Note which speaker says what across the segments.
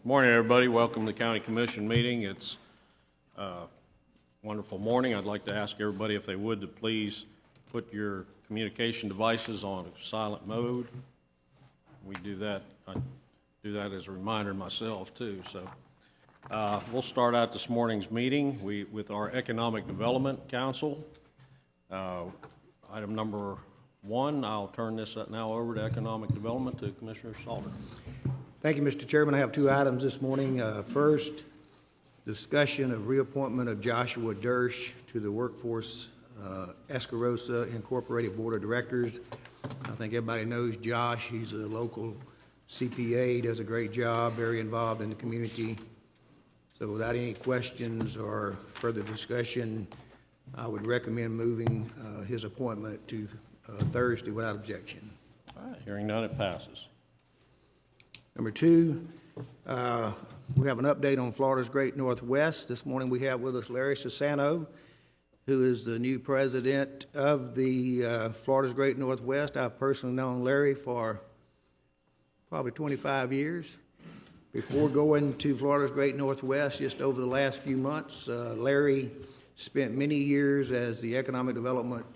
Speaker 1: Morning, everybody. Welcome to the County Commission meeting. It's a wonderful morning. I'd like to ask everybody if they would to please put your communication devices on silent mode. We do that. I do that as a reminder myself too. So we'll start out this morning's meeting with our Economic Development Council. Item number 1. I'll turn this now over to Economic Development to Commissioner Salter.
Speaker 2: Thank you, Mr. Chairman. I have 2 items this morning. First, discussion of reappointment of Joshua Dersh to the Workforce Rosa Incorporated Board of Directors. I think everybody knows Josh. He's a local CPA, does a great job, very involved in the community. So without any questions or further discussion, I would recommend moving his appointment to Thursday without objection.
Speaker 1: All right, hearing none, it passes.
Speaker 2: Number 2, we have an update on Florida's Great Northwest. This morning we have with us Larry Sassano, who is the new president of the Florida's Great Northwest. I've personally known Larry for probably 25 years. Before going to Florida's Great Northwest, just over the last few months, Larry spent many years as the Economic Development,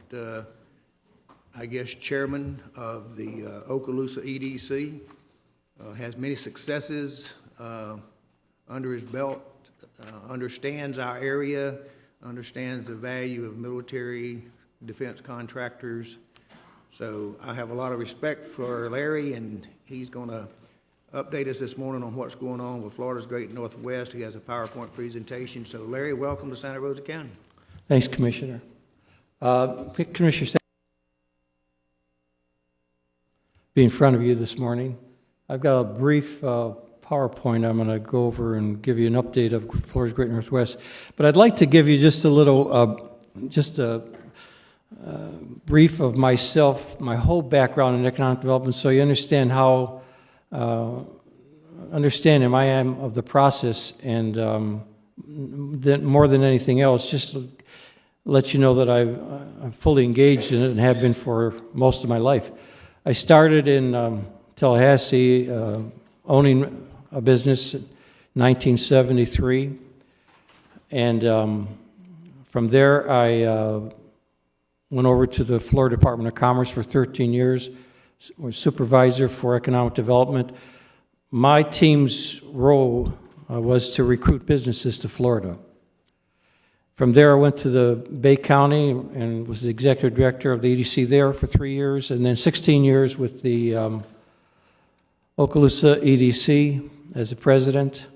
Speaker 2: chairman of the Okaloosa EDC. Has many successes under his belt, understands our area, understands the value of military defense contractors. So I have a lot of respect for Larry, and he's going to update us this morning on what's going on with Florida's Great Northwest. He has a PowerPoint presentation. So Larry, welcome to Santa Rosa County.
Speaker 3: Thanks, Commissioner. Commissioner, be in front of you this morning. I've got a brief PowerPoint I'm going to go over and give you an update of Florida's Great Northwest. But I'd like to give you just a little, brief of myself, my whole background in economic development, so you understand how understanding I am of the process, and more than anything else, just to let you know that I'm fully engaged in it and have been for most of my life. I started in Tallahassee, owning a business in 1973, and from there I went over to the Florida Department of Commerce for 13 years, was supervisor for economic development. My team's role was to recruit businesses to Florida. From there, I went to the Bay County and was the executive director of the EDC there for 3 years, and then 16 years with the Okaloosa EDC as the president,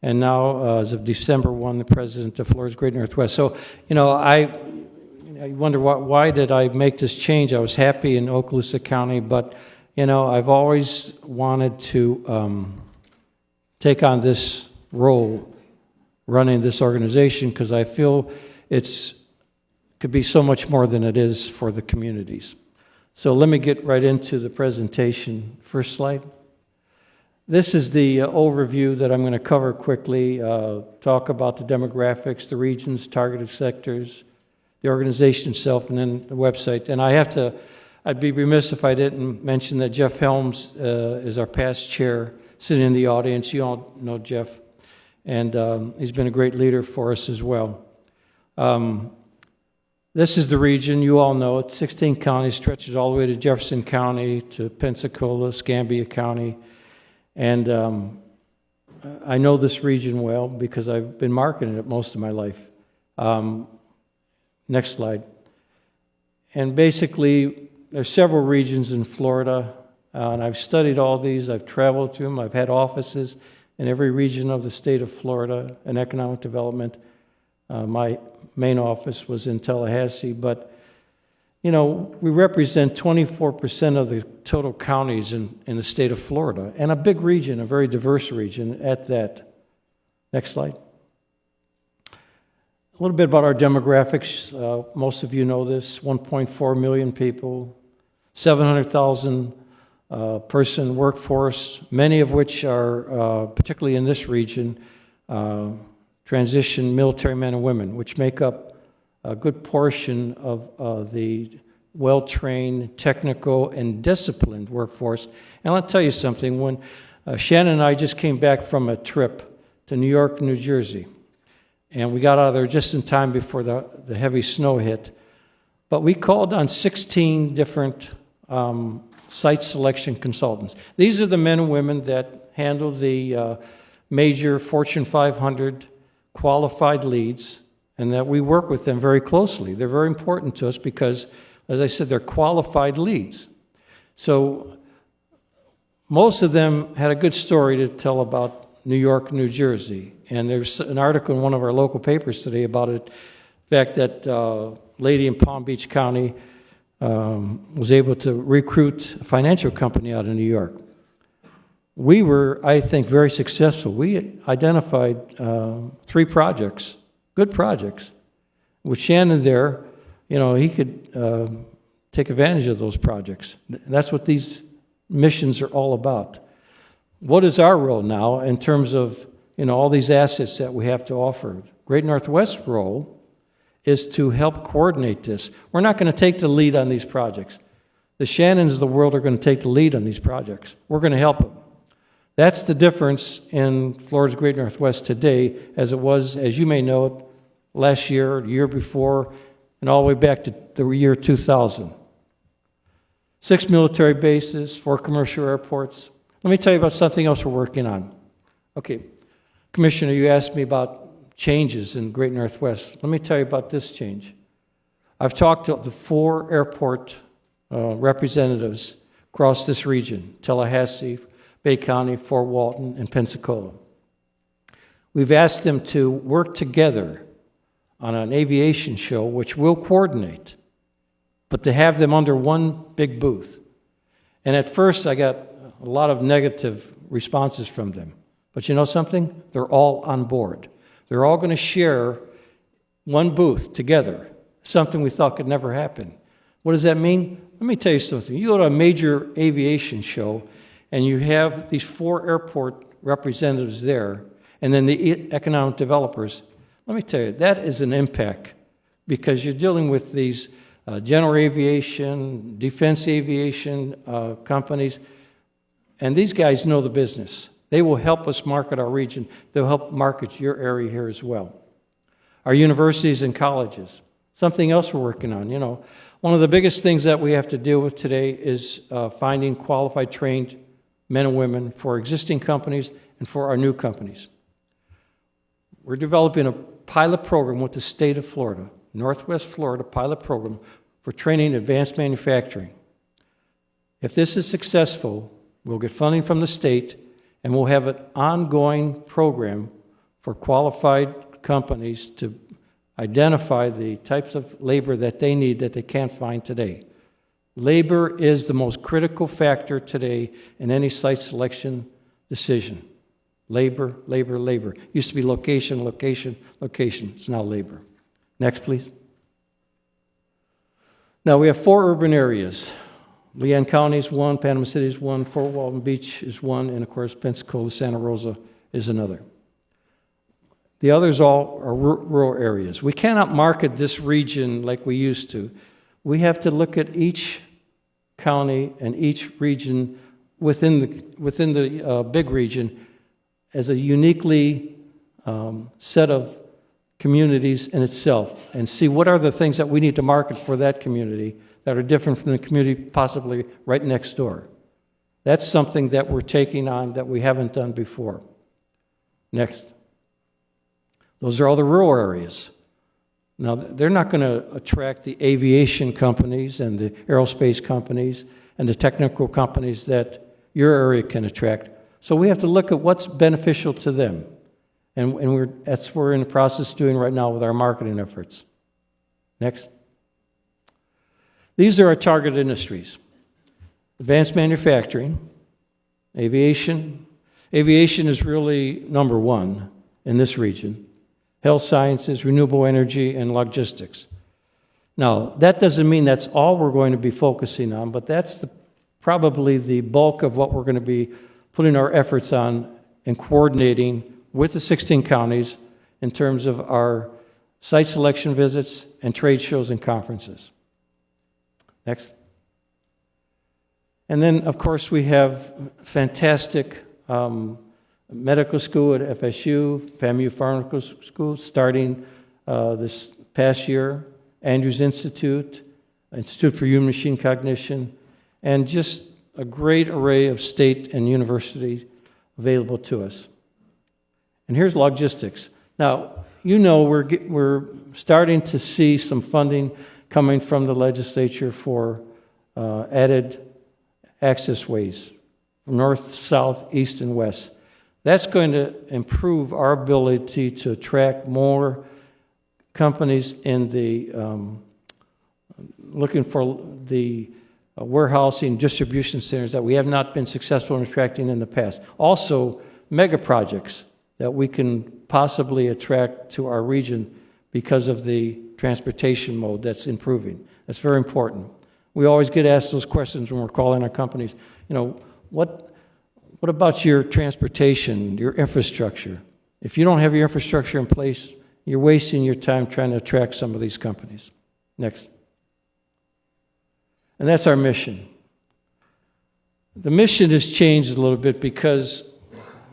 Speaker 3: and now, as of December 1, the president of Florida's Great Northwest. So, I wonder why did I make this change? I was happy in Okaloosa County, but, I've always wanted to take on this role, running this organization, because I feel could be so much more than it is for the communities. So let me get right into the presentation. First slide. This is the overview that I'm going to cover quickly, talk about the demographics, the regions, targeted sectors, the organization itself, and then the website. And I'd be remiss if I didn't mention that Jeff Helms is our past chair, sitting in the audience. You all know Jeff, and he's been a great leader for us as well. This is the region. You all know it. 16 counties, stretches all the way to Jefferson County, to Pensacola, Escambia County. And I know this region well because I've been marketing it most of my life. Next slide. And basically, there's several regions in Florida, and I've studied all these. I've traveled to them. I've had offices in every region of the state of Florida in economic development. My main office was in Tallahassee, but we represent 24% of the total counties in the state of Florida, and a big region, a very diverse region at that. Next slide. A little bit about our demographics. Most of you know this. 1.4 million people, 700,000 person workforce, many of which are, particularly in this region, transition military men and women, which make up a good portion of the well-trained, technical, and disciplined workforce. And I'll tell you something, when Shannon and I just came back from a trip to New York, New Jersey, and we got out of there just in time before the heavy snow hit. But we called on 16 different site selection consultants. These are the men and women that handle the major Fortune 500 qualified leads, and that we work with them very closely. They're very important to us because, as I said, they're qualified leads. So most of them had a good story to tell about New York, New Jersey. And there's an article in one of our local papers today about it. The fact that lady in Palm Beach County was able to recruit a financial company out of New York. We were, I think, very successful. We identified 3 projects, good projects. With Shannon there, he could take advantage of those projects. That's what these missions are all about. What is our role now in terms of all these assets that we have to offer? Great Northwest's role is to help coordinate this. We're not going to take the lead on these projects. The Shannons of the world are going to take the lead on these projects. We're going to help them. That's the difference in Florida's Great Northwest today as it was, as you may know, last year, the year before, and all the way back to the year 2000. 6 military bases, 4 commercial airports. Let me tell you about something else we're working on. Okay, Commissioner, you asked me about changes in Great Northwest. Let me tell you about this change. I've talked to the 4 airport representatives across this region, Tallahassee, Bay County, Fort Walton, and Pensacola. We've asked them to work together on an aviation show, which we'll coordinate, but to have them under one big booth. And at first, I got a lot of negative responses from them. But you know something? They're all on board. They're all going to share one booth together, something we thought could never happen. What does that mean? Let me tell you something. You go to a major aviation show, and you have these 4 airport representatives there, and then the economic developers. Let me tell you, that is an impact, because you're dealing with these general aviation, defense aviation companies, and these guys know the business. They will help us market our region. They'll help market your area here as well. Our universities and colleges. Something else we're working on. One of the biggest things that we have to deal with today is finding qualified, trained men and women for existing companies and for our new companies. We're developing a pilot program with the state of Florida, Northwest Florida pilot program for training advanced manufacturing. If this is successful, we'll get funding from the state, and we'll have an ongoing program for qualified companies to identify the types of labor that they need that they can't find today. Labor is the most critical factor today in any site selection decision. Labor, labor, labor. Used to be location, location, location. It's now labor. Next, please. Now, we have 4 urban areas. Leon County is 1, Panama City is 1, Fort Walton Beach is 1, and of course, Pensacola, Santa Rosa is another. The others all are rural areas. We cannot market this region like we used to. We have to look at each county and each region within the big region as a uniquely set of communities in itself, and see what are the things that we need to market for that community that are different from the community possibly right next door. That's something that we're taking on that we haven't done before. Next. Those are all the rural areas. Now, they're not going to attract the aviation companies and the aerospace companies and the technical companies that your area can attract. So we have to look at what's beneficial to them. And that's what we're in the process of doing right now with our marketing efforts. Next. These are our target industries. Advanced manufacturing, aviation. Aviation is really number 1 in this region. Health sciences, renewable energy, and logistics. Now, that doesn't mean that's all we're going to be focusing on, but that's probably the bulk of what we're going to be putting our efforts on and coordinating with the 16 counties in terms of our site selection visits and trade shows and conferences. Next. And then, of course, we have fantastic medical school at FSU, FAMU Pharmaceutical School, starting this past year, Andrews Institute, Institute for Human Machine Cognition, and just a great array of state and universities available to us. And here's logistics. Now, you know we're starting to see some funding coming from the legislature for added access ways, north, south, east, and west. That's going to improve our ability to attract more companies in the looking for the warehousing distribution centers that we have not been successful in attracting in the past. Also, mega projects that we can possibly attract to our region because of the transportation mode that's improving. That's very important. We always get asked those questions when we're calling our companies. You know, what about your transportation, your infrastructure? If you don't have your infrastructure in place, you're wasting your time trying to attract some of these companies. Next. And that's our mission. The mission has changed a little bit because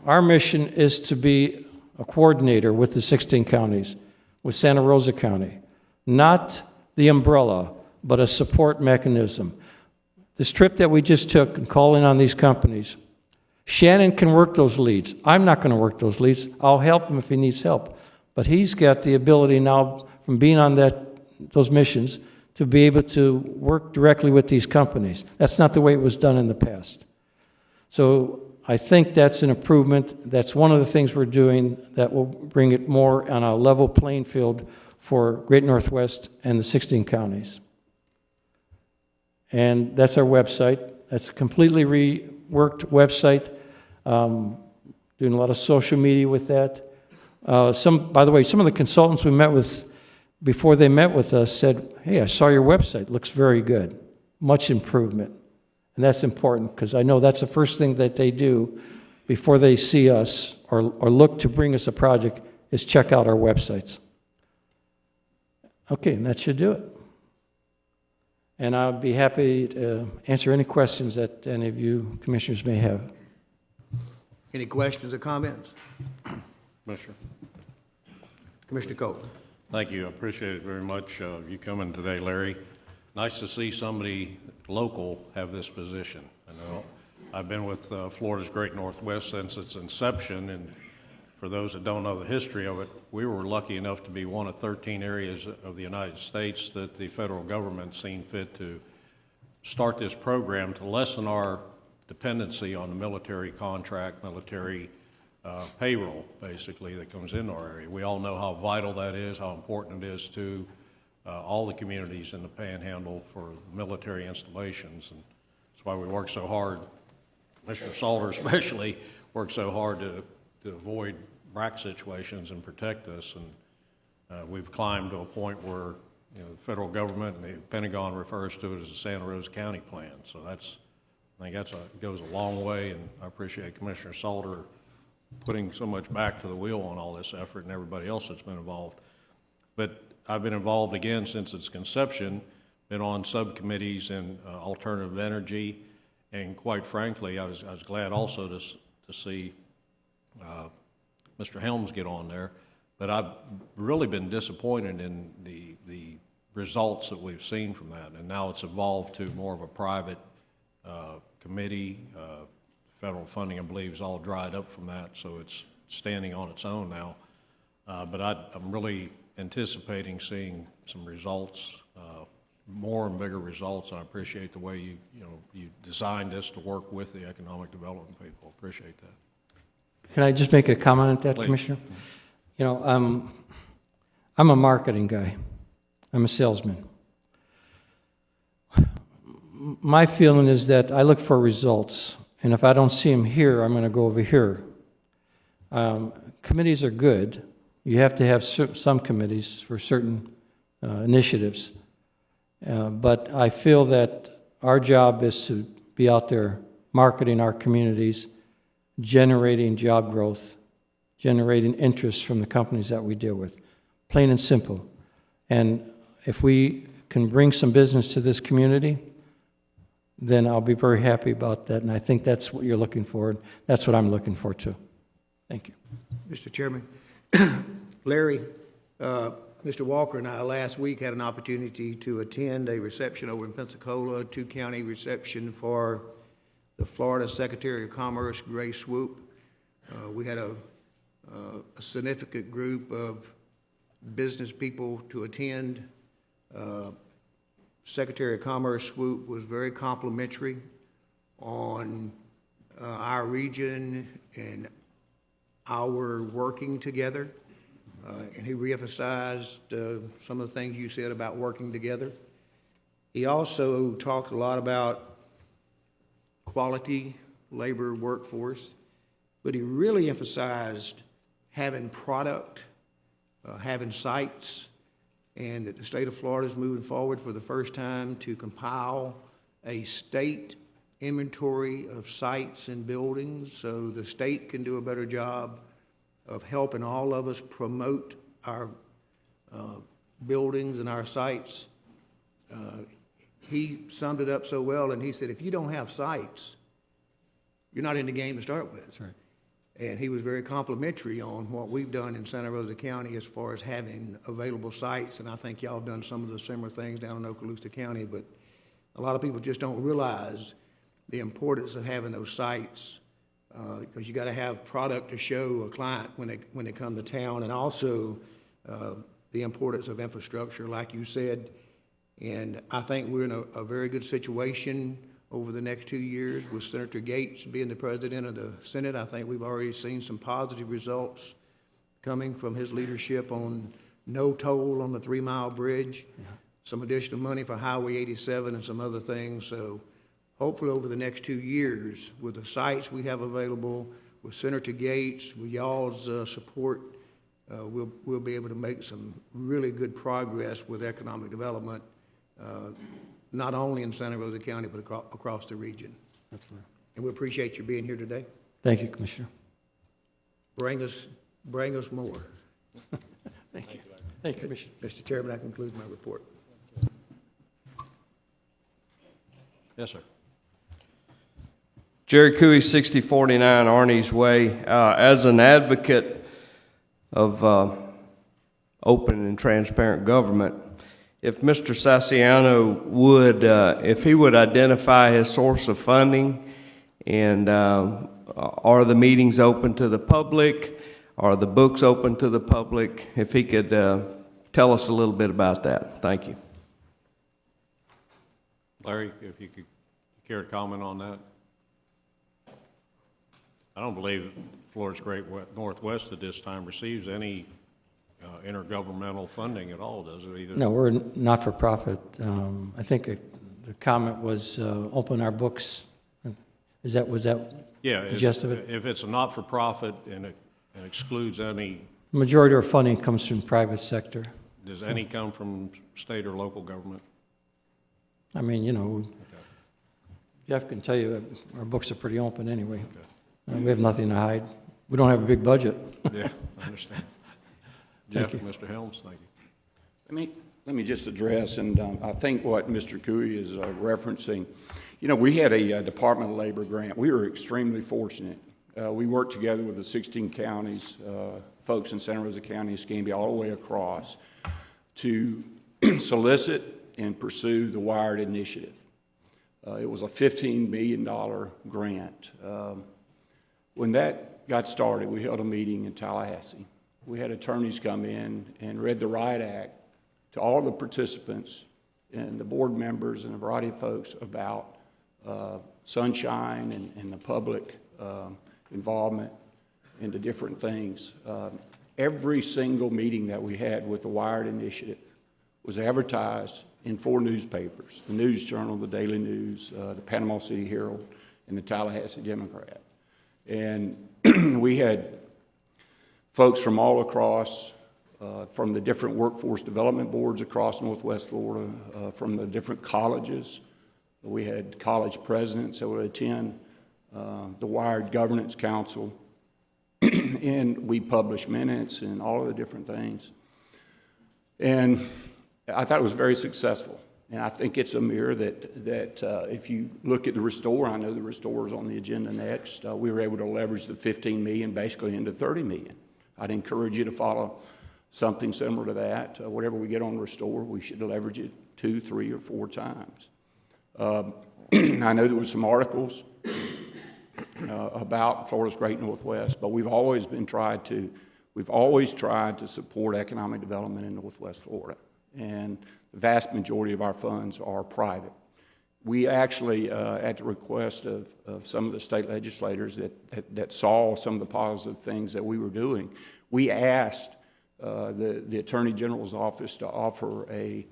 Speaker 3: our mission is to be a coordinator with the 16 counties, with Santa Rosa County. Not the umbrella, but a support mechanism. This trip that we just took and calling on these companies, Shannon can work those leads. I'm not going to work those leads. I'll help him if he needs help. But he's got the ability now, from being on those missions, to be able to work directly with these companies. That's not the way it was done in the past. So I think that's an improvement. That's one of the things we're doing that will bring it more on a level playing field for Great Northwest and the 16 counties. And that's our website. That's a completely reworked website. Doing a lot of social media with that. By the way, some of the consultants we met with before they met with us said, "Hey, I saw your website. Looks very good. Much improvement." And that's important because I know that's the first thing that they do before they see us or look to bring us a project is check out our websites. Okay, and that should do it. And I'll be happy to answer any questions that any of you commissioners may have.
Speaker 2: Any questions or comments?
Speaker 1: Commissioner.
Speaker 2: Commissioner Cole.
Speaker 1: Thank you. I appreciate it very much, you coming today, Larry. Nice to see somebody local have this position. I know I've been with Florida's Great Northwest since its inception, and for those that don't know the history of it, we were lucky enough to be one of 13 areas of the United States that the federal government seen fit to start this program to lessen our dependency on the military contract, military payroll, basically, that comes into our area. We all know how vital that is, how important it is to all the communities in the Panhandle for military installations, and that's why we work so hard. Commissioner Salter especially worked so hard to avoid BRAC situations and protect us, and we've climbed to a point where the federal government and the Pentagon refers to it as the Santa Rosa County Plan. So I think it goes a long way, and I appreciate Commissioner Salter putting so much back to the wheel on all this effort and everybody else that's been involved. But I've been involved again since its conception, been on subcommittees in alternative energy, and quite frankly, I was glad also to see Mr. Helms get on there. But I've really been disappointed in the results that we've seen from that, and now it's evolved to more of a private committee. Federal funding, I believe, is all dried up from that, so it's standing on its own now. But I'm really anticipating seeing some results, more and bigger results. And I appreciate the way you designed this to work with the economic development people. Appreciate that.
Speaker 3: Can I just make a comment on that,
Speaker 1: Please.
Speaker 3: Commissioner? I'm a marketing guy. I'm a salesman. My feeling is that I look for results, and if I don't see them here, I'm going to go over here. Committees are good. You have to have some committees for certain initiatives. But I feel that our job is to be out there marketing our communities, generating job growth, generating interest from the companies that we deal with, plain and simple. And if we can bring some business to this community, then I'll be very happy about that. And I think that's what you're looking for. And that's what I'm looking for, too. Thank you.
Speaker 2: Mr. Chairman, Larry, Mr. Walker and I last week had an opportunity to attend a reception over in Pensacola, a two-county reception for the Florida Secretary of Commerce, Gray Swoop. We had a significant group of business people to attend. Secretary of Commerce Swoop was very complimentary on our region and our working together. And he reemphasized some of the things you said about working together. He also talked a lot about quality labor workforce, but he really emphasized having product, having sites, and that the state of Florida is moving forward for the first time to compile a state inventory of sites and buildings so the state can do a better job of helping all of us promote our buildings and our sites. He summed it up so well, and he said, if you don't have sites, you're not in the game to start with.
Speaker 3: That's right.
Speaker 2: And he was very complimentary on what we've done in Santa Rosa County as far as having available sites, and I think y'all have done some of the similar things down in Okaloosa County, but a lot of people just don't realize the importance of having those sites, because you got to have product to show a client when they come to town, and also the importance of infrastructure, like you said. And I think we're in a very good situation over the next 2 years with Senator Gates being the president of the Senate. I think we've already seen some positive results coming from his leadership on no toll on the 3 Mile Bridge, some additional money for Highway 87 and some other things. So hopefully over the next 2 years, with the sites we have available, with Senator Gates, with y'all's support, we'll be able to make some really good progress with economic development, not only in Santa Rosa County, but across the region.
Speaker 3: That's right.
Speaker 2: And we appreciate you being here today.
Speaker 3: Thank you, Commissioner.
Speaker 2: Bring us more.
Speaker 3: Thank you. Thank you, Commissioner.
Speaker 2: Mr. Chairman, that concludes my report.
Speaker 1: Yes, sir.
Speaker 4: Jerry Cooey, 6049 Arnie's Way. As an advocate of open and transparent government, if Mr. Sassiano would, if he would identify his source of funding, and are the meetings open to the public? Are the books open to the public? If he could tell us a little bit about that. Thank you.
Speaker 1: Larry, if you could care to comment on that? I don't believe Florida's Great Northwest at this time receives any intergovernmental funding at all, does it either?
Speaker 3: No, we're not-for-profit. I think the comment was open our books. Was that
Speaker 1: Yeah,
Speaker 3: the gist of it?
Speaker 1: If it's a not-for-profit and it excludes any,
Speaker 3: The majority of our funding comes from private sector.
Speaker 1: does any come from state or local government?
Speaker 3: I mean, Jeff can tell you that our books are pretty open anyway.
Speaker 1: Okay.
Speaker 3: We have nothing to hide. We don't have a big budget.
Speaker 1: Yeah, I understand.
Speaker 3: Thank
Speaker 1: Jeff,
Speaker 3: you.
Speaker 1: Mr. Helms, thank you.
Speaker 5: Let me just address, and I think what Mr. Cooey is referencing, we had a Department of Labor grant. We were extremely fortunate. We worked together with the 16 counties, folks in Santa Rosa County, Escambia, all the way across, to solicit and pursue the WIRED initiative. It was a $15 million grant. When that got started, we held a meeting in Tallahassee. We had attorneys come in and read the Riot Act to all the participants and the board members and a variety of folks about sunshine and the public involvement into different things. Every single meeting that we had with the WIRED initiative was advertised in 4 newspapers: the News Journal, the Daily News, the Panama City Herald, and the Tallahassee Democrat. And we had folks from all across, from the different workforce development boards across Northwest Florida, from the different colleges. We had college presidents that would attend the WIRED Governance Council, and we published minutes and all of the different things. And I thought it was very successful. And I think it's a mirror that if you look at the restore, I know the restore is on the agenda next. We were able to leverage the 15 million basically into 30 million. I'd encourage you to follow something similar to that. Whatever we get on restore, we should leverage it 2, 3, or 4 times. I know there was some articles about Florida's Great Northwest, but we've always tried to support economic development in Northwest Florida, and the vast majority of our funds are private. We actually, at the request of some of the state legislators that saw some of the positive things that we were doing, we asked the Attorney General's office to offer a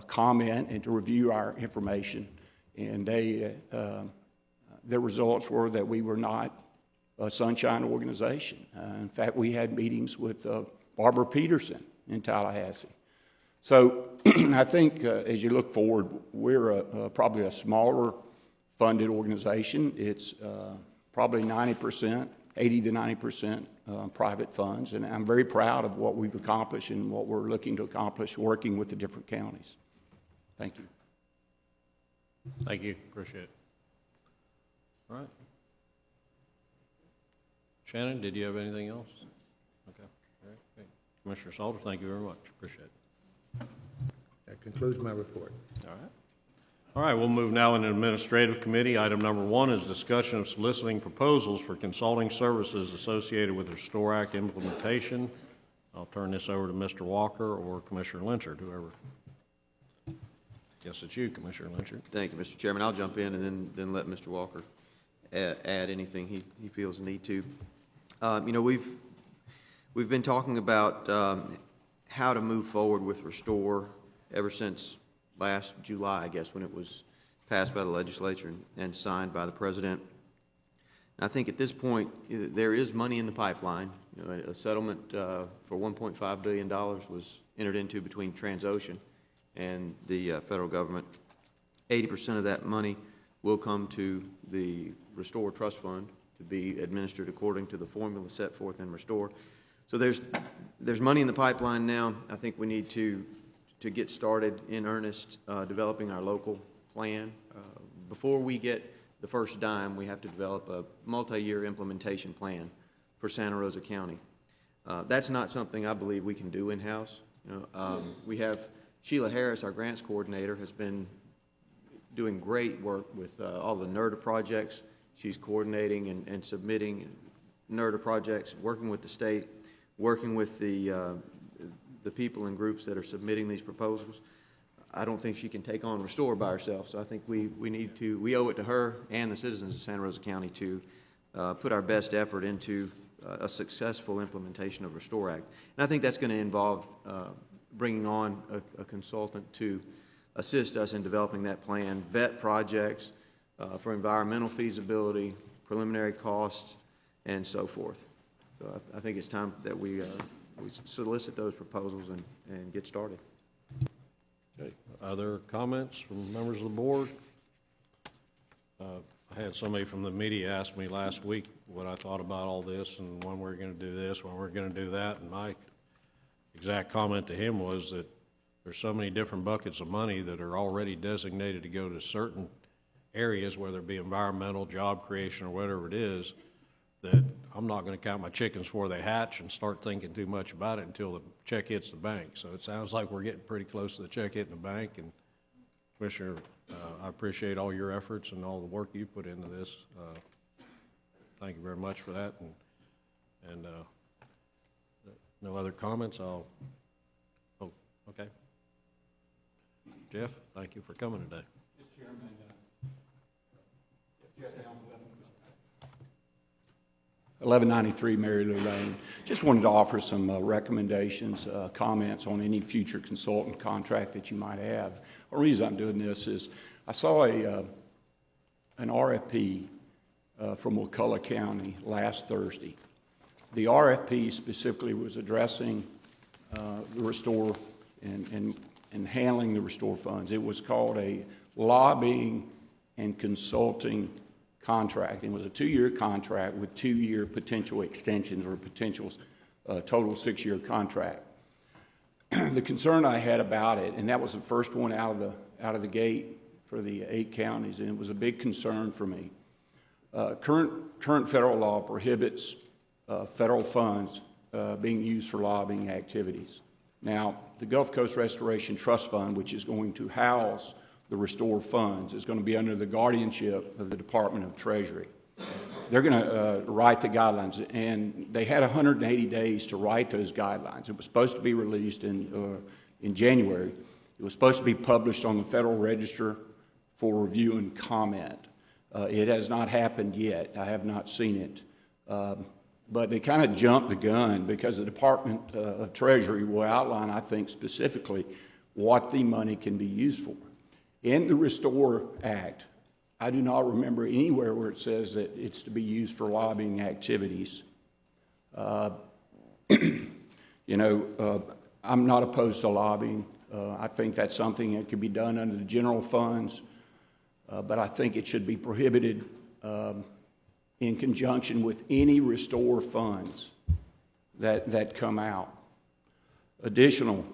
Speaker 5: comment and to review our information, and their results were that we were not a sunshine organization. In fact, we had meetings with Barbara Peterson in Tallahassee. So I think as you look forward, we're probably a smaller funded organization. It's probably 90%, 80 to 90% private funds, and I'm very proud of what we've accomplished and what we're looking to accomplish working with the different counties. Thank you.
Speaker 1: Thank you. Appreciate it. All right. Shannon, did you have anything else? Okay. All right. Okay. Commissioner Salter, thank you very much. Appreciate it.
Speaker 2: That concludes my report.
Speaker 1: All right. All right, we'll move now into Administrative Committee. Item number 1 is discussion of soliciting proposals for consulting services associated with the Restore Act implementation. I'll turn this over to Mr. Walker or Commissioner Lynchard, whoever. Guess it's you, Commissioner Lynchard.
Speaker 6: Thank you, Mr. Chairman. I'll jump in and then let Mr. Walker add anything he feels the need to. You know, we've been talking about how to move forward with Restore ever since last July, I guess, when it was passed by the legislature and signed by the president. And I think at this point, there is money in the pipeline. You know, a settlement for $1.5 billion was entered into between Transocean and the federal government. 80% of that money will come to the Restore Trust Fund to be administered according to the formula set forth in Restore. So there's money in the pipeline now. I think we need to get started in earnest developing our local plan. Before we get the first dime, we have to develop a multi-year implementation plan for Santa Rosa County. That's not something I believe we can do in-house. You know, we have Sheila Harris, our grants coordinator, has been doing great work with all the NERDA projects. She's coordinating and submitting NERDA projects, working with the state, working with the people and groups that are submitting these proposals. I don't think she can take on Restore by herself, so I think we owe it to her and the citizens of Santa Rosa County to put our best effort into a successful implementation of Restore Act. And I think that's going to involve bringing on a consultant to assist us in developing that plan, vet projects for environmental feasibility, preliminary costs, and so forth. So I think it's time that we solicit those proposals and get started.
Speaker 1: Okay. Other comments from members of the board? I had somebody from the media ask me last week what I thought about all this and when we're going to do this, when we're going to do that, and my exact comment to him was that there's so many different buckets of money that are already designated to go to certain areas, whether it be environmental, job creation, or whatever it is, that I'm not going to count my chickens before they hatch and start thinking too much about it until the check hits the bank. So it sounds like we're getting pretty close to the check hitting the bank. And Commissioner, I appreciate all your efforts and all the work you put into this. Thank you very much for that. And no other comments? Oh, okay. Jeff, thank you for coming today.
Speaker 5: Mr. Chairman, Jeff Allen, 1193 Mary Lou Lane. Just wanted to offer some recommendations, comments on any future consultant contract that you might have. The reason I'm doing this is I saw an RFP from McCullough County last Thursday. The RFP specifically was addressing the Restore and handling the Restore funds. It was called a lobbying and consulting contract. It was a 2-year contract with 2-year potential extensions or potential total 6-year contract. The concern I had about it, and that was the first one out out of the gate for the 8 counties, and it was a big concern for me. Current federal law prohibits federal funds being used for lobbying activities. Now, the Gulf Coast Restoration Trust Fund, which is going to house the Restore funds, is going to be under the guardianship of the Department of Treasury. They're going to write the guidelines, and they had 180 days to write those guidelines. It was supposed to be released in January. It was supposed to be published on the Federal Register for review and comment. It has not happened yet. I have not seen it. But they kind of jumped the gun because the Department of Treasury will outline, I think, specifically what the money can be used for. In the Restore Act, I do not remember anywhere where it says that it's to be used for lobbying activities. I'm not opposed to lobbying. I think that's something that could be done under the general funds, but I think it should be prohibited in conjunction with any Restore funds that come out. Additional,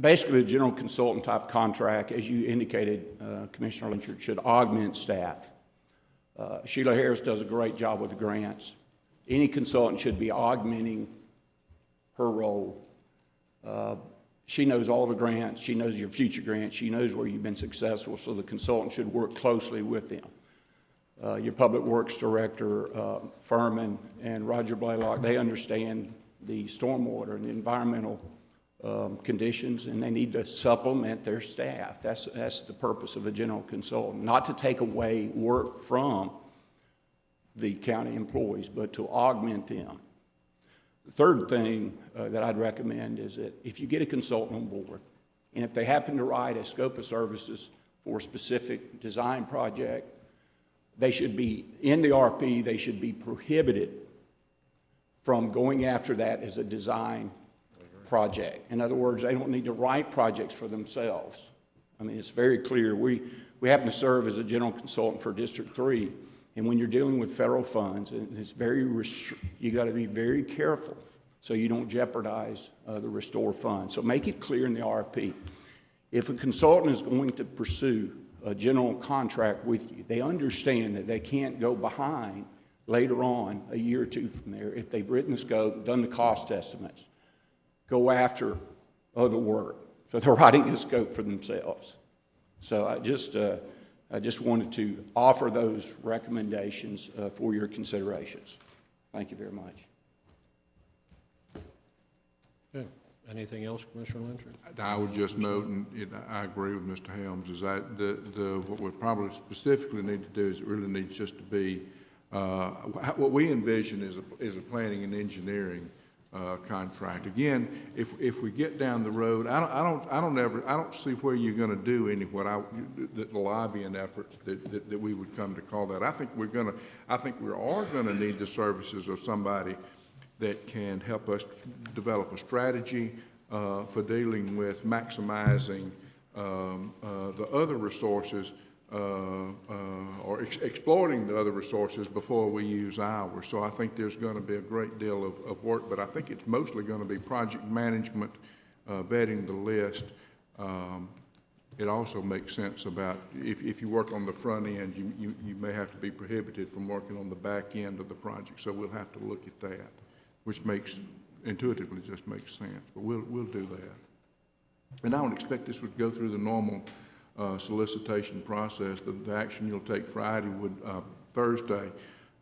Speaker 5: basically a general consultant type contract, as you indicated, Commissioner Lynchard, should augment staff. Sheila Harris does a great job with the grants. Any consultant should be augmenting her role. She knows all the grants, she knows your future grants, she knows where you've been successful, so the consultant should work closely with them. Your Public Works Director, Furman, and Roger Blaylock, they understand the stormwater and the environmental conditions, and they need to supplement their staff. That's the purpose of a general consultant, not to take away work from the county employees, but to augment them. The third thing that I'd recommend is that if you get a consultant on board, and if they happen to write a scope of services for a specific design project, they should be, in the RP, they should be prohibited from going after that as a design project. In other words, they don't need to write projects for themselves. I mean, it's very clear. We happen to serve as a general consultant for District 3, and when you're dealing with federal funds, and it's you got to be very careful so you don't jeopardize the Restore fund. So make it clear in the RP. If a consultant is going to pursue a general contract with you, they understand that they can't go behind later on, a year or two from there, if they've written the scope, done the cost estimates, go after other work. So they're writing a scope for themselves. So I just wanted to offer those recommendations for your considerations. Thank you very much.
Speaker 1: Okay. Anything else, Commissioner Lynchard?
Speaker 7: I would just note, and I agree with Mr. Helms, is that what we probably specifically need to do is it really needs just to be what we envision is a planning and engineering contract. Again, if we get down the road, I don't see where you're going to do any the lobbying efforts that we would come to call that. I think we are going to need the services of somebody that can help us develop a strategy for dealing with maximizing the other resources or exploiting the other resources before we use ours. So I think there's going to be a great deal of work, but I think it's mostly going to be project management, vetting the list. It also makes sense about if you work on the front end, you may have to be prohibited from working on the back end of the project. So we'll have to look at that, which intuitively just makes sense. But we'll do that. And I would expect this would go through the normal solicitation process. The action you'll take Thursday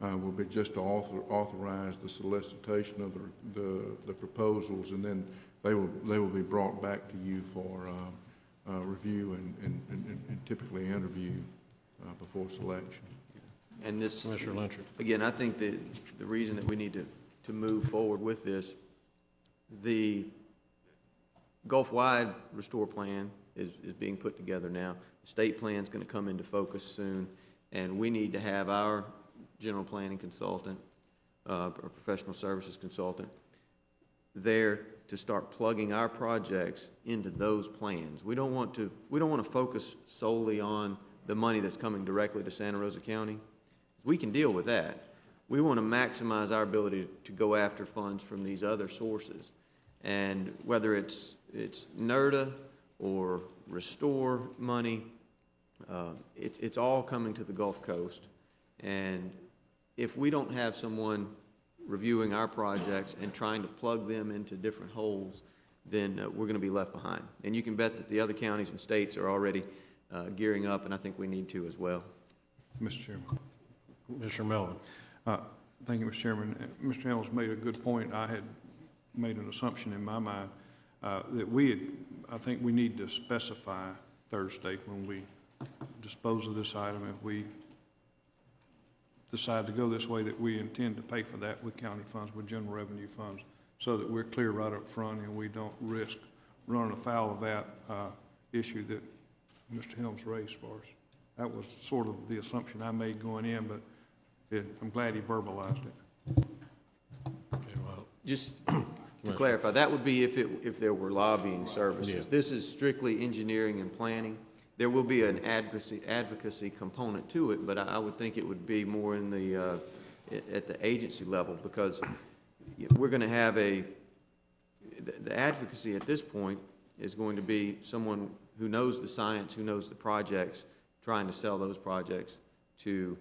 Speaker 7: will be just to authorize the solicitation of the proposals, and then they will be brought back to you for review and typically interview before selection.
Speaker 6: And this,
Speaker 1: Commissioner Lynchard.
Speaker 6: again, I think that the reason that we need to move forward with this, the Gulf-wide Restore plan is being put together now. The state plan is going to come into focus soon, and we need to have our general planning consultant, or professional services consultant, there to start plugging our projects into those plans. We don't want to focus solely on the money that's coming directly to Santa Rosa County. We can deal with that. We want to maximize our ability to go after funds from these other sources. And whether it's NERDA or restore money. It's all coming to the Gulf Coast. And if we don't have someone reviewing our projects and trying to plug them into different holes, then we're going to be left behind. And you can bet that the other counties and states are already gearing up, and I think we need to as well.
Speaker 7: Mr. Chairman.
Speaker 1: Commissioner Melvin.
Speaker 7: Thank you, Mr. Chairman. Mr. Helms made a good point. I had made an assumption in my mind that I think we need to specify Thursday when we dispose of this item, if we decide to go this way, that we intend to pay for that with county funds, with general revenue funds, so that we're clear right up front and we don't risk running afoul of that issue that Mr. Helms raised for us. That was sort of the assumption I made going in, but I'm glad he verbalized it.
Speaker 1: Okay, well,
Speaker 6: Just to clarify, that would be if there were lobbying services.
Speaker 1: Yeah.
Speaker 6: This is strictly engineering and planning. There will be an advocacy component to it, but I would think it would be more in the at the agency level, because we're going to have the advocacy at this point is going to be someone who knows the science, who knows the projects, trying to sell those projects to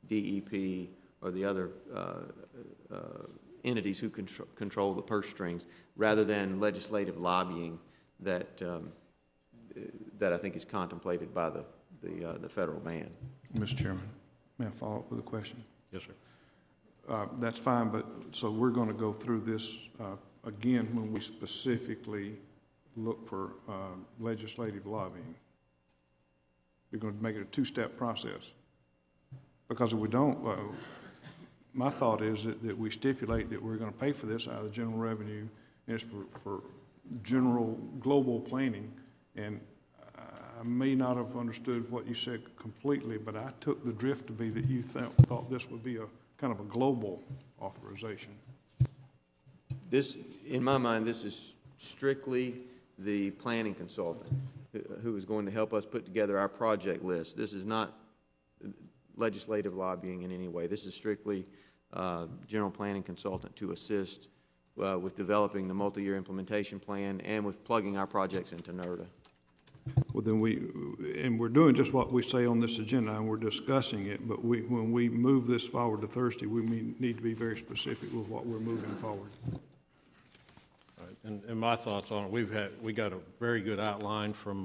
Speaker 6: DEP or the other entities who control the purse strings, rather than legislative lobbying that I think is contemplated by the federal ban.
Speaker 7: Mr. Chairman, may I follow up with a question?
Speaker 1: yes, sir.
Speaker 7: That's fine, but so we're going to go through this again when we specifically look for legislative lobbying. We're going to make it a two-step process. Because if we don't, my thought is that we stipulate that we're going to pay for this out of general revenue, and it's for general global planning. And I may not have understood what you said completely, but I took the drift to be that you thought this would be a kind of a global authorization.
Speaker 6: This, in my mind, this is strictly the planning consultant who is going to help us put together our project list. This is not legislative lobbying in any way. This is strictly general planning consultant to assist with developing the multi-year implementation plan and with plugging our projects into NERDA.
Speaker 7: Well, then we're doing just what we say on this agenda, and we're discussing it, but when we move this forward to Thursday, we need to be very specific with what we're moving forward.
Speaker 1: All right. And my thoughts on it, we got a very good outline from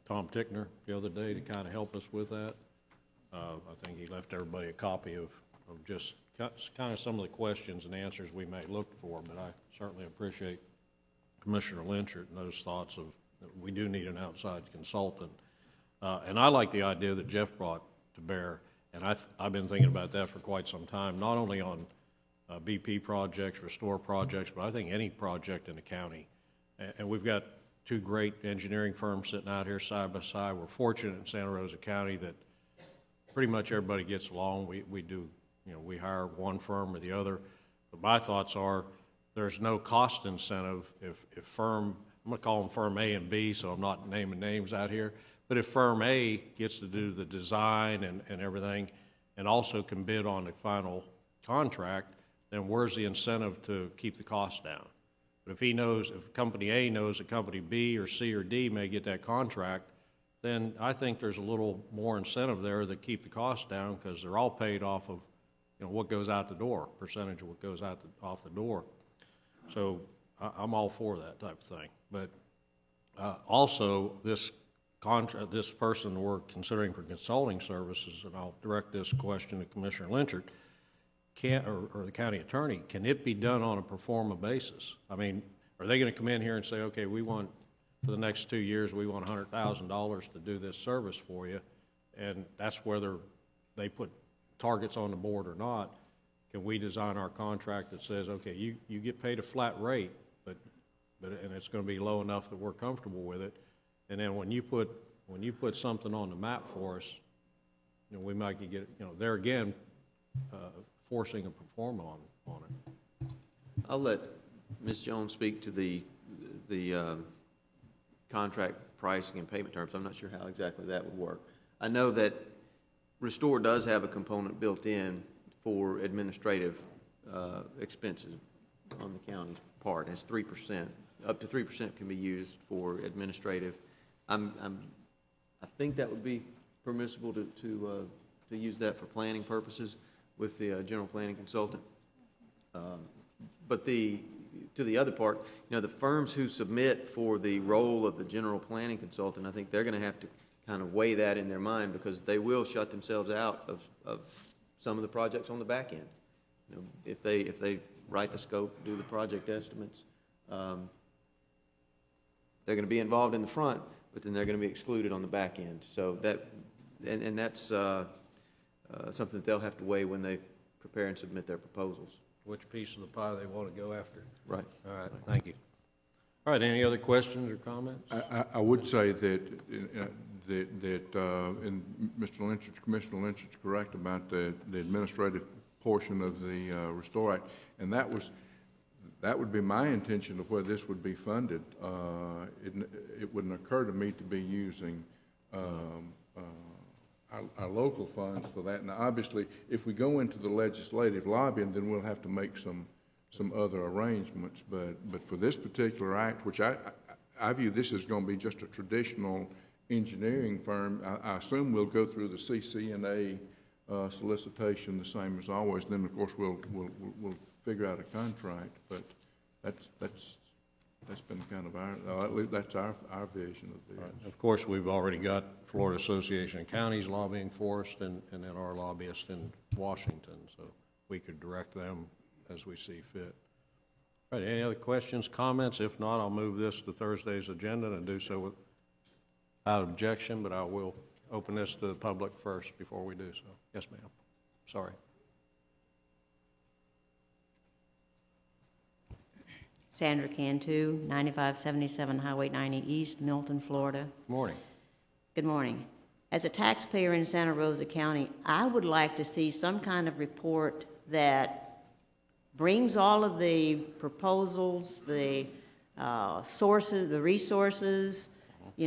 Speaker 1: Tom Tickner the other day to kind of help us with that. I think he left everybody a copy of just kind of some of the questions and answers we may look for, but I certainly appreciate Commissioner Lynchard and those thoughts of that we do need an outside consultant. And I like the idea that Jeff brought to bear, and I've been thinking about that for quite some time, not only on BP projects, restore projects, but I think any project in the county. And we've got two great engineering firms sitting out here side by side. We're fortunate in Santa Rosa County that pretty much everybody gets along. We do, we hire one firm or the other. But my thoughts are there's no cost incentive if firm, I'm going to call them firm A and B, so I'm not naming names out here. But if firm A gets to do the design and everything and also can bid on the final contract, then where's the incentive to keep the cost down? But if company A knows that company B or C or D may get that contract, then I think there's a little more incentive there to keep the cost down, because they're all paid off of what goes out the door, percentage of what goes out off the door. So I'm all for that type of thing. But also, this person we're considering for consulting services, and I'll direct this question to Commissioner Lynchard, or the county attorney, can it be done on a pro forma basis? I mean, are they going to come in here and say, okay, for the next 2 years, we want $100,000 to do this service for you, and that's whether they put targets on the board or not? Can we design our contract that says, okay, you get paid a flat rate, and it's going to be low enough that we're comfortable with it, and then when you put something on the map for us, we might get there again, forcing a pro forma on it.
Speaker 6: I'll let Ms. Jones speak to the contract pricing and payment terms. I'm not sure how exactly that would work. I know that Restore does have a component built in for administrative expenses on the county's part. It's 3%. Up to 3% can be used for administrative I think that would be permissible to use that for planning purposes with the general planning consultant. But to the other part, the firms who submit for the role of the general planning consultant, I think they're going to have to kind of weigh that in their mind, because they will shut themselves out of some of the projects on the back end. If they write the scope, do the project estimates, they're going to be involved in the front, but then they're going to be excluded on the back end. So that's something that they'll have to weigh when they prepare and submit their proposals.
Speaker 1: Which piece of the pie they want to go after.
Speaker 6: Right.
Speaker 1: All right, thank you. All right, any other questions or comments?
Speaker 7: I would say that, and Commissioner Lynch is correct about the administrative portion of the Restore Act, and that would be my intention of where this would be funded. It wouldn't occur to me to be using our local funds for that. Now, obviously, if we go into the legislative lobbying, then we'll have to make some other arrangements. But for this particular act, which I view this as going to be just a traditional engineering firm, I assume we'll go through the CCNA solicitation the same as always. Then, of course, we'll figure out a contract. But that's been kind of at least that's our vision of this.
Speaker 1: Right. Of course, we've already got Florida Association of Counties lobbying for us, and then our lobbyists in Washington, so we could direct them as we see fit. All right, any other questions, comments? If not, I'll move this to Thursday's agenda and do so without objection, but I will open this to the public first before we do so. Yes, ma'am. Sorry.
Speaker 8: Sandra Cantu, 9577 Highway 90 East, Milton, Florida.
Speaker 1: Good morning.
Speaker 8: Good morning. As a taxpayer in Santa Rosa County, I would like to see some kind of report that brings all of the proposals, the sources, the resources,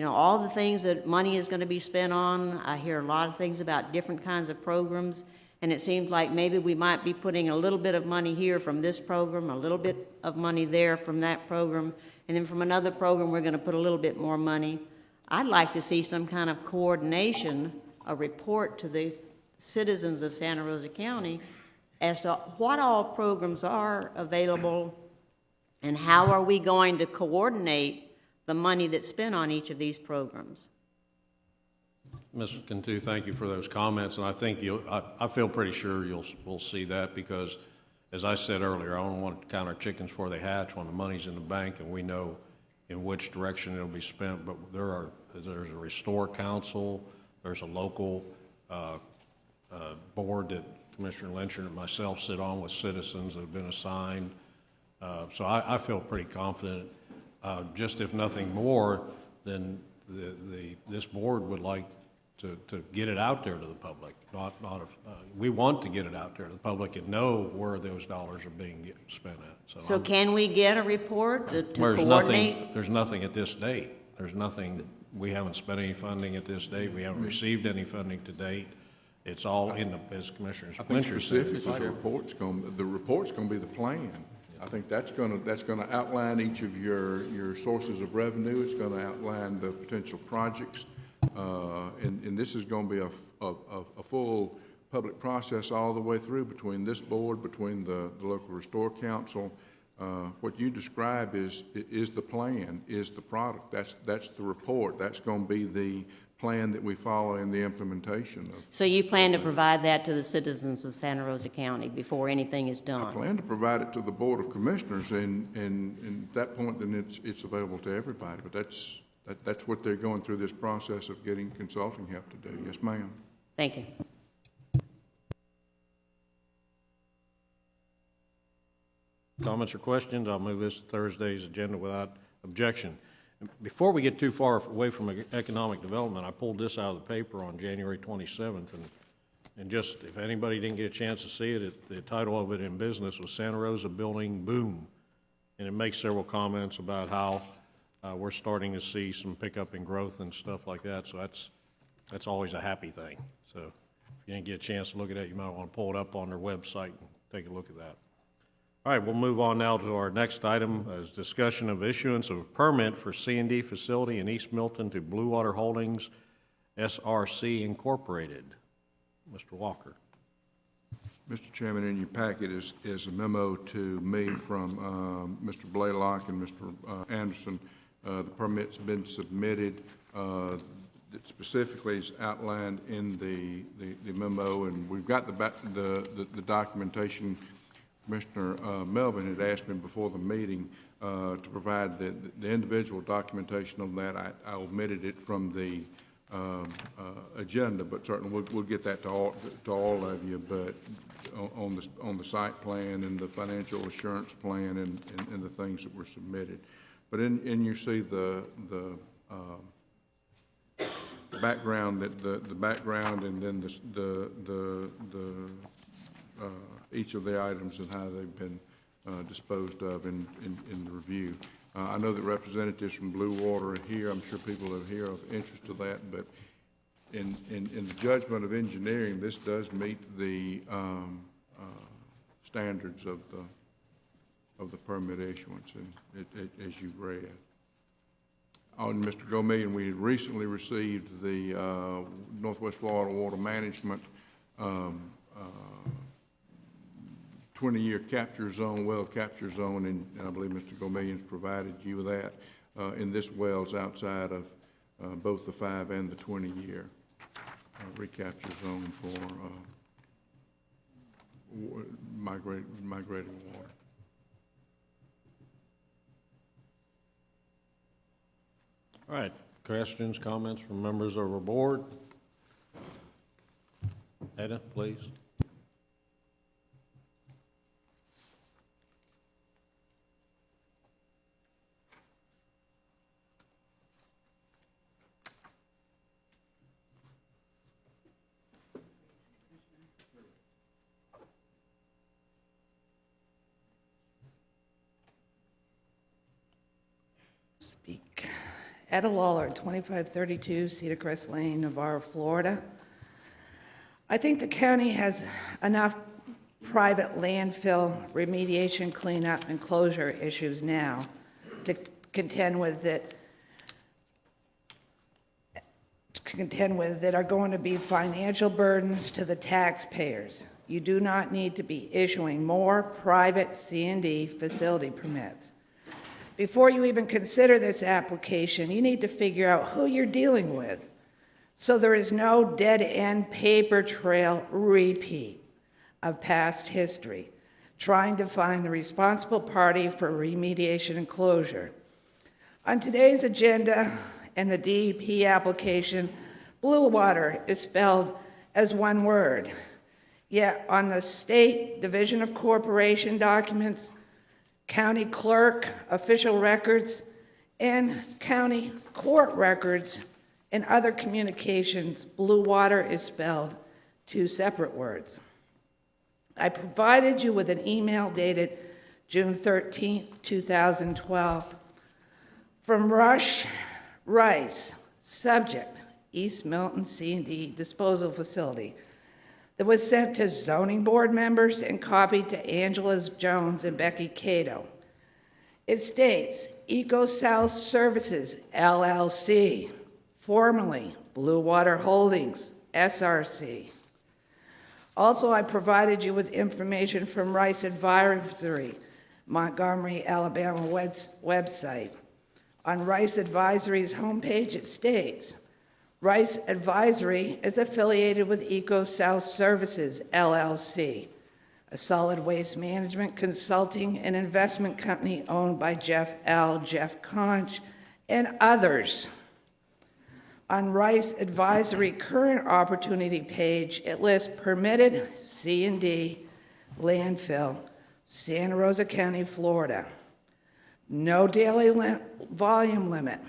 Speaker 8: all the things that money is going to be spent on. I hear a lot of things about different kinds of programs, and it seems like maybe we might be putting a little bit of money here from this program, a little bit of money there from that program, and then from another program we're going to put a little bit more money. I'd like to see some kind of coordination, a report to the citizens of Santa Rosa County as to what all programs are available and how are we going to coordinate the money that's spent on each of these programs.
Speaker 1: Mrs. Cantu, thank you for those comments, and I think I feel pretty sure we'll see that, because, as I said earlier, I don't want to count our chickens before they hatch when the money's in the bank and we know in which direction it'll be spent. But there's a Restore Council, there's a local board that Commissioner Lyncher and myself sit on with citizens that have been assigned. So I feel pretty confident, just if nothing more, than this board would like to get it out there to the public. We want to get it out there to the public and know where those dollars are being spent at.
Speaker 8: So can we get a report to coordinate?
Speaker 1: There's nothing at this date. There's nothing. We haven't spent any funding at this date. We haven't received any funding to date. It's all in as Commissioner Lyncher said.
Speaker 7: Specifically, the report's going to be the plan. I think that's going to outline each of your sources of revenue. It's going to outline the potential projects, and this is going to be a full public process all the way through between this board, between the local Restore Council. What you describe is the plan, is the product. That's the report. That's going to be the plan that we follow in the implementation of.
Speaker 8: So you plan to provide that to the citizens of Santa Rosa County before anything is done?
Speaker 7: I plan to provide it to the Board of Commissioners, and at that point, then it's available to everybody. But that's what they're going through this process of getting consulting help to do. Yes, ma'am.
Speaker 8: Thank you.
Speaker 1: Comments or questions? I'll move this to Thursday's agenda without objection. Before we get too far away from economic development, I pulled this out of the paper on January 27th, and just, if anybody didn't get a chance to see it, the title of it in business was Santa Rosa Building Boom. And it makes several comments about how we're starting to see some pickup in growth and stuff like that, so that's always a happy thing. So if you didn't get a chance to look at that, you might want to pull it up on their website and take a look at that. All right, we'll move on now to our next item, is discussion of issuance of a permit for C&D facility in East Milton to Blue Water Holdings, SRC Incorporated. Mr. Walker.
Speaker 7: Mr. Chairman, in your packet is a memo to me from Mr. Blaylock and Mr. Anderson. The permit's been submitted. It specifically is outlined in the memo, and we've got the documentation. Commissioner Melvin had asked me before the meeting to provide the individual documentation on that. I omitted it from the agenda, but certainly we'll get that to all of you. But on the site plan and the financial assurance plan and the things that were submitted. But in you see the background, the background, and then each of the items and how they've been disposed of in the review. I know that representatives from Blue Water are here. I'm sure people are here of interest to that, but in the judgment of engineering, this does meet the standards of the permit issuance, and as you've read. On Mr. Gomillion, we recently received the Northwest Florida Water Management 20-year capture zone, well capture zone, and I believe Mr. Gomillion's provided you with that. And this well's outside of both the 5 and the 20-year recapture zone for migrating water.
Speaker 1: All right, questions, comments from members of our board? Etta, please.
Speaker 9: Speak. Etta Lawler, 2532 Cedar Crest Lane, Navarro, Florida. I think the county has enough private landfill remediation, cleanup, and closure issues now to contend with that are going to be financial burdens to the taxpayers. You do not need to be issuing more private C&D facility permits. Before you even consider this application, you need to figure out who you're dealing with, so there is no dead-end paper trail repeat of past history, trying to find the responsible party for remediation and closure. On today's agenda and the DEP application, Blue Water is spelled as one word, yet on the State Division of Corporation documents, county clerk, official records, and county court records and other communications, Blue Water is spelled 2 separate words. I provided you with an email dated June 13, 2012, from Rush Rice, subject, East Milton C&D Disposal Facility, that was sent to zoning board members and copied to Angela Jones and Becky Cato. It states, EcoSouth Services, LLC, formerly Blue Water Holdings, SRC. Also, I provided you with information from Rice Advisory, Montgomery, Alabama website. On Rice Advisory's homepage, it states, Rice Advisory is affiliated with EcoSouth Services, LLC, a solid waste management, consulting, and investment company owned by Jeff Conch, and others. On Rice Advisory current opportunity page, it lists permitted C&D landfill, Santa Rosa County, Florida. No daily volume limit.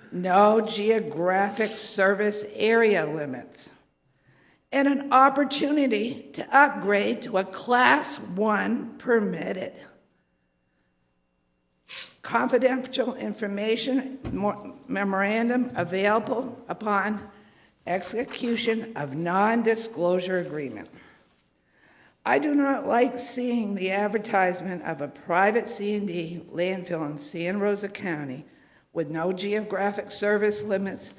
Speaker 9: No geographic service area limits, and an opportunity to upgrade to a Class 1 permitted. Confidential information memorandum available upon execution of non-disclosure agreement. I do not like seeing the advertisement of a private C&D landfill in Santa Rosa County with no geographic service limits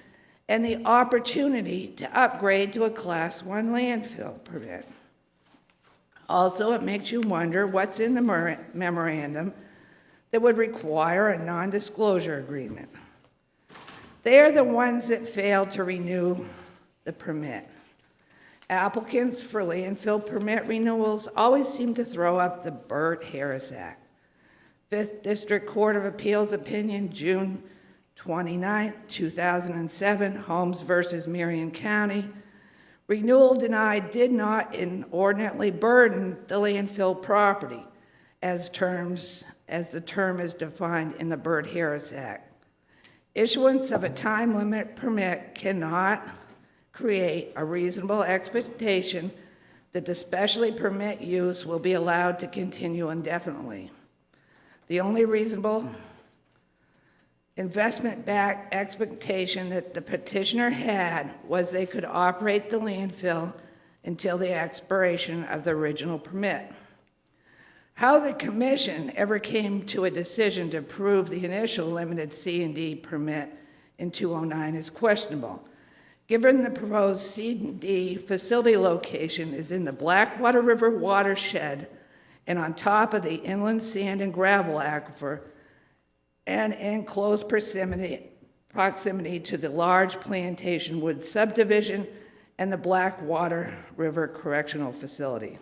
Speaker 9: and the opportunity to upgrade to a Class 1 landfill permit. Also, it makes you wonder what's in the memorandum that would require a non-disclosure agreement. They are the ones that failed to renew the permit. Applicants for landfill permit renewals always seem to throw up the Burt Harris Act. 5th District Court of Appeals opinion, June 29, 2007, Holmes versus Marion County. Renewal denied did not inordinately burden the landfill property as the term is defined in the Burt Harris Act. Issuance of a time limit permit cannot create a reasonable expectation that the specially permit use will be allowed to continue indefinitely. The only reasonable investment-backed expectation that the petitioner had was they could operate the landfill until the expiration of the original permit. How the commission ever came to a decision to approve the initial limited C&D permit in 2009 is questionable. Given the proposed C&D facility location is in the Blackwater River watershed and on top of the inland sand and gravel aquifer and in close proximity to the large Plantation Woods subdivision and the Blackwater River Correctional Facility.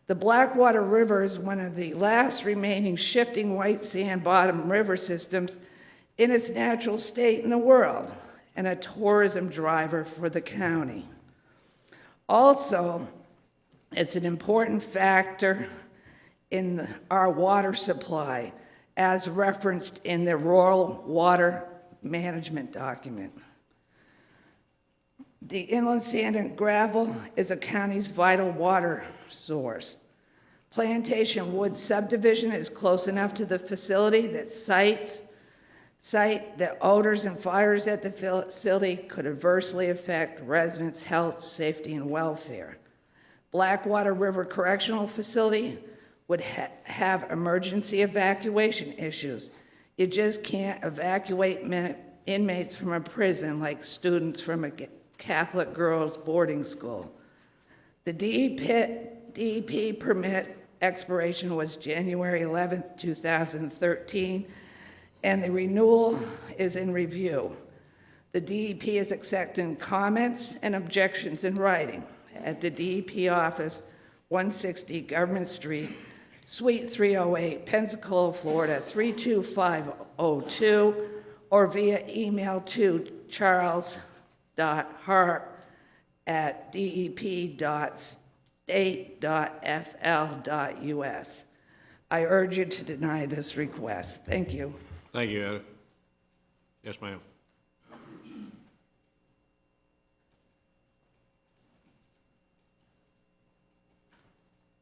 Speaker 9: The Blackwater River is one of the last remaining shifting white sand bottom river systems in its natural state in the world, and a tourism driver for the county. Also, it's an important factor in our water supply, as referenced in the Rural Water Management document. The inland sand and gravel is a county's vital water source. Plantation Woods subdivision is close enough to the facility that site that odors and fires at the facility could adversely affect residents' health, safety, and welfare. Blackwater River Correctional Facility would have emergency evacuation issues. You just can't evacuate inmates from a prison like students from a Catholic girls' boarding school. The DEP permit expiration was January 11th, 2013, and the renewal is in review. The DEP is accepting comments and objections in writing at the DEP office, 160 Government Street, Suite 308, Pensacola, Florida, 32502, or via email to charles.hart@dep.state.fl.us. I urge you to deny this request. Thank you.
Speaker 1: Thank you, Etta. Yes, ma'am.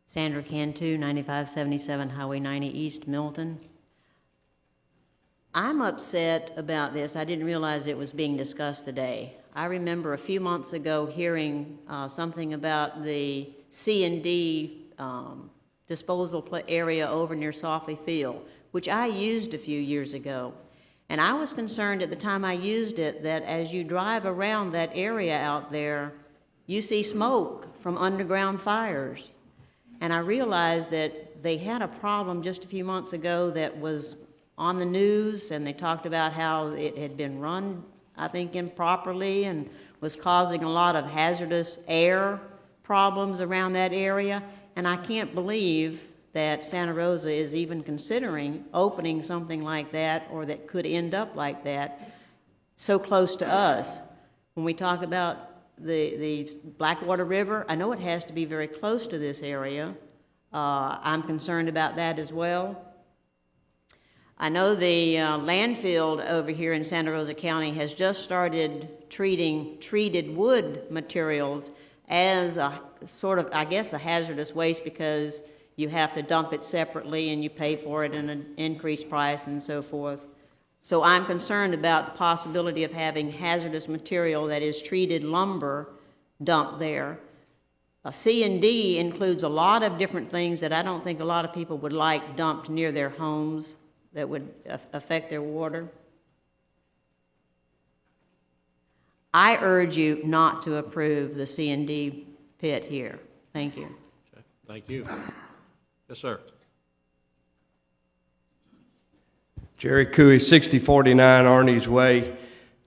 Speaker 8: Sandra Cantu, 9577 Highway 90 East, Milton. I'm upset about this. I didn't realize it was being discussed today. I remember a few months ago hearing something about the C&D disposal area over near Softly Field, which I used a few years ago. And I was concerned at the time I used it that as you drive around that area out there, you see smoke from underground fires. And I realized that they had a problem just a few months ago that was on the news, and they talked about how it had been run, I think, improperly and was causing a lot of hazardous air problems around that area. And I can't believe that Santa Rosa is even considering opening something like that, or that could end up like that, so close to us. When we talk about the Blackwater River, I know it has to be very close to this area. I'm concerned about that as well. I know the landfill over here in Santa Rosa County has just started treating treated wood materials as a sort of, I guess, a hazardous waste, because you have to dump it separately and you pay for it in an increased price and so forth. So I'm concerned about the possibility of having hazardous material that is treated lumber dumped there. A C and D includes a lot of different things that I don't think a lot of people would like dumped near their homes that would affect their water. I urge you not to approve the C and D pit here. Thank you.
Speaker 1: Okay, thank you. Yes, sir.
Speaker 4: Jerry Cooey, 6049 Arnie's Way,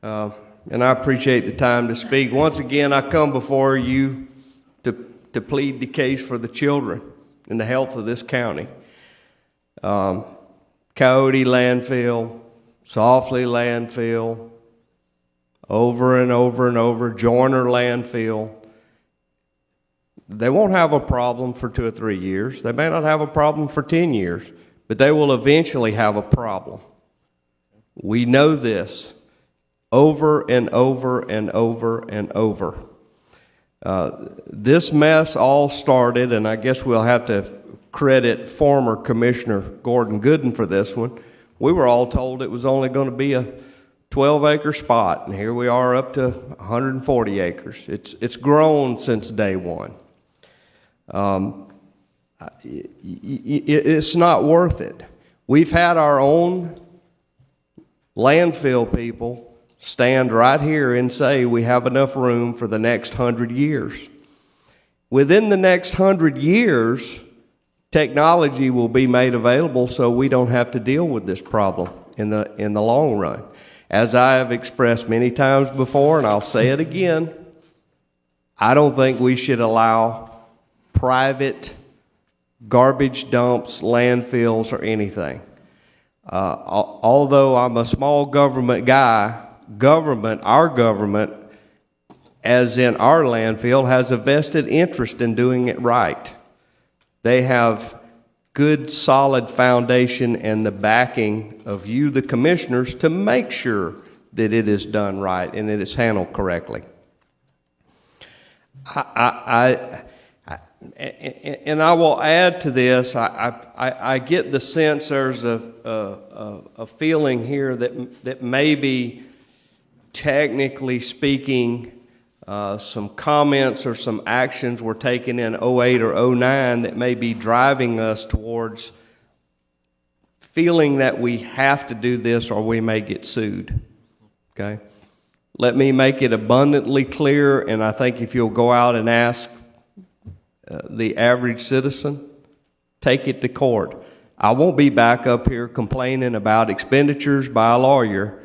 Speaker 4: and I appreciate the time to speak. Once again, I come before you to plead the case for the children and the health of this county. Coyote landfill, Softly landfill, over and over and over, Joyner landfill. They won't have a problem for 2 or 3 years. They may not have a problem for 10 years, but they will eventually have a problem. We know this over and over and over and over. This mess all started, and I guess we'll have to credit former Commissioner Gordon Gooden for this one. We were all told it was only going to be a 12-acre spot, and here we are up to 140 acres. It's grown since day one. It's not worth it. We've had our own landfill people stand right here and say we have enough room for the next 100 years. Within the next 100 years, technology will be made available so we don't have to deal with this problem in the long run. As I have expressed many times before, and I'll say it again, I don't think we should allow private garbage dumps, landfills, or anything. Although I'm a small government guy, our government, as in our landfill, has a vested interest in doing it right. They have good, solid foundation and the backing of you, the commissioners, to make sure that it is done right and it is handled correctly. And I will add to this, I get the sense there's a feeling here that maybe, technically speaking, some comments or some actions were taken in 08 or 09 that may be driving us towards feeling that we have to do this or we may get sued. Okay? Let me make it abundantly clear, and I think if you'll go out and ask the average citizen, take it to court. I won't be back up here complaining about expenditures by a lawyer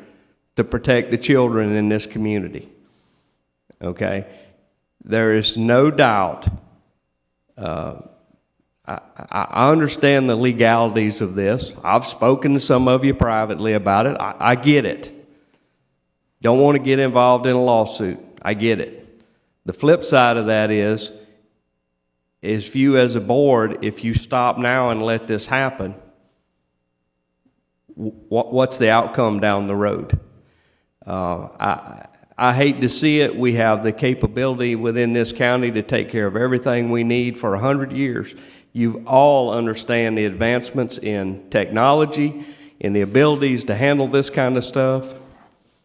Speaker 4: to protect the children in this community. Okay? There is no doubt. I understand the legalities of this. I've spoken to some of you privately about it. I get it. Don't want to get involved in a lawsuit. I get it. The flip side of that is you as a board, if you stop now and let this happen, what's the outcome down the road? I hate to see it. We have the capability within this county to take care of everything we need for 100 years. You all understand the advancements in technology, in the abilities to handle this kind of stuff.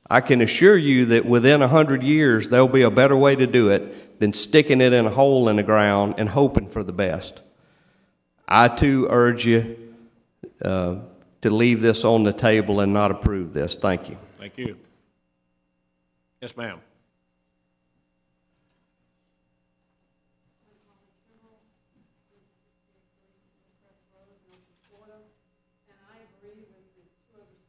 Speaker 4: I can assure you that within 100 years, there'll be a better way to do it than sticking it in a hole in the ground and hoping for the best. I, too, urge you to leave this on the table and not approve this. Thank you.
Speaker 1: Thank you. Yes, ma'am.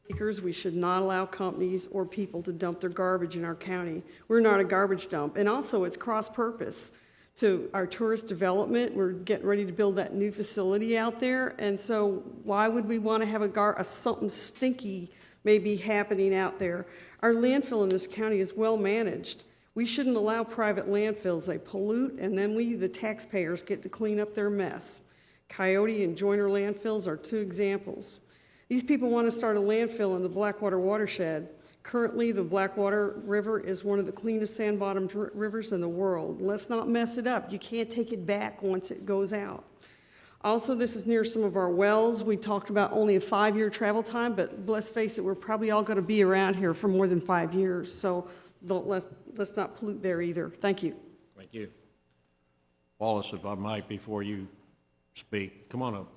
Speaker 10: Speakers, we should not allow companies or people to dump their garbage in our county. We're not a garbage dump. And also, it's cross-purpose to our tourist development. We're getting ready to build that new facility out there. And so why would we want to have something stinky maybe happening out there? Our landfill in this county is well managed. We shouldn't allow private landfills. They pollute, and then we, the taxpayers, get to clean up their mess. Coyote and Joyner landfills are 2 examples. These people want to start a landfill in the Blackwater watershed. Currently, the Blackwater River is one of the cleanest sand-bottomed rivers in the world. Let's not mess it up. You can't take it back once it goes out. Also, this is near some of our wells. We talked about only a 5-year travel time, but let's face it, we're probably all going to be around here for more than 5 years. So let's not pollute there either. Thank you.
Speaker 1: Thank you. Wallace, if I might, before you speak, come on up,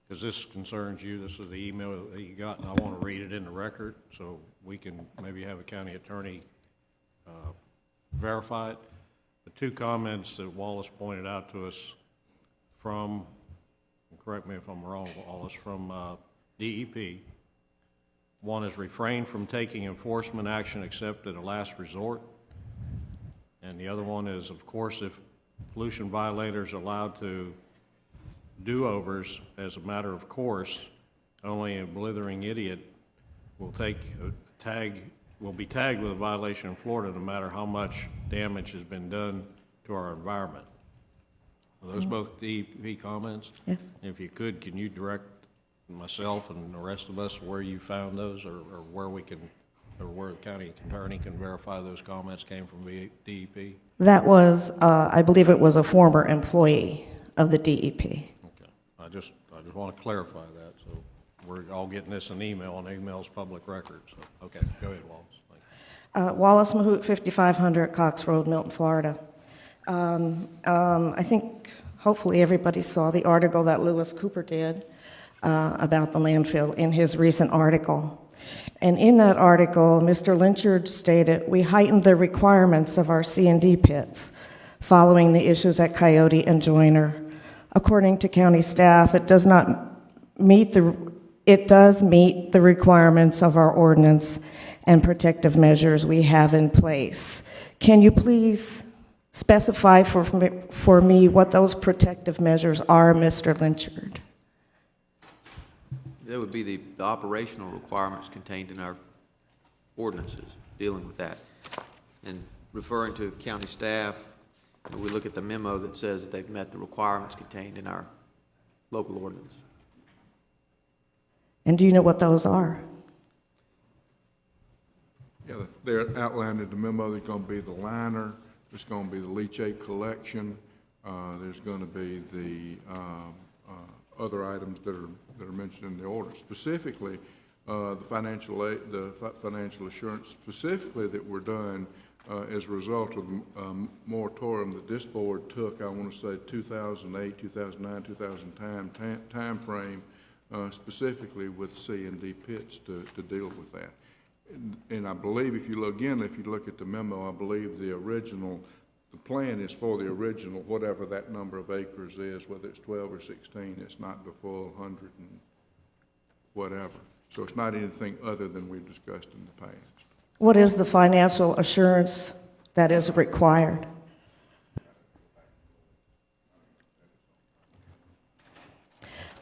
Speaker 1: because this concerns you. This is the email that you got, and I want to read it in the record so we can maybe have a county attorney verify it. The two comments that Wallace pointed out to us from, and correct me if I'm wrong, Wallace, from DEP. One is refrain from taking enforcement action except at a last resort. And the other one is, of course, if pollution violators are allowed to do-overs as a matter of course, only a blithering idiot will be tagged with a violation in Florida no matter how much damage has been done to our environment. Are those both DEP comments?
Speaker 11: Yes.
Speaker 1: If you could, can you direct myself and the rest of us where you found those, or where we can, or where the county attorney can verify those comments came from DEP?
Speaker 11: That was, I believe it was a former employee of the DEP.
Speaker 1: Okay. I just want to clarify that, so we're all getting this in email, and email's public record, so, okay, go ahead, Wallace. Thank you.
Speaker 11: Wallace Mahout, 5500 Cox Road, Milton, Florida. I think hopefully everybody saw the article that Lewis Cooper did about the landfill in his recent article. And in that article, Mr. Lynchard stated, "We heightened the requirements of our C&D pits following the issues at Coyote and Joyner. According to county staff, it does meet the requirements of our ordinance and protective measures we have in place." Can you please specify for me what those protective measures are, Mr. Lynchard?
Speaker 6: That would be the operational requirements contained in our ordinances dealing with that. And referring to county staff, we look at the memo that says that they've met the requirements contained in our local ordinance.
Speaker 11: And do you know what those are?
Speaker 7: Yeah, they're outlined in the memo. There's going to be the liner, there's going to be the leachate collection, there's going to be the other items that are mentioned in the order. Specifically, the financial assurance specifically that were done as a result of the moratorium that this board took, I want to say 2008, 2009, 2010 time frame, specifically with C&D pits to deal with that. And I believe if you look at the memo, I believe the plan is for the original, whatever that number of acres is, whether it's 12 or 16, it's not the full 100 and whatever. So it's not anything other than we've discussed in the past.
Speaker 11: What is the financial assurance that is required?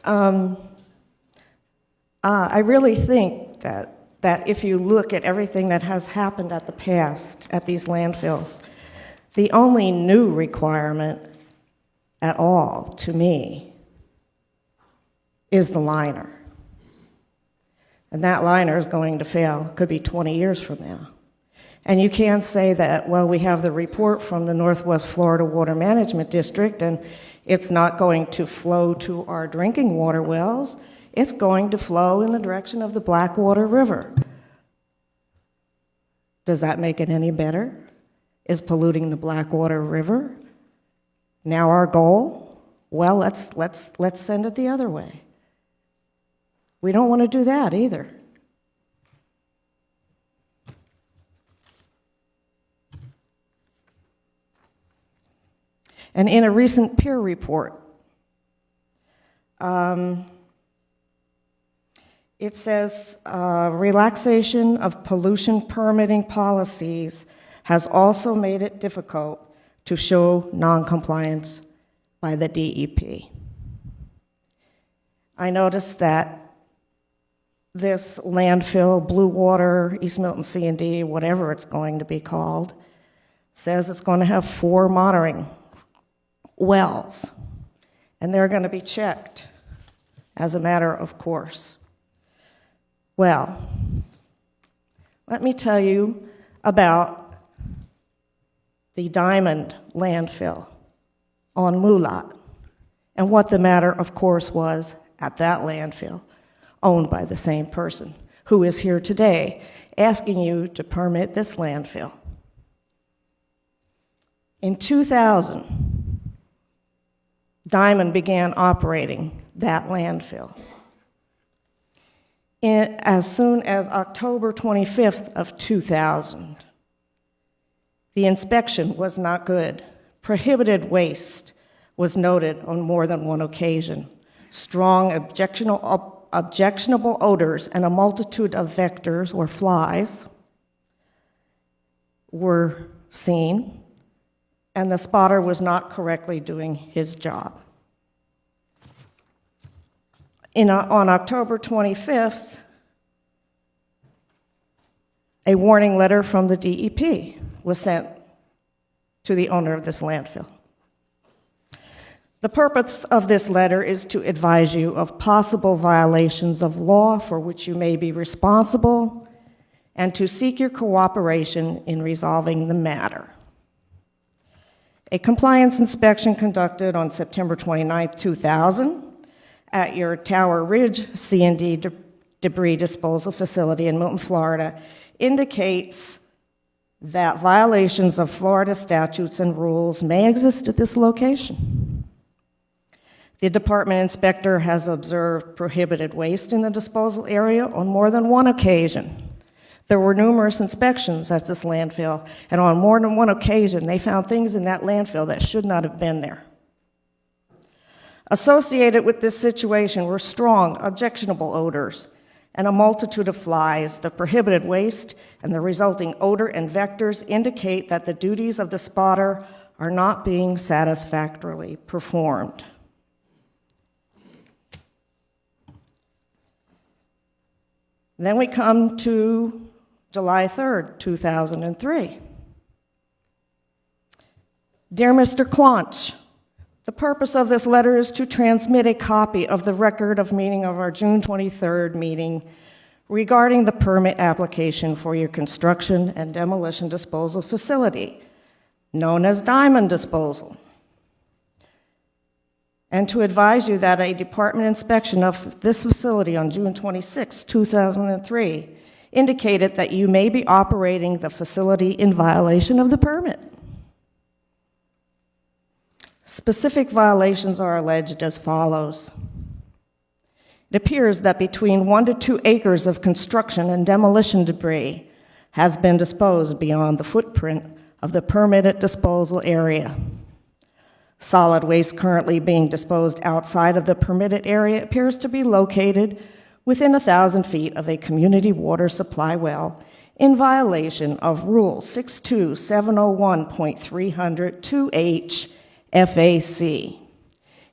Speaker 11: I really think that if you look at everything that has happened at the past at these landfills, the only new requirement at all, to me, is the liner. And that liner is going to fail, could be 20 years from now. And you can't say that, well, we have the report from the Northwest Florida Water Management District, and it's not going to flow to our drinking water wells. It's going to flow in the direction of the Blackwater River. Does that make it any better? Is polluting the Blackwater River now our goal? Well, let's send it the other way. We don't want to do that either. And in a recent peer report, it says relaxation of pollution permitting policies has also made it difficult to show noncompliance by the DEP. I noticed that this landfill, Blue Water, East Milton C&D, whatever it's going to be called, says it's going to have 4 monitoring wells, and they're going to be checked as a matter of course. Well, let me tell you about the Diamond landfill on Mulat and what the matter of course was at that landfill, owned by the same person who is here today asking you to permit this landfill. In 2000, Diamond began operating that landfill. As soon as October 25th of 2000, the inspection was not good. Prohibited waste was noted on more than one occasion. Strong objectionable odors and a multitude of vectors or flies were seen, and the spotter was not correctly doing his job. On October 25th, a warning letter from the DEP was sent to the owner of this landfill. The purpose of this letter is to advise you of possible violations of law for which you may be responsible and to seek your cooperation in resolving the matter. A compliance inspection conducted on September 29, 2000 at your Tower Ridge C&D debris disposal facility in Milton, Florida indicates that violations of Florida statutes and rules may exist at this location. The department inspector has observed prohibited waste in the disposal area on more than one occasion. There were numerous inspections at this landfill, and on more than one occasion, they found things in that landfill that should not have been there. Associated with this situation were strong, objectionable odors and a multitude of flies. The prohibited waste and the resulting odor and vectors indicate that the duties of the spotter are not being satisfactorily performed. Then we come to July 3rd, 2003. Dear Mr. Claunch, the purpose of this letter is to transmit a copy of the record of meeting of our June 23rd meeting regarding the permit application for your construction and demolition disposal facility, known as Diamond Disposal, and to advise you that a department inspection of this facility on June 26, 2003 indicated that you may be operating the facility in violation of the permit. Specific violations are alleged as follows. It appears that between 1 to 2 acres of construction and demolition debris has been disposed beyond the footprint of the permitted disposal area. Solid waste currently being disposed outside of the permitted area appears to be located within 1,000 feet of a community water supply well in violation of Rule 62701.300 2H FAC.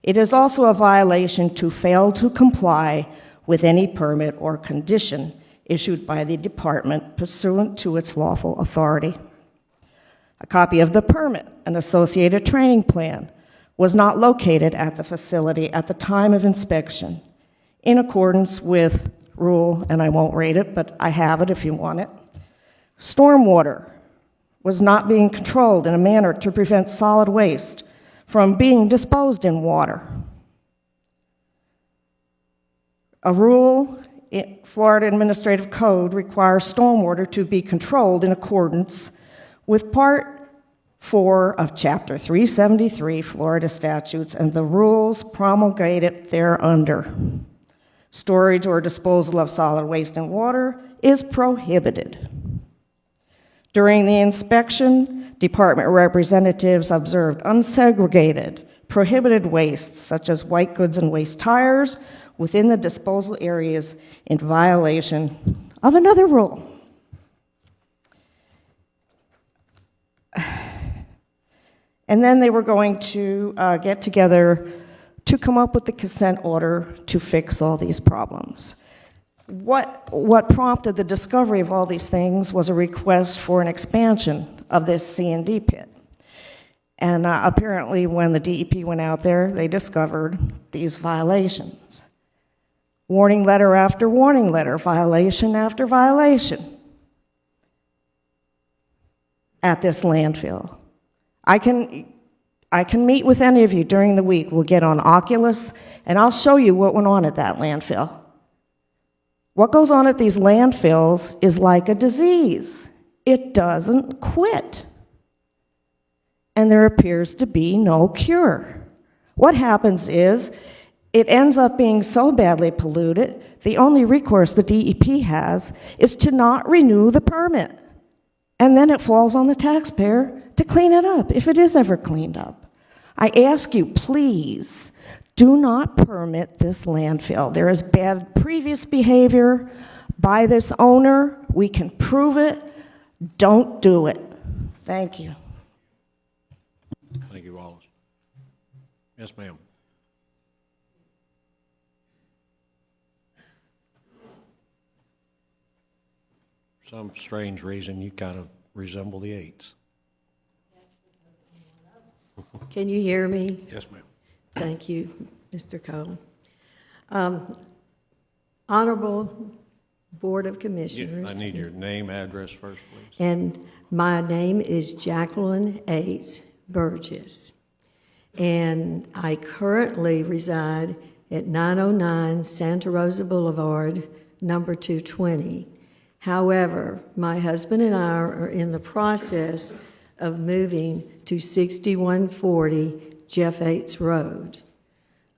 Speaker 11: It is also a violation to fail to comply with any permit or condition issued by the department pursuant to its lawful authority. A copy of the permit and associated training plan was not located at the facility at the time of inspection in accordance with rule, and I won't read it, but I have it if you want it. Stormwater was not being controlled in a manner to prevent solid waste from being disposed in water. A rule in Florida Administrative Code requires stormwater to be controlled in accordance with Part 4 of Chapter 373 Florida statutes and the rules promulgated thereunder. Storage or disposal of solid waste in water is prohibited. During the inspection, department representatives observed unsegregated, prohibited wastes such as white goods and waste tires within the disposal areas in violation of another rule. And then they were going to get together to come up with the consent order to fix all these problems. What prompted the discovery of all these things was a request for an expansion of this C&D pit. And apparently when the DEP went out there, they discovered these violations. Warning letter after warning letter, violation after violation at this landfill. I can meet with any of you during the week. We'll get on Oculus, and I'll show you what went on at that landfill. What goes on at these landfills is like a disease. It doesn't quit. And there appears to be no cure. What happens is it ends up being so badly polluted, the only recourse the DEP has is to not renew the permit. And then it falls on the taxpayer to clean it up, if it is ever cleaned up. I ask you, please, do not permit this landfill. There is bad previous behavior by this owner. We can prove it. Don't do it. Thank you.
Speaker 1: Thank you, Wallace. Yes, ma'am. For some strange reason, you kind of resemble the Eights.
Speaker 12: Can you hear me?
Speaker 1: Yes, ma'am.
Speaker 12: Thank you, Mr. Cole. Honorable Board of Commissioners.
Speaker 1: I need your name, address first, please.
Speaker 12: And my name is Jacqueline H. Burgess. And I currently reside at 909 Santa Rosa Boulevard, number 220. However, my husband and I are in the process of moving to 6140 Jeff Yates Road.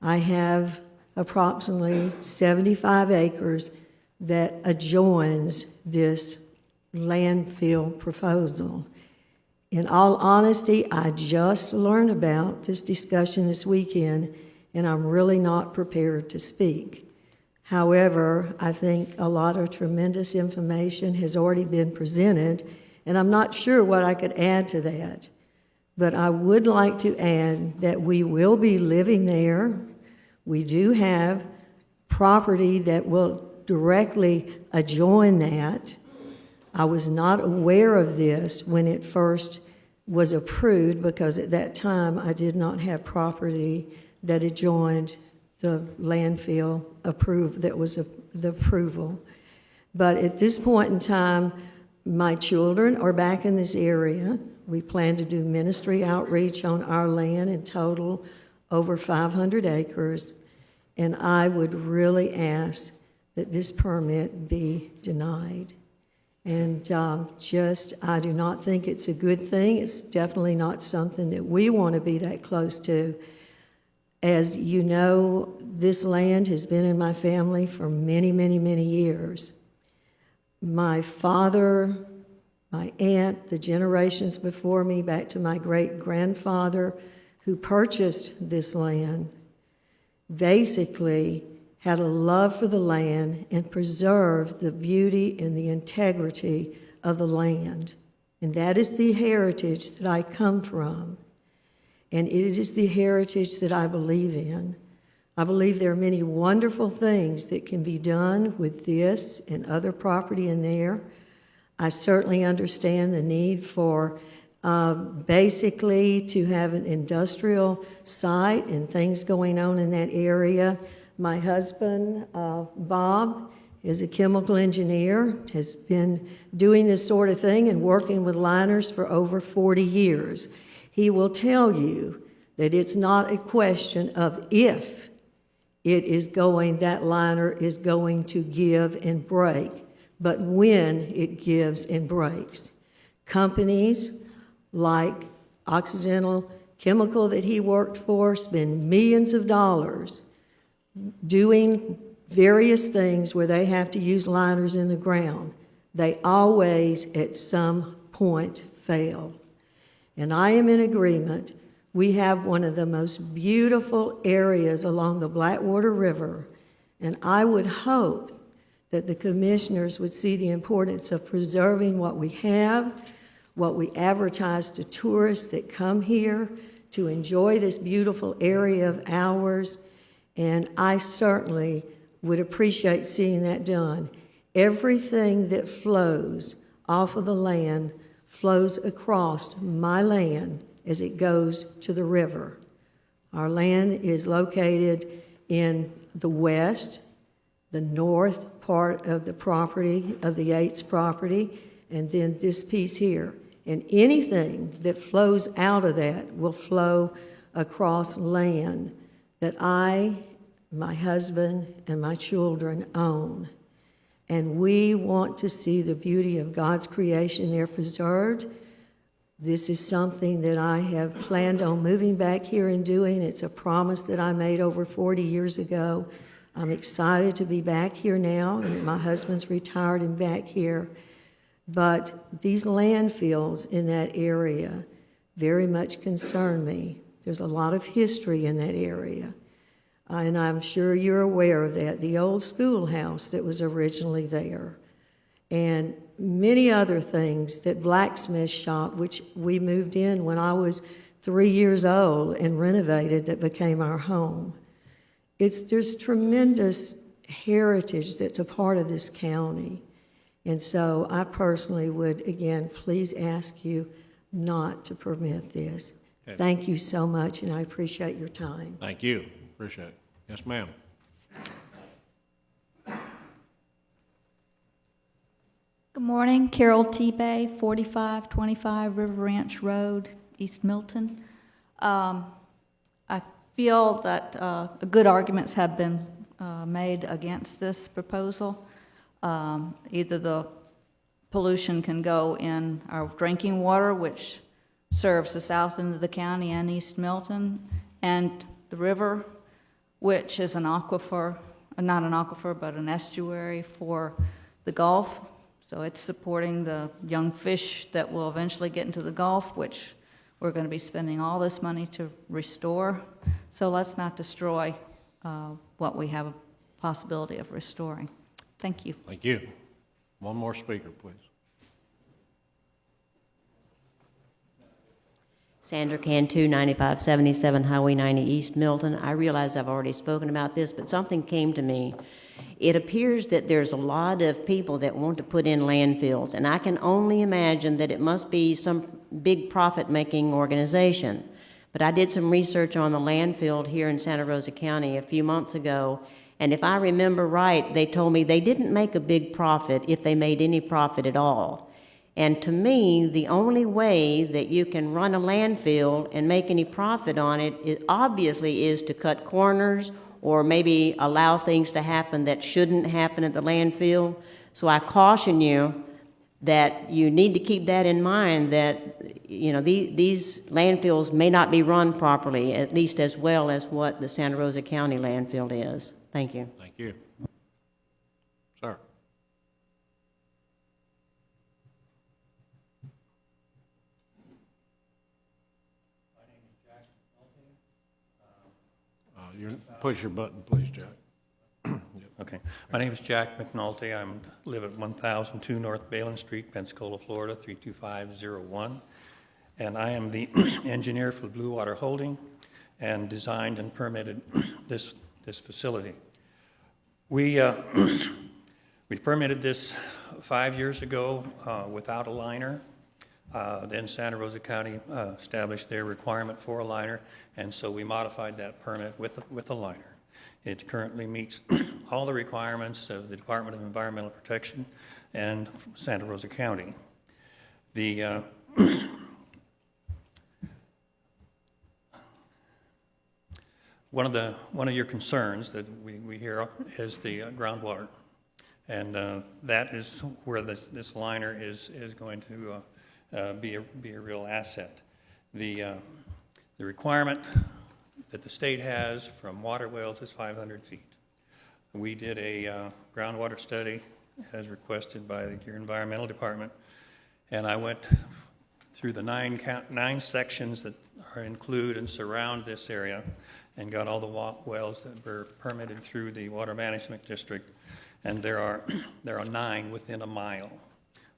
Speaker 12: I have approximately 75 acres that adjoins this landfill proposal. In all honesty, I just learned about this discussion this weekend, and I'm really not prepared to speak. However, I think a lot of tremendous information has already been presented, and I'm not sure what I could add to that. But I would like to add that we will be living there. We do have property that will directly adjoin that. I was not aware of this when it first was approved, because at that time I did not have property that adjoined the landfill approved, that was the approval. But at this point in time, my children are back in this area. We plan to do ministry outreach on our land, in total over 500 acres. And I would really ask that this permit be denied. And I do not think it's a good thing. It's definitely not something that we want to be that close to. As you know, this land has been in my family for many, many, many years. My father, my aunt, the generations before me, back to my great-grandfather who purchased this land, basically had a love for the land and preserved the beauty and the integrity of the land. And that is the heritage that I come from. And it is the heritage that I believe in. I believe there are many wonderful things that can be done with this and other property in there. I certainly understand the need for basically to have an industrial site and things going on in that area. My husband, Bob, is a chemical engineer, has been doing this sort of thing and working with liners for over 40 years. He will tell you that it's not a question of if it is going, that liner is going to give and break, but when it gives and breaks. Companies like Occidental Chemical that he worked for spend millions of dollars doing various things where they have to use liners in the ground. They always, at some point, fail. And I am in agreement. We have one of the most beautiful areas along the Blackwater River, and I would hope that the commissioners would see the importance of preserving what we have, what we advertise to tourists that come here to enjoy this beautiful area of ours, and I certainly would appreciate seeing that done. Everything that flows off of the land flows across my land as it goes to the river. Our land is located in the west, the north part of the property, of the Yates property, and then this piece here. And anything that flows out of that will flow across land that I, my husband, and my children own. And we want to see the beauty of God's creation there preserved. This is something that I have planned on moving back here and doing. It's a promise that I made over 40 years ago. I'm excited to be back here now, and my husband's retired and back here. But these landfills in that area very much concern me. There's a lot of history in that area, and I'm sure you're aware of that. The old schoolhouse that was originally there, and many other things, that blacksmith shop, which we moved in when I was 3 years old and renovated, that became our home. There's tremendous heritage that's a part of this county. And so I personally would, again, please ask you not to permit this.
Speaker 1: Okay.
Speaker 12: Thank you so much, and I appreciate your time.
Speaker 1: Thank you. Appreciate it. Yes, ma'am.
Speaker 13: Good morning, Carol T. Bay, 4525 River Ranch Road, East Milton. I feel that good arguments have been made against this proposal. Either the pollution can go in our drinking water, which serves the south end of the county and East Milton, and the river, which is an aquifer, not an aquifer, but an estuary for the Gulf. So it's supporting the young fish that will eventually get into the Gulf, which we're going to be spending all this money to restore. So let's not destroy what we have a possibility of restoring. Thank you.
Speaker 1: Thank you. One more speaker, please.
Speaker 8: Sandra Cantu, 9577 Highway 90 East Milton. I realize I've already spoken about this, but something came to me. It appears that there's a lot of people that want to put in landfills, and I can only imagine that it must be some big profit-making organization. But I did some research on the landfill here in Santa Rosa County a few months ago, and if I remember right, they told me they didn't make a big profit, if they made any profit at all. And to me, the only way that you can run a landfill and make any profit on it obviously is to cut corners or maybe allow things to happen that shouldn't happen at the landfill. So I caution you that you need to keep that in mind, that these landfills may not be run properly, at least as well as what the Santa Rosa County landfill is. Thank you.
Speaker 1: Thank you. Sir. Push your button, please, Jack.
Speaker 14: Okay. My name is Jack McNulty. I live at 1002 North Balin Street, Pensacola, Florida, 32501. And I am the engineer for Blue Water Holding and designed and permitted this facility. We permitted this 5 years ago without a liner. Then Santa Rosa County established their requirement for a liner, and so we modified that permit with a liner. It currently meets all the requirements of the Department of Environmental Protection and Santa Rosa County. The one of your concerns that we hear is the groundwater, and that is where this liner is going to be a real asset. The requirement that the state has from water wells is 500 feet. We did a groundwater study as requested by your environmental department, and I went through the nine sections that include and surround this area and got all the wells that were permitted through the Water Management District, and there are 9 within a mile.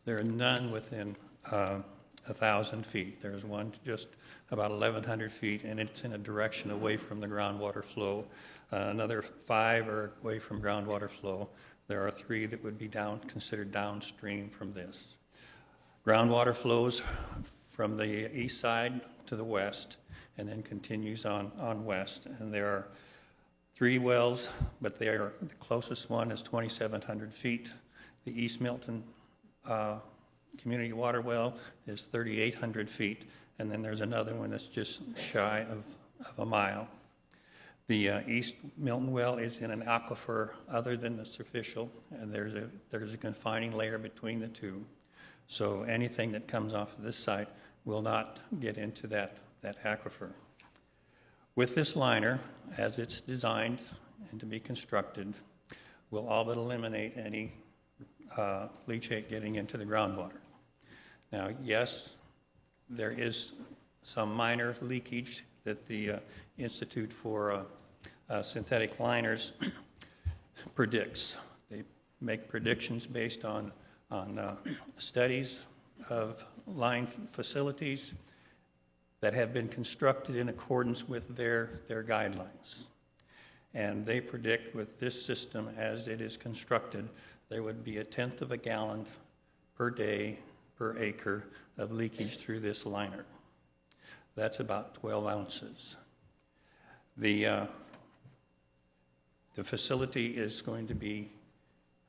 Speaker 14: There are none within 1,000 feet. There's one just about 1,100 feet, and it's in a direction away from the groundwater flow. Another 5 are away from groundwater flow. There are 3 that would be considered downstream from this. Groundwater flows from the east side to the west and then continues on west. And there are 3 wells, but the closest one is 2,700 feet. The East Milton community water well is 3,800 feet, and then there's another one that's just shy of a mile. The East Milton well is in an aquifer other than the superficial, and there's a confining layer between the two. So anything that comes off of this site will not get into that aquifer. With this liner, as it's designed and to be constructed, will all but eliminate any leachate getting into the groundwater. Now, yes, there is some minor leakage that the Institute for Synthetic Liners predicts. They make predictions based on studies of line facilities that have been constructed in accordance with their guidelines. And they predict with this system as it is constructed, there would be 1/10 of a gallon per day per acre of leakage through this liner. That's about 12 ounces. The facility is going to be,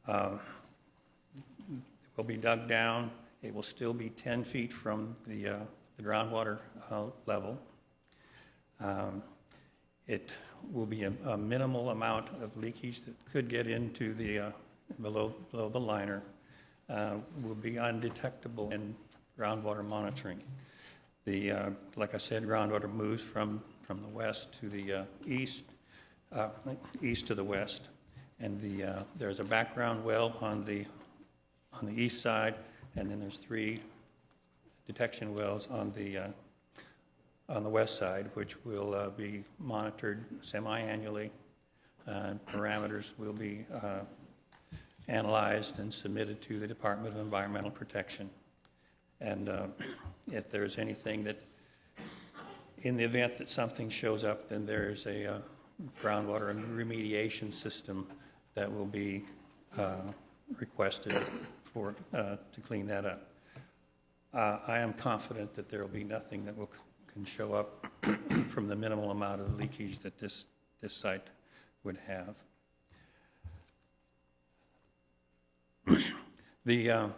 Speaker 14: will be dug down. It will still be 10 feet from the groundwater level. It will be a minimal amount of leakage that could get into the below the liner. Will be undetectable in groundwater monitoring. Like I said, groundwater moves from the west to the east, east to the west, and there's a background well on the east side, and then there's 3 detection wells on the west side, which will be monitored semi-annually. Parameters will be analyzed and submitted to the Department of Environmental Protection. And if there's anything that, in the event that something shows up, then there's a groundwater remediation system that will be requested for to clean that up. I am confident that there will be nothing that can show up from the minimal amount of leakage that this site would have. The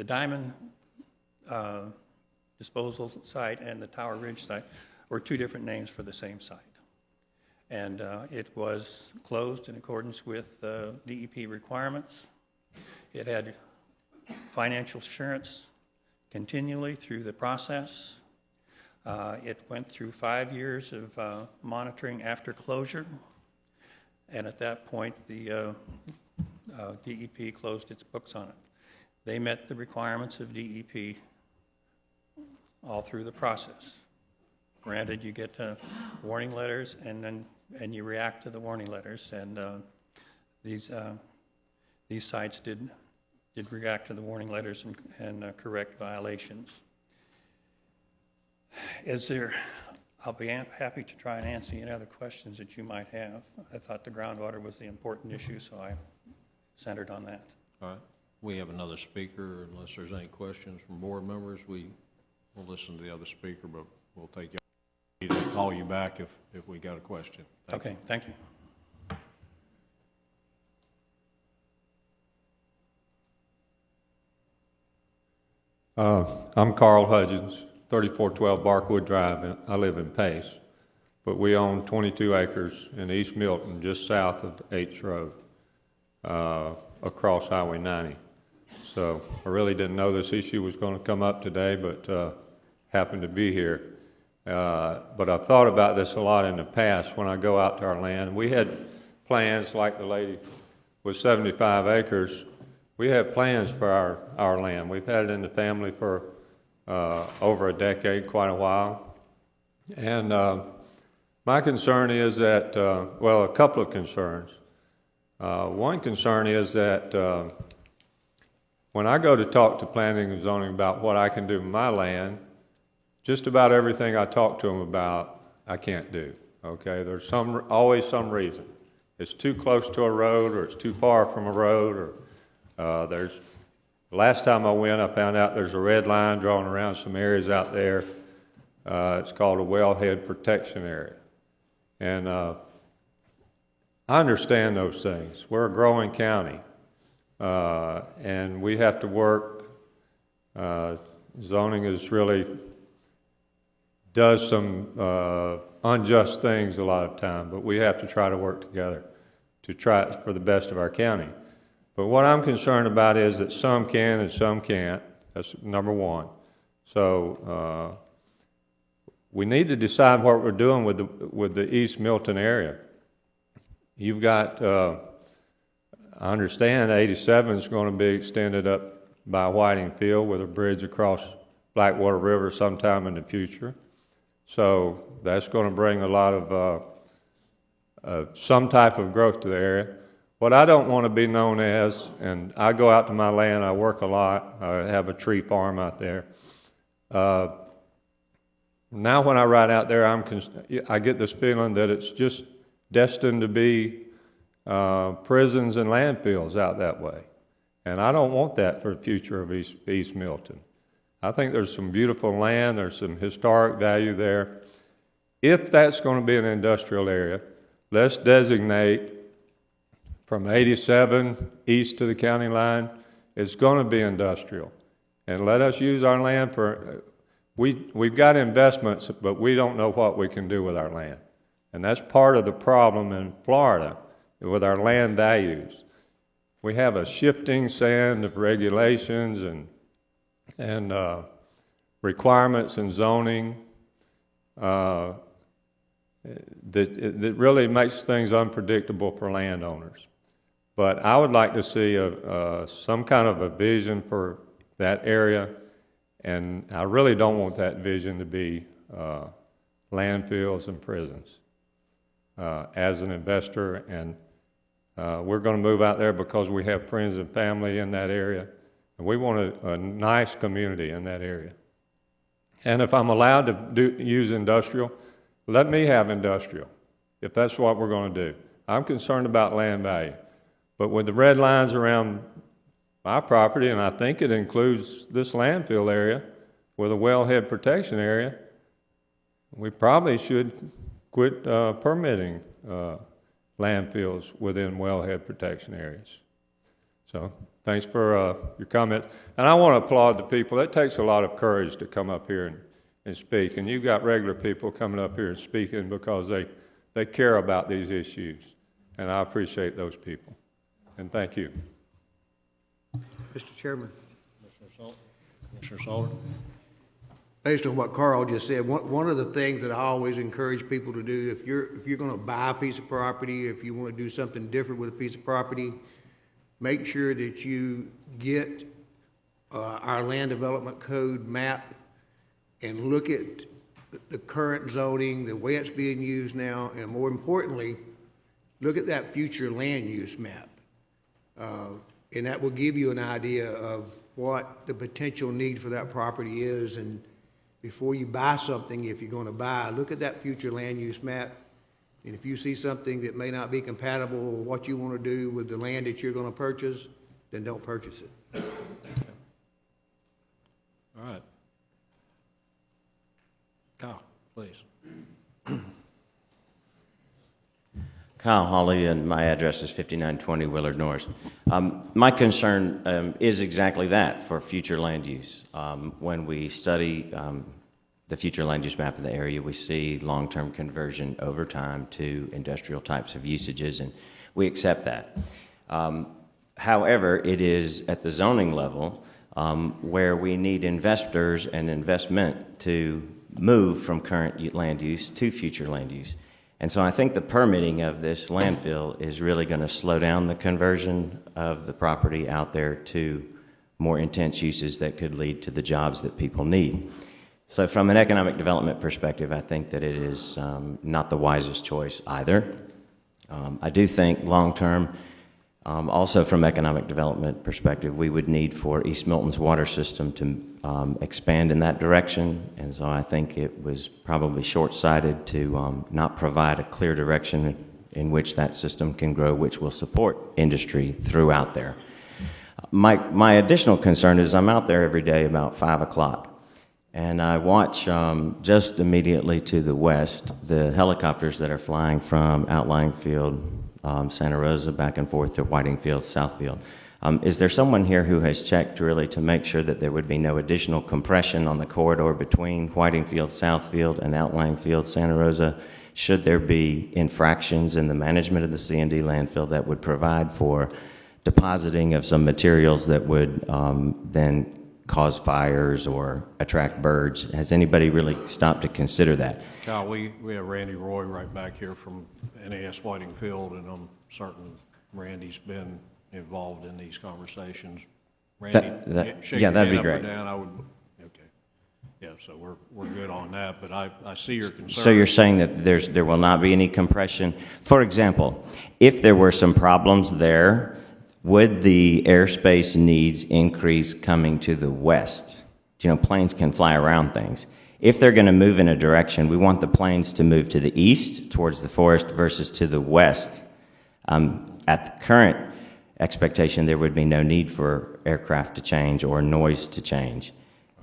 Speaker 14: Diamond disposal site and the Tower Ridge site were 2 different names for the same site. And it was closed in accordance with DEP requirements. It had financial assurance continually through the process. It went through 5 years of monitoring after closure. And at that point, the DEP closed its books on it. They met the requirements of DEP all through the process. Granted, you get warning letters, and you react to the warning letters, and these sites did react to the warning letters and correct violations. I'll be happy to try and answer any other questions that you might have. I thought the groundwater was the important issue, so I centered on that.
Speaker 1: All right. We have another speaker. Unless there's any questions from board members, we'll listen to the other speaker, but we'll take you. We'll call you back if we got a question.
Speaker 14: Okay, thank you.
Speaker 15: I'm Carl Hudgens, 3412 Barkwood Drive. I live in Pace, but we own 22 acres in East Milton, just south of H Road, across Highway 90. So I really didn't know this issue was going to come up today, but happened to be here. But I've thought about this a lot in the past when I go out to our land. We had plans, like the lady with 75 acres. We have plans for our land. We've had it in the family for over a decade, quite a while. And my concern is that, well, a couple of concerns. One concern is that when I go to talk to planning and zoning about what I can do with my land, just about everything I talk to them about, I can't do, okay? There's always some reason. It's too close to a road, or it's too far from a road, or the last time I went, I found out there's a red line drawn around some areas out there. It's called a wellhead protection area. And I understand those things. We're a growing county, and we have to work. Zoning is really does some unjust things a lot of time, but we have to try to work together to try it for the best of our county. But what I'm concerned about is that some can and some can't. That's number one. So we need to decide what we're doing with the East Milton area. You've got, I understand 87 is going to be extended up by Whiting Field with a bridge across Blackwater River sometime in the future. So that's going to bring a lot of some type of growth to the area. What I don't want to be known as, and I go out to my land, I work a lot, I have a tree farm out there. Now when I ride out there, I get this feeling that it's just destined to be prisons and landfills out that way. And I don't want that for the future of East Milton. I think there's some beautiful land, there's some historic value there. If that's going to be an industrial area, let's designate from 87 east to the county line, it's going to be industrial. And let us use our land for, we've got investments, but we don't know what we can do with our land. And that's part of the problem in Florida with our land values. We have a shifting sand of regulations and requirements and zoning that really makes things unpredictable for landowners. But I would like to see some kind of a vision for that area, and I really don't want that vision to be landfills and prisons. As an investor, and we're going to move out there because we have friends and family in that area, and we want a nice community in that area. And if I'm allowed to use industrial, let me have industrial, if that's what we're going to do. I'm concerned about land value. But with the red lines around my property, and I think it includes this landfill area with a wellhead protection area, we probably should quit permitting landfills within wellhead protection areas. So thanks for your comment. And I want to applaud the people. It takes a lot of courage to come up here and speak. And you've got regular people coming up here and speaking because they care about these issues. And I appreciate those people. And thank you.
Speaker 2: Mr. Chairman.
Speaker 1: Commissioner Salter.
Speaker 2: Based on what Carl just said, one of the things that I always encourage people to do, if you're going to buy a piece of property, if you want to do something different with a piece of property, make sure that you get our land development code map and look at the current zoning, the way it's being used now, and more importantly, look at that future land use map. And that will give you an idea of what the potential need for that property is. And before you buy something, if you're going to buy, look at that future land use map. And if you see something that may not be compatible with what you want to do with the land that you're going to purchase, then don't purchase it.
Speaker 1: All right. Kyle, please.
Speaker 16: Kyle Hawley, and my address is 5920 Willard North. My concern is exactly that for future land use. When we study the future land use map of the area, we see long-term conversion over time to industrial types of usages, and we accept that. However, it is at the zoning level where we need investors and investment to move from current land use to future land use. And so I think the permitting of this landfill is really going to slow down the conversion of the property out there to more intense uses that could lead to the jobs that people need. So from an economic development perspective, I think that it is not the wisest choice either. I do think long-term, also from economic development perspective, we would need for East Milton's water system to expand in that direction. And so I think it was probably short-sighted to not provide a clear direction in which that system can grow, which will support industry throughout there. My additional concern is I'm out there every day about 5 o'clock. And I watch just immediately to the west the helicopters that are flying from Outlying Field, Santa Rosa, back and forth to Whiting Field, Southfield. Is there someone here who has checked really to make sure that there would be no additional compression on the corridor between Whiting Field, Southfield, and Outlying Field, Santa Rosa? Should there be infractions in the management of the C&D landfill that would provide for depositing of some materials that would then cause fires or attract birds. Has anybody really stopped to consider that?
Speaker 1: Kyle, we have Randy Roy right back here from NAS Whiting Field, and I'm certain Randy's been involved in these conversations. Randy, shake
Speaker 16: yeah,
Speaker 1: your
Speaker 16: that'd
Speaker 1: hand
Speaker 16: be
Speaker 1: up or
Speaker 16: great.
Speaker 1: down, I would, okay. Yeah, so we're good on that, but I see your concern.
Speaker 16: So you're saying that there will not be any compression? For example, if there were some problems there, would the airspace needs increase coming to the west? You know, planes can fly around things. If they're going to move in a direction, we want the planes to move to the east towards the forest versus to the west. At the current expectation, there would be no need for aircraft to change or noise to change.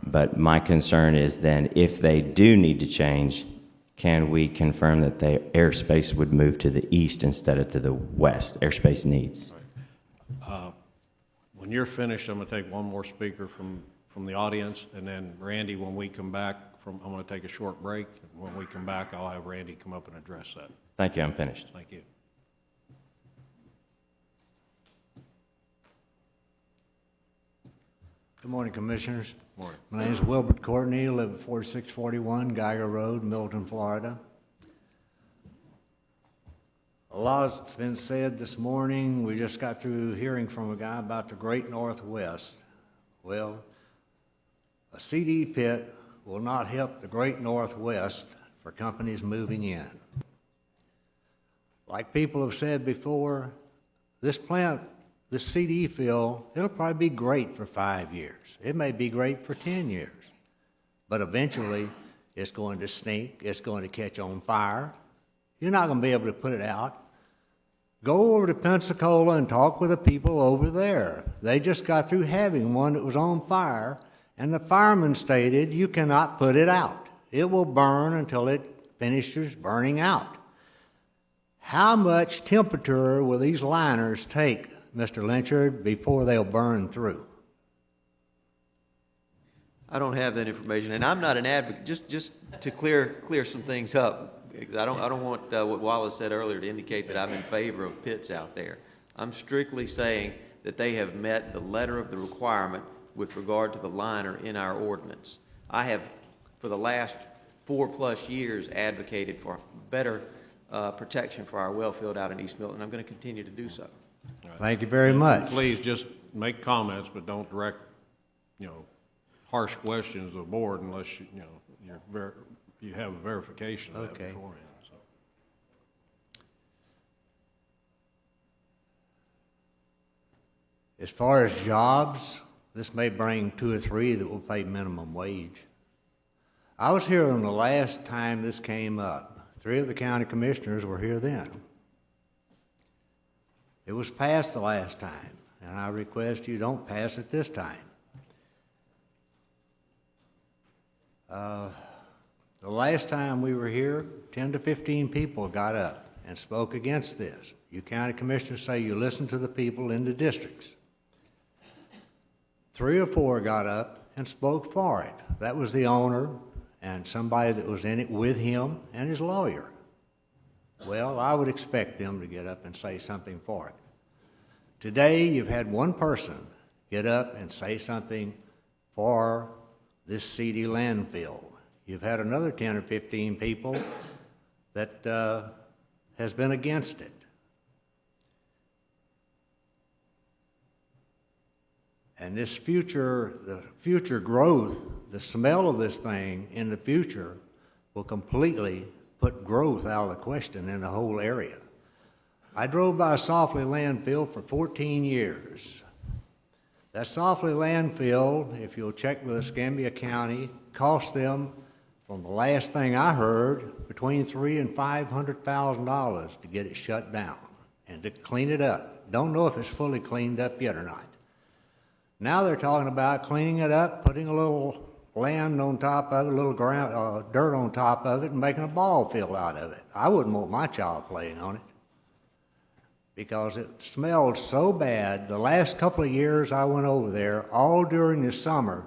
Speaker 16: But my concern is then if they do need to change, can we confirm that the airspace would move to the east instead of to the west, airspace needs?
Speaker 1: When you're finished, I'm going to take one more speaker from the audience, and then Randy, when we come back I'm going to take a short break. When we come back, I'll have Randy come up and address that.
Speaker 16: Thank you, I'm finished.
Speaker 1: Thank you.
Speaker 17: Good morning, Commissioners.
Speaker 1: Morning.
Speaker 17: My name is Wilbert Courtney, I live at 4641 Geiger Road, Milton, Florida. A lot has been said this morning. We just got through hearing from a guy about the Great Northwest. Well, a CD pit will not help the Great Northwest for companies moving in. Like people have said before, this plant, this CD fill, it'll probably be great for 5 years. It may be great for 10 years. But eventually, it's going to stink, it's going to catch on fire. You're not going to be able to put it out. Go over to Pensacola and talk with the people over there. They just got through having one that was on fire, and the fireman stated you cannot put it out. It will burn until it finishes burning out. How much temperature will these liners take, Mr. Lynchard, before they'll burn through?
Speaker 6: I don't have that information, and I'm not an advocate. Just to clear some things up, because I don't want what Wallace said earlier to indicate that I'm in favor of pits out there. I'm strictly saying that they have met the letter of the requirement with regard to the liner in our ordinance. I have, for the last 4+ years, advocated for better protection for our well field out in East Milton. I'm going to continue to do so.
Speaker 1: Right.
Speaker 17: Thank you very much.
Speaker 1: Please just make comments, but don't direct, harsh questions to the board unless you have verification of that beforehand. So.
Speaker 17: As far as jobs, this may bring 2 or 3 that will pay minimum wage. I was here on the last time this came up. 3 of the county commissioners were here then. It was passed the last time, and I request you don't pass it this time. The last time we were here, 10 to 15 people got up and spoke against this. You county commissioners say you listen to the people in the districts. 3 or 4 got up and spoke for it. That was the owner and somebody that was in it with him and his lawyer. Well, I would expect them to get up and say something for it. Today, you've had one person get up and say something for this seedy landfill. You've had another 10 or 15 people that has been against it. And this future, the future growth, the smell of this thing in the future will completely put growth out of the question in the whole area. I drove by Softly landfill for 14 years. That Softly landfill, if you'll check with Escambia County, cost them, from the last thing I heard, between $300,000 and $500,000 to get it shut down and to clean it up. Don't know if it's fully cleaned up yet or not. Now they're talking about cleaning it up, putting a little land on top of it, a little ground, dirt on top of it, and making a ball field out of it. I wouldn't want my child playing on it because it smelled so bad. The last couple of years I went over there, all during the summer,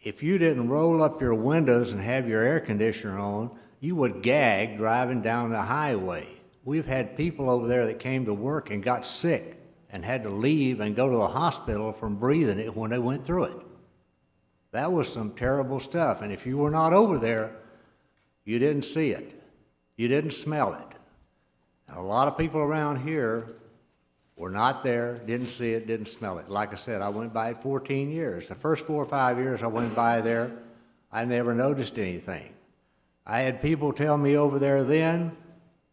Speaker 17: if you didn't roll up your windows and have your air conditioner on, you would gag driving down the highway. We've had people over there that came to work and got sick and had to leave and go to the hospital from breathing it when they went through it. That was some terrible stuff, and if you were not over there, you didn't see it. You didn't smell it. And a lot of people around here were not there, didn't see it, didn't smell it. Like I said, I went by it 14 years. The first 4 or 5 years I went by there, I never noticed anything. I had people tell me over there then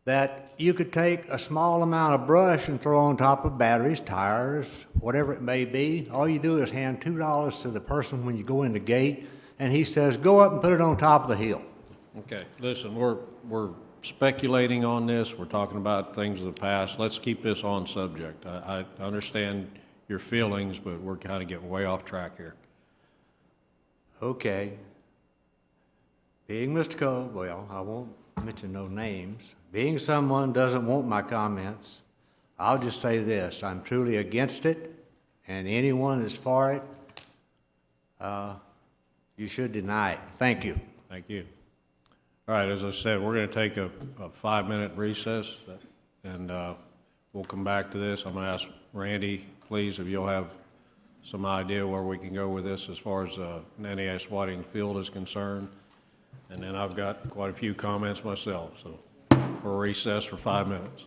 Speaker 17: that you could take a small amount of brush and throw on top of batteries, tires, whatever it may be. All you do is hand $2 to the person when you go in the gate, and he says, go up and put it on top of the hill.
Speaker 1: Okay, listen, we're speculating on this. We're talking about things of the past. Let's keep this on subject. I understand your feelings, but we're kind of getting way off track here.
Speaker 17: Okay. Being Mr. Cole, well, I won't mention no names. Being someone doesn't want my comments, I'll just say this. I'm truly against it, and anyone that's for it, you should deny it. Thank you.
Speaker 1: Thank you. All right, as I said, we're going to take a 5-minute recess, and we'll come back to this. I'm going to ask Randy, please, if you'll have some idea where we can go with this as far as NAS Whiting Field is concerned. And then I've got quite a few comments myself, so we'll recess for 5 minutes.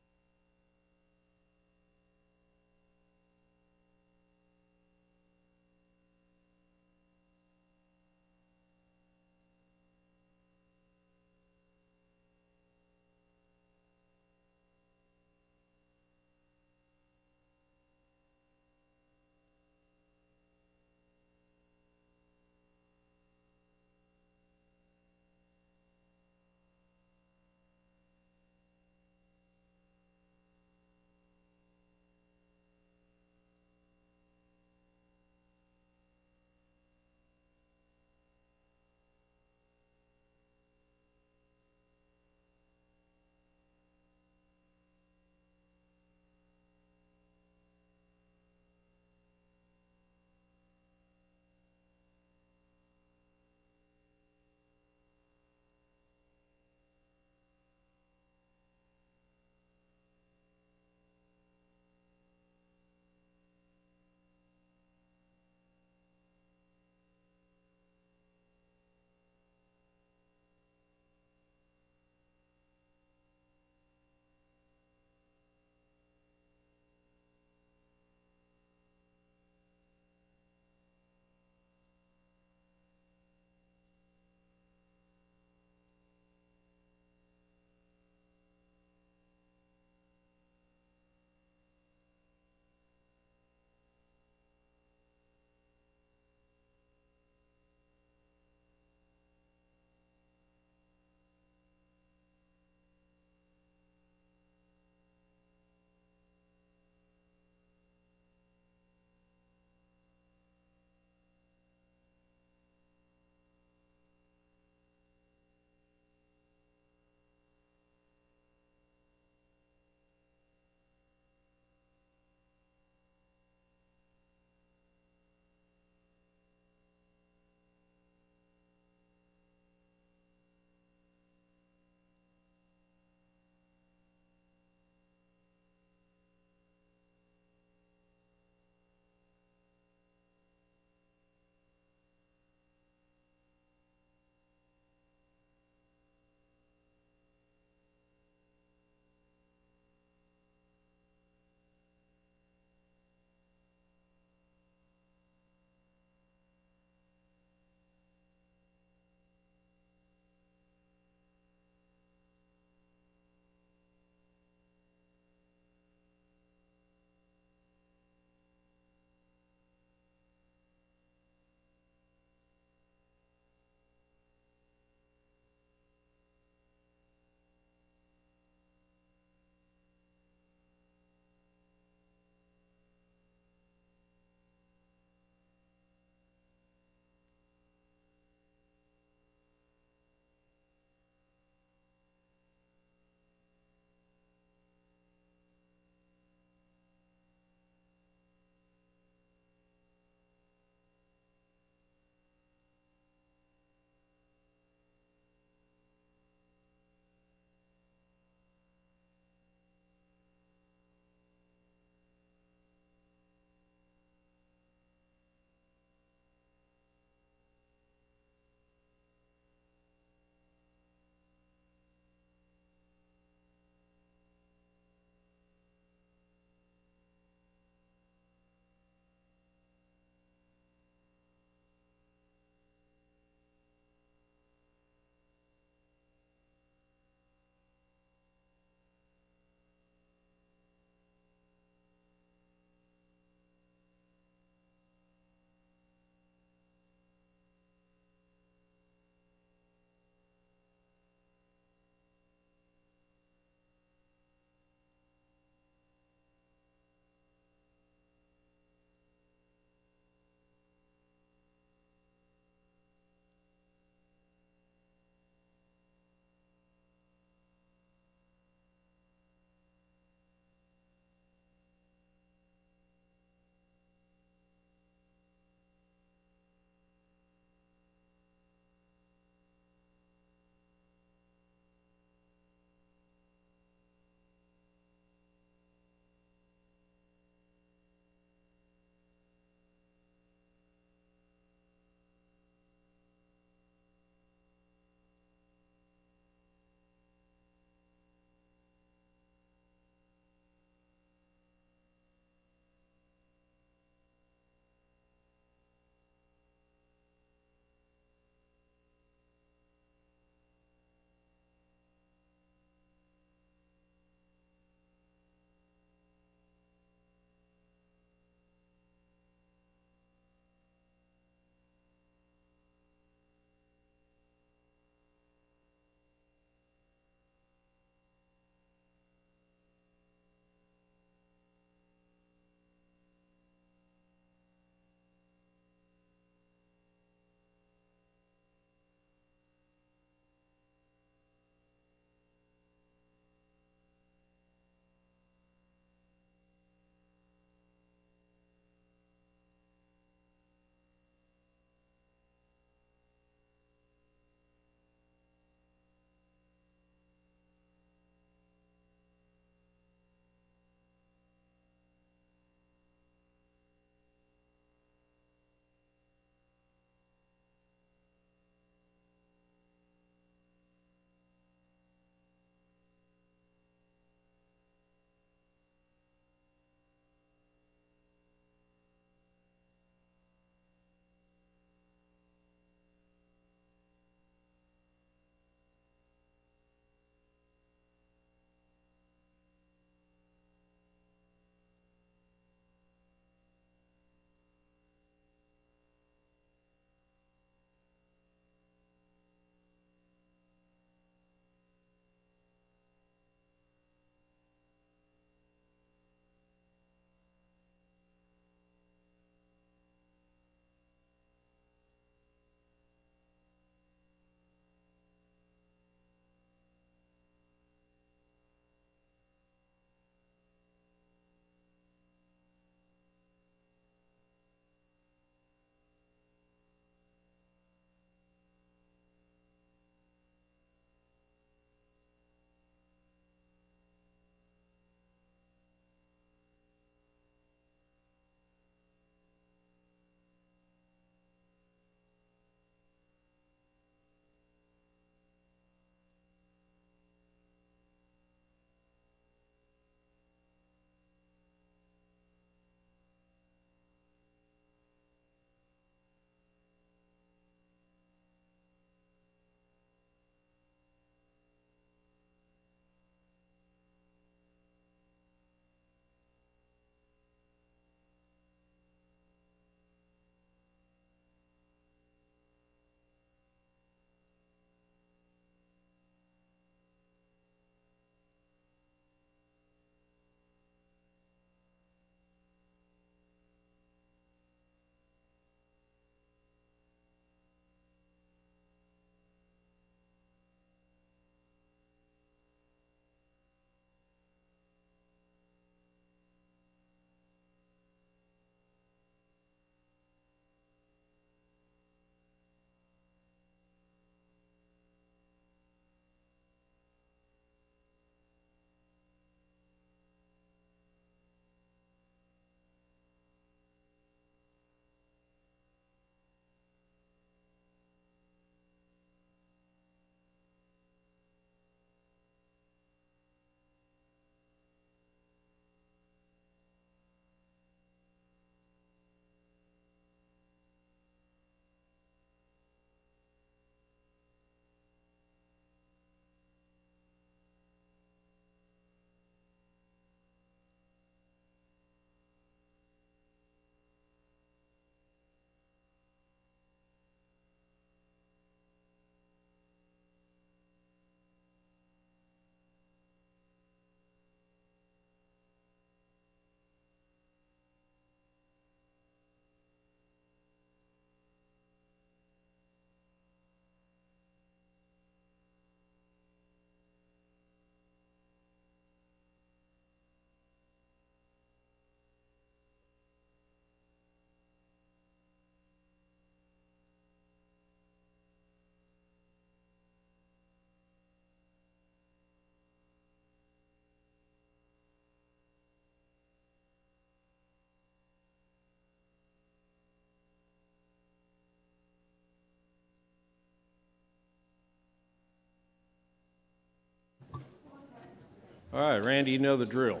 Speaker 1: All right, Randy, you know the drill.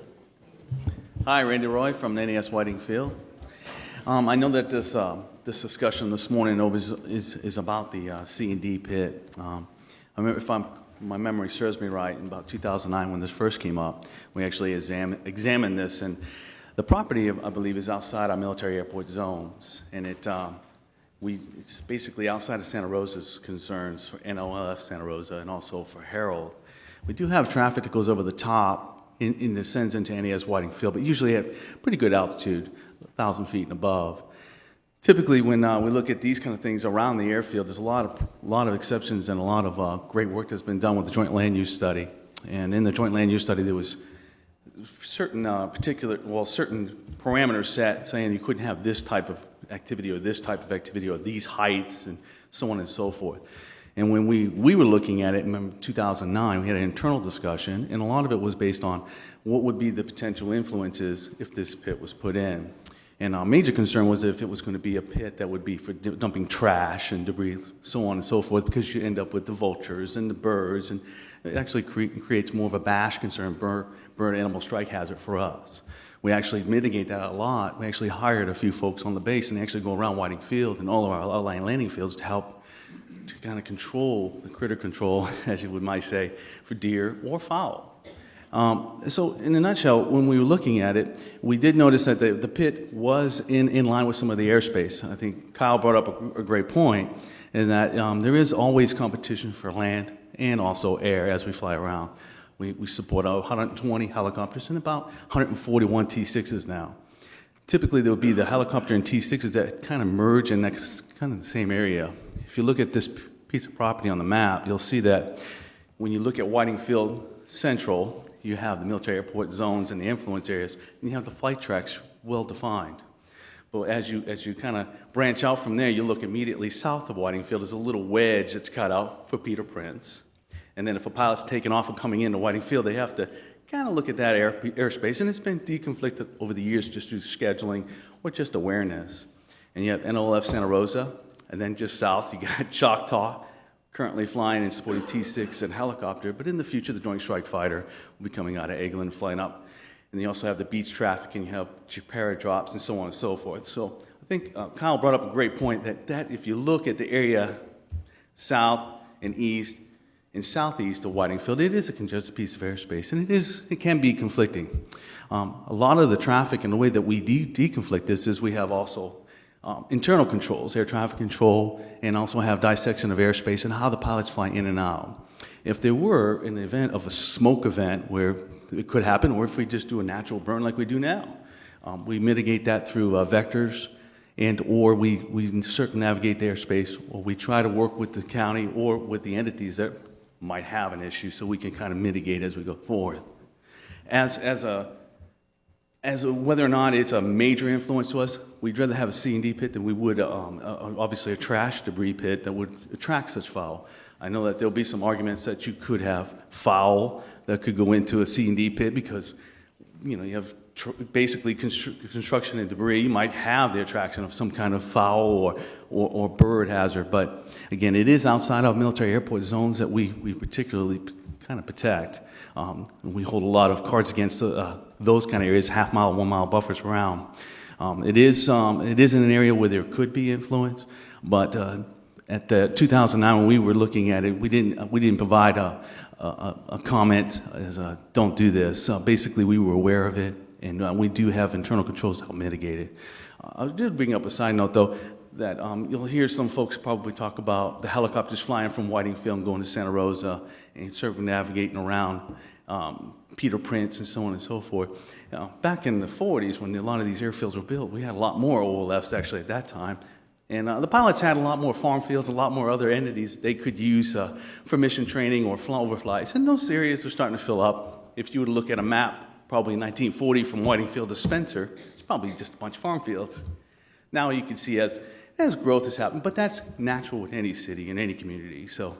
Speaker 18: Hi, Randy Roy from NAS Whiting Field. I know that this discussion this morning is about the C&D pit. I remember, if my memory serves me right, in about 2009 when this first came up, we actually examined this, and the property, I believe, is outside our military airport zones, and it's basically outside of Santa Rosa's concerns for NOLF Santa Rosa and also for Harold. We do have traffic that goes over the top in the sense into NAS Whiting Field, but usually at pretty good altitude, 1,000 feet and above. Typically, when we look at these kind of things around the airfield, there's a lot of exceptions and a lot of great work that's been done with the joint land use study. And in the joint land use study, there was certain certain parameters set saying you couldn't have this type of activity or this type of activity or these heights and so on and so forth. And when we were looking at it in 2009, we had an internal discussion, and a lot of it was based on what would be the potential influences if this pit was put in. And our major concern was if it was going to be a pit that would be for dumping trash and debris, so on and so forth, because you end up with the vultures and the birds, and it actually creates more of a bash concern, bird animal strike hazard for us. We actually mitigate that a lot. We actually hired a few folks on the base and they actually go around Whiting Field and all of our outlying landing fields to help to kind of control, the critter control, as you might say, for deer or fowl. So in a nutshell, when we were looking at it, we did notice that the pit was in line with some of the airspace. I think Kyle brought up a great point in that there is always competition for land and also air as we fly around. We support 120 helicopters and about 141 T-6s now. Typically, there would be the helicopter and T-6s that kind of merge in that kind of the same area. If you look at this piece of property on the map, you'll see that when you look at Whiting Field Central, you have the military airport zones and the influence areas, and you have the flight tracks well defined. But as you kind of branch out from there, you look immediately south of Whiting Field. There's a little wedge that's cut out for Peter Prince. And then if a pilot's taking off and coming into Whiting Field, they have to kind of look at that airspace. And it's been deconflicted over the years just through scheduling or just awareness. And you have NOLF Santa Rosa, and then just south, you got Choctaw, currently flying and supporting T-6 and helicopter. But in the future, the Joint Strike Fighter will be coming out of Eglin, flying up. And you also have the beach traffic, and you have paradrops and so on and so forth. So I think Kyle brought up a great point that if you look at the area south and east and southeast of Whiting Field, it is a congested piece of airspace, and it can be conflicting. A lot of the traffic and the way that we deconflict this is we have also internal controls, air traffic control, and also have dissection of airspace and how the pilots fly in and out. If there were an event of a smoke event where it could happen, or if we just do a natural burn like we do now, we mitigate that through vectors, and or we circumnavigate the airspace, or we try to work with the county or with the entities that might have an issue so we can kind of mitigate as we go forward. As whether or not it's a major influence to us, we'd rather have a C&D pit than we would obviously a trash debris pit that would attract such fowl. I know that there'll be some arguments that you could have fowl that could go into a C&D pit because, you have basically construction and debris. You might have the attraction of some kind of fowl or bird hazard, but again, it is outside of military airport zones that we particularly kind of protect. We hold a lot of cards against those kind of areas, half-mile, 1-mile buffers around. It is in an area where there could be influence, but at the 2009 when we were looking at it, we didn't provide a comment as don't do this. Basically, we were aware of it, and we do have internal controls to help mitigate it. I did bring up a side note, though, that you'll hear some folks probably talk about the helicopters flying from Whiting Field and going to Santa Rosa and circumnavigating around Peter Prince and so on and so forth. Back in the 40s, when a lot of these airfields were built, we had a lot more OLFs actually at that time. And the pilots had a lot more farm fields, a lot more other entities they could use for mission training or overflights. And those areas are starting to fill up. If you were to look at a map, probably 1940 from Whiting Field to Spencer, it's probably just a bunch of farm fields. Now you can see as growth has happened, but that's natural with any city and any community. So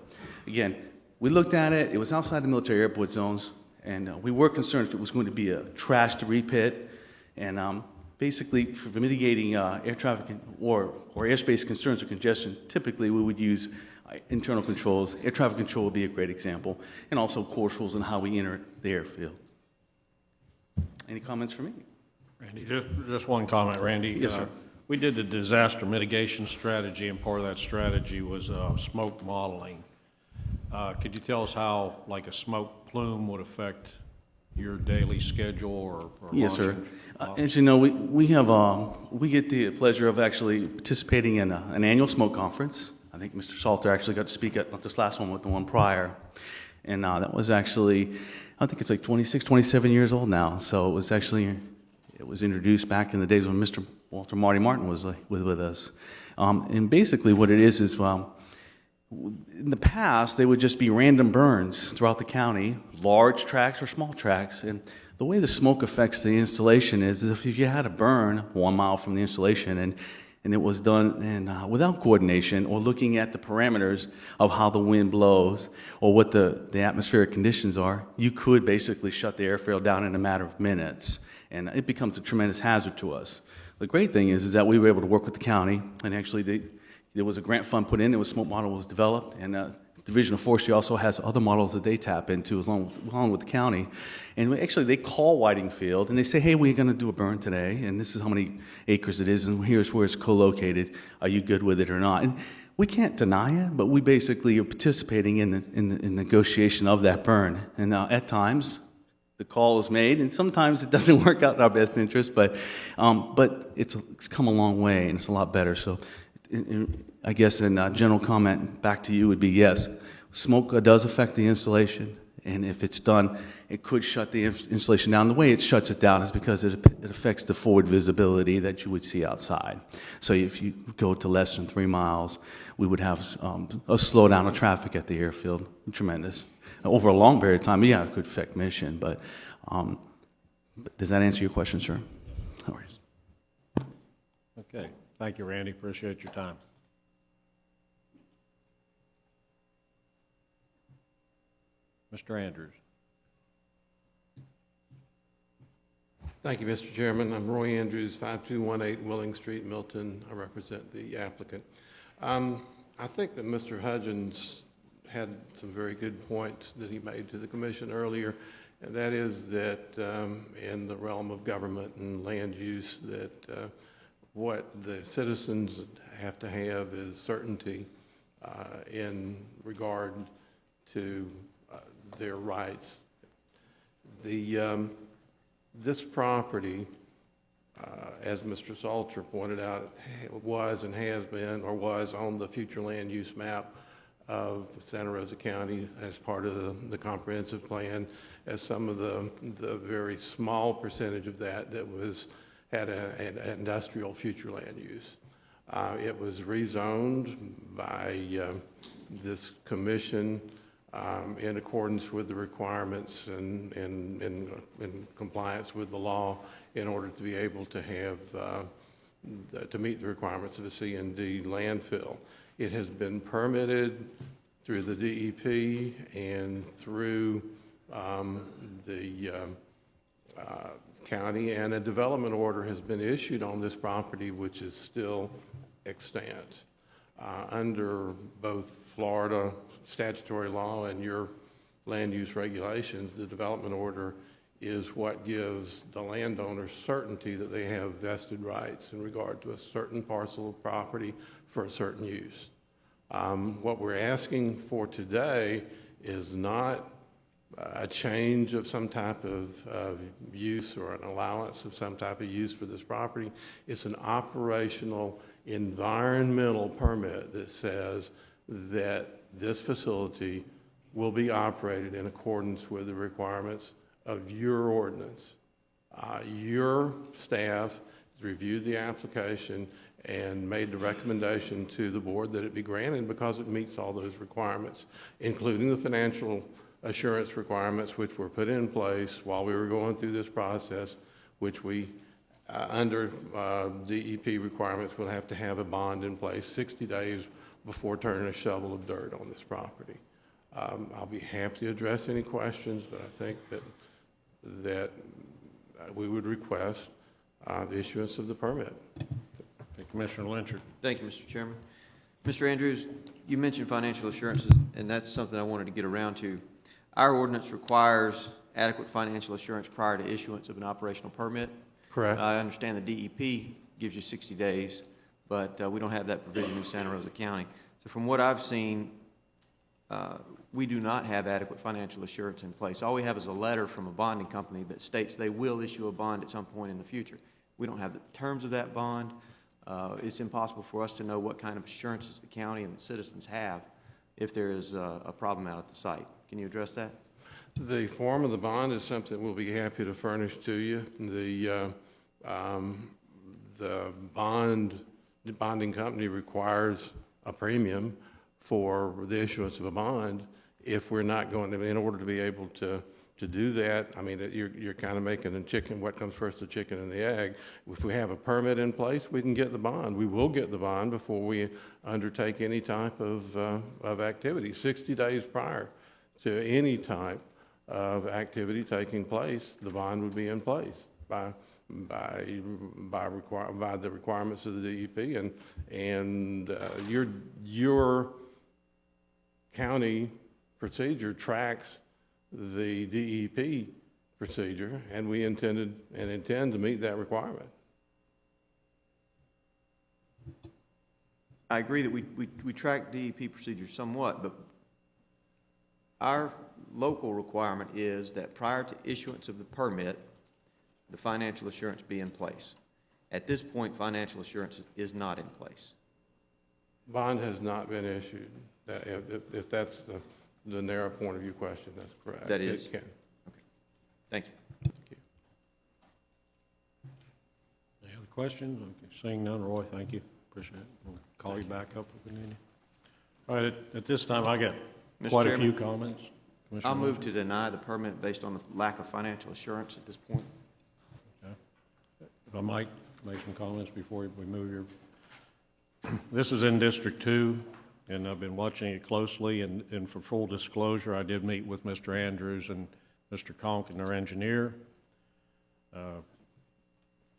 Speaker 18: again, we looked at it. It was outside the military airport zones, and we were concerned if it was going to be a trash debris pit. And basically, for mitigating air traffic or airspace concerns or congestion, typically we would use internal controls. Air traffic control would be a great example, and also course rules on how we enter the airfield. Any comments from me?
Speaker 1: Randy, just one comment, Randy.
Speaker 18: Yes, sir.
Speaker 1: We did the disaster mitigation strategy, and part of that strategy was smoke modeling. Could you tell us how, like, a smoke plume would affect your daily schedule or
Speaker 18: Yes, sir.
Speaker 1: launching?
Speaker 18: As you know, we get the pleasure of actually participating in an annual smoke conference. I think Mr. Salter actually got to speak at not this last one, but the one prior. And that was actually, I think it's like 26, 27 years old now. So it was introduced back in the days when Mr. Walter Marty Martin was with us. And basically what it is in the past, they would just be random burns throughout the county, large tracts or small tracts. And the way the smoke affects the installation is if you had a burn 1 mile from the installation and it was done without coordination or looking at the parameters of how the wind blows or what the atmospheric conditions are, you could basically shut the airfield down in a matter of minutes. And it becomes a tremendous hazard to us. The great thing is that we were able to work with the county, and actually there was a grant fund put in, a smoke model was developed, and Division of Forestry also has other models that they tap into along with the county. And actually they call Whiting Field and they say, hey, we're going to do a burn today, and this is how many acres it is, and here's where it's co-located. Are you good with it or not? And we can't deny it, but we basically are participating in the negotiation of that burn. And at times, the call is made, and sometimes it doesn't work out in our best interest, but it's come a long way, and it's a lot better. So I guess in general comment back to you would be yes, smoke does affect the installation, and if it's done, it could shut the installation down. The way it shuts it down is because it affects the forward visibility that you would see outside. So if you go to less than 3 miles, we would have a slowdown of traffic at the airfield, tremendous. Over a long period of time, yeah, it could affect mission, but does that answer your question, sir? No worries.
Speaker 1: Okay. Thank you, Randy. Appreciate your time. Mr. Andrews.
Speaker 19: Thank you, Mr. Chairman. I'm Roy Andrews, 5218 Willing Street, Milton. I represent the applicant. I think that Mr. Hudgens had some very good points that he made to the commission earlier, and that is that in the realm of government and land use, that what the citizens have to have is certainty in regard to their rights. This property, as Mr. Salter pointed out, was and has been or was on the future land use map of Santa Rosa County as part of the comprehensive plan, as some of the very small percentage of that had an industrial future land use. It was rezoned by this commission in accordance with the requirements and in compliance with the law in order to be able to have to meet the requirements of a C&D landfill. It has been permitted through the DEP and through the county, and a development order has been issued on this property, which is still extant. Under both Florida statutory law and your land use regulations, the development order is what gives the landowners certainty that they have vested rights in regard to a certain parcel of property for a certain use. What we're asking for today is not a change of some type of use or an allowance of some type of use for this property. It's an operational environmental permit that says that this facility will be operated in accordance with the requirements of your ordinance. Your staff has reviewed the application and made the recommendation to the board that it be granted because it meets all those requirements, including the financial assurance requirements which were put in place while we were going through this process, which we, under DEP requirements, will have to have a bond in place 60 days before turning a shovel of dirt on this property. I'll be happy to address any questions, but I think that we would request the issuance of the permit.
Speaker 1: Commissioner Lynchard.
Speaker 6: Thank you, Mr. Chairman. Mr. Andrews, you mentioned financial assurances, and that's something I wanted to get around to. Our ordinance requires adequate financial assurance prior to issuance of an operational permit.
Speaker 19: Correct.
Speaker 6: I understand the DEP gives you 60 days, but we don't have that provision in Santa Rosa County. So from what I've seen, we do not have adequate financial assurance in place. All we have is a letter from a bonding company that states they will issue a bond at some point in the future. We don't have the terms of that bond. It's impossible for us to know what kind of assurances the county and the citizens have if there is a problem out at the site. Can you address that?
Speaker 19: The form of the bond is something we'll be happy to furnish to you. The bonding company requires a premium for the issuance of a bond. If we're not going to, in order to be able to do that, I mean, you're kind of making the chicken, what comes first, the chicken and the egg. If we have a permit in place, we can get the bond. We will get the bond before we undertake any type of activity. 60 days prior to any type of activity taking place, the bond would be in place by the requirements of the DEP, and your county procedure tracks the DEP procedure, and we intend to meet that requirement.
Speaker 6: I agree that we track DEP procedures somewhat, but our local requirement is that prior to issuance of the permit, the financial assurance be in place. At this point, financial assurance is not in place.
Speaker 19: Bond has not been issued. If that's the narrow point of your question, that's correct.
Speaker 6: That is?
Speaker 19: It can.
Speaker 6: Okay. Thank you.
Speaker 1: Any other questions? Okay. Seeing none, Roy, thank you. Appreciate it. We'll call you back up if we need you. All right, at this time, I got quite a few comments.
Speaker 6: I'll move to deny the permit based on the lack of financial assurance at this point.
Speaker 1: Okay. If I might make some comments before we move here. This is in District 2, and I've been watching it closely, and for full disclosure, I did meet with Mr. Andrews and Mr. Conk and their engineer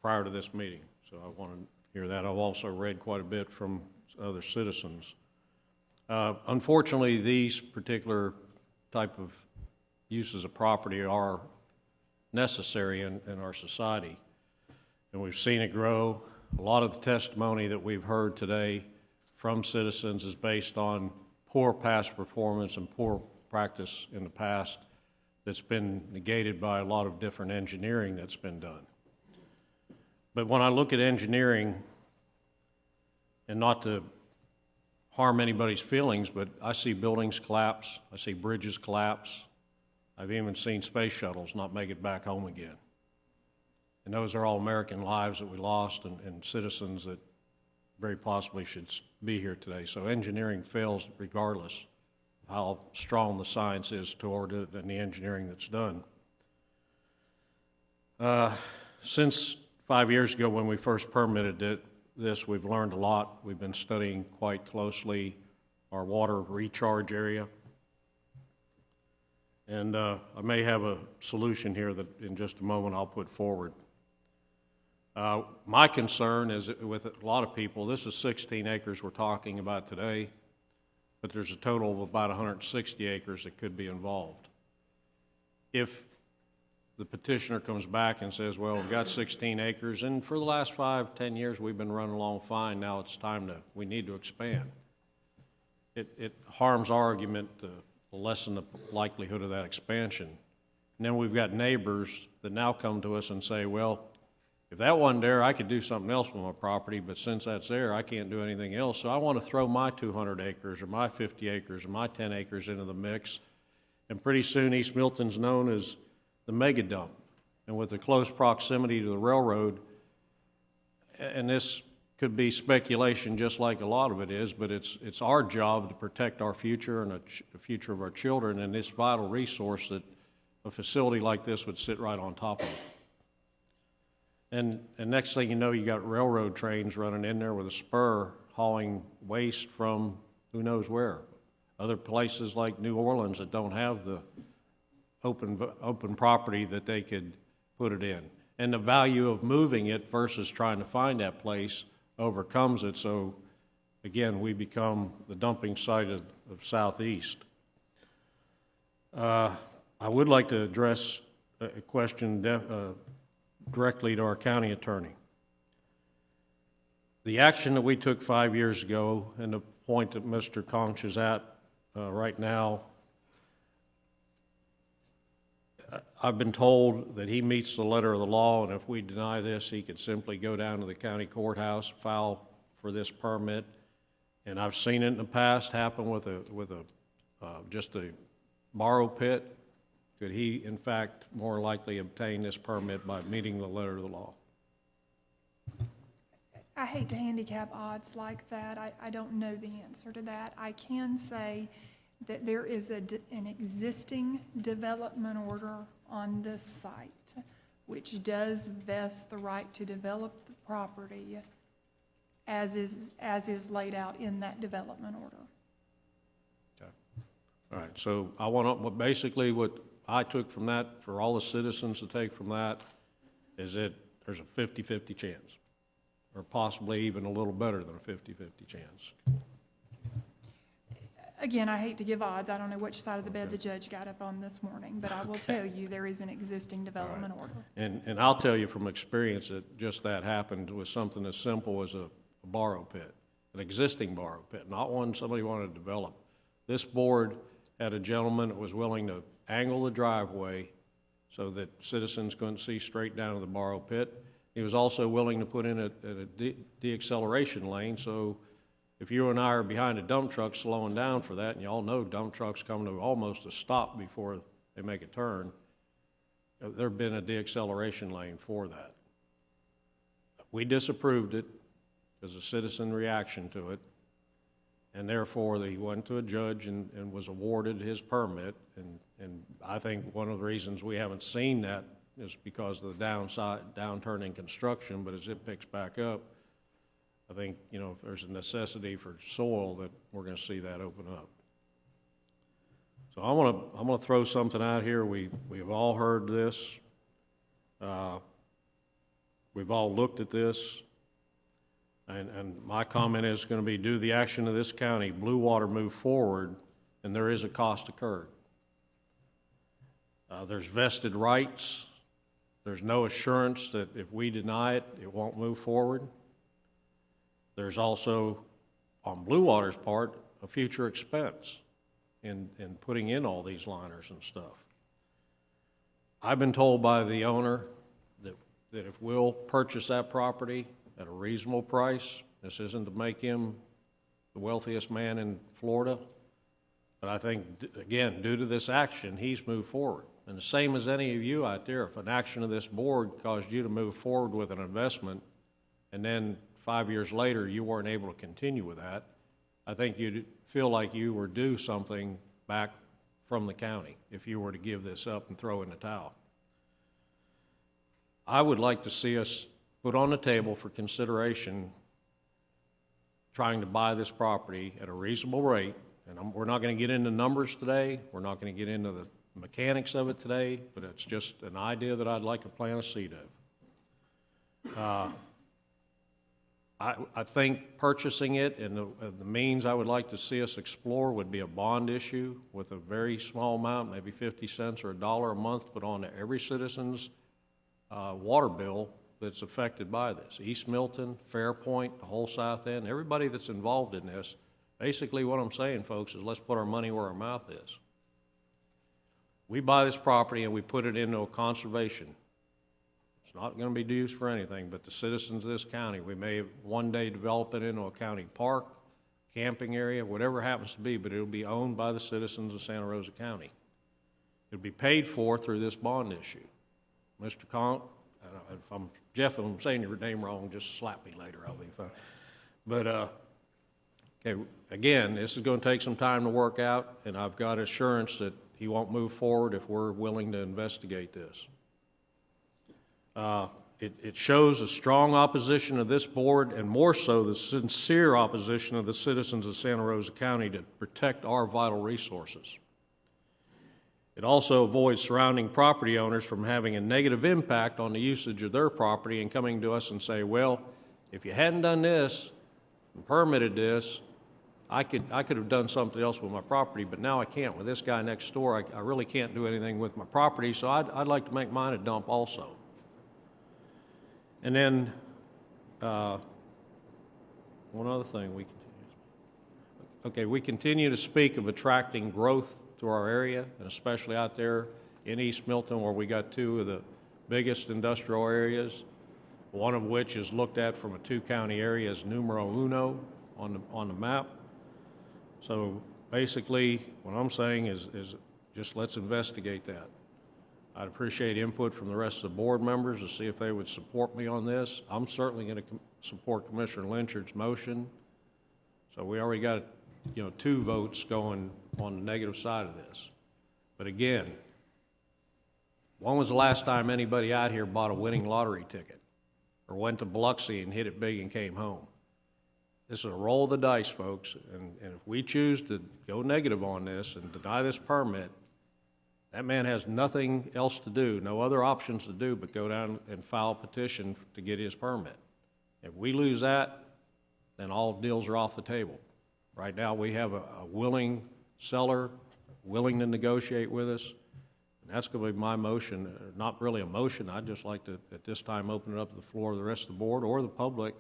Speaker 1: prior to this meeting, so I want to hear that. I've also read quite a bit from other citizens. Unfortunately, these particular type of uses of property are necessary in our society, and we've seen it grow. A lot of the testimony that we've heard today from citizens is based on poor past performance and poor practice in the past that's been negated by a lot of different engineering that's been done. But when I look at engineering, and not to harm anybody's feelings, but I see buildings collapse, I see bridges collapse, I've even seen space shuttles not make it back home again. And those are all American lives that we lost, and citizens that very possibly should be here today. So engineering fails regardless of how strong the science is toward it and the engineering that's done. Since 5 years ago when we first permitted this, we've learned a lot. We've been studying quite closely our water recharge area. And I may have a solution here that in just a moment I'll put forward. My concern is with a lot of people, this is 16 acres we're talking about today, but there's a total of about 160 acres that could be involved. If the petitioner comes back and says, well, we've got 16 acres, and for the last 5-10 years we've been running along fine, now it's time we need to expand. It harms our argument to lessen the likelihood of that expansion. And then we've got neighbors that now come to us and say, well, if that wasn't there, I could do something else with my property, but since that's there, I can't do anything else. So I want to throw my 200 acres or my 50 acres or my 10 acres into the mix. And pretty soon East Milton's known as the mega dump. And with the close proximity to the railroad, and this could be speculation just like a lot of it is, but it's our job to protect our future and the future of our children, and this vital resource that a facility like this would sit right on top of. And next thing you know, you got railroad trains running in there with a spur hauling waste from who knows where. Other places like New Orleans that don't have the open property that they could put it in. And the value of moving it versus trying to find that place overcomes it. So again, we become the dumping site of Southeast. I would like to address a question directly to our county attorney. The action that we took 5 years ago and the point that Mr. Conch is at right now, I've been told that he meets the letter of the law, and if we deny this, he could simply go down to the county courthouse, file for this permit. And I've seen it in the past happen with just a borrow pit. Could he, in fact, more likely obtain this permit by meeting the letter of the law?
Speaker 20: I hate to handicap odds like that. I don't know the answer to that. I can say that there is an existing development order on this site, which does vest the right to develop the property as is laid out in that development order.
Speaker 1: Okay. All right, so I want to, basically what I took from that, for all the citizens to take from that, is that there's a 50-50 chance, or possibly even a little better than a 50-50 chance.
Speaker 20: Again, I hate to give odds. I don't know which side of the bed the judge got up on this morning, but I will tell you there is an existing development order.
Speaker 1: And I'll tell you from experience that just that happened with something as simple as a borrow pit, an existing borrow pit, not one somebody wanted to develop. This board had a gentleman that was willing to angle the driveway so that citizens couldn't see straight down to the borrow pit. He was also willing to put in a de-acceleration lane, so if you and I are behind a dump truck slowing down for that, and you all know dump trucks come to almost a stop before they make a turn, there'd been a de-acceleration lane for that. We disapproved it as a citizen reaction to it, and therefore he went to a judge and was awarded his permit. And I think one of the reasons we haven't seen that is because of the downturn in construction, but as it picks back up, I think, you know, if there's a necessity for soil, that we're going to see that open up. So I'm going to throw something out here. We've all heard this. We've all looked at this. And my comment is going to be, due to the action of this county, Blue Water move forward, and there is a cost incurred. There's vested rights. There's no assurance that if we deny it, it won't move forward. There's also, on Blue Water's part, a future expense in putting in all these liners and stuff. I've been told by the owner that if we'll purchase that property at a reasonable price, this isn't to make him the wealthiest man in Florida, but I think, again, due to this action, he's moved forward. And the same as any of you out there, if an action of this board caused you to move forward with an investment, and then 5 years later you weren't able to continue with that, I think you'd feel like you were due something back from the county if you were to give this up and throw in the towel. I would like to see us put on the table for consideration trying to buy this property at a reasonable rate. And we're not going to get into numbers today. We're not going to get into the mechanics of it today, but it's just an idea that I'd like to plant a seed of. I think purchasing it and the means I would like to see us explore would be a bond issue with a very small amount, maybe 50 cents or $1 a month, put on to every citizen's water bill that's affected by this. East Milton, Fairpoint, the whole South End, everybody that's involved in this. Basically what I'm saying, folks, is let's put our money where our mouth is. We buy this property and we put it into a conservation. It's not going to be used for anything, but the citizens of this county, we may one day develop it into a county park, camping area, whatever it happens to be, but it'll be owned by the citizens of Santa Rosa County. It'll be paid for through this bond issue. Mr. Conk, Jeff, if I'm saying your name wrong, just slap me later, I'll be fine. But, okay, again, this is going to take some time to work out, and I've got assurance that he won't move forward if we're willing to investigate this. It shows a strong opposition of this board, and more so the sincere opposition of the citizens of Santa Rosa County to protect our vital resources. It also avoids surrounding property owners from having a negative impact on the usage of their property and coming to us and say, well, if you hadn't done this and permitted this, I could have done something else with my property, but now I can't. With this guy next door, I really can't do anything with my property, so I'd like to make mine a dump also. And then, one other thing we continue to speak of attracting growth to our area, and especially out there in East Milton, where we got two of the biggest industrial areas, one of which is looked at from a two-county area as numero uno on the map. So basically, what I'm saying is just let's investigate that. I'd appreciate input from the rest of the board members to see if they would support me on this. I'm certainly going to support Commissioner Lynchard's motion. So we already got, 2 votes going on the negative side of this. But again, when was the last time anybody out here bought a winning lottery ticket or went to Biloxi and hit it big and came home? This is a roll of the dice, folks, and if we choose to go negative on this and deny this permit, that man has nothing else to do, no other options to do but go down and file a petition to get his permit. If we lose that, then all deals are off the table. Right now, we have a willing seller, willing to negotiate with us, and that's going to be my motion. Not really a motion. I'd just like to, at this time, open it up to the floor of the rest of the board or the public,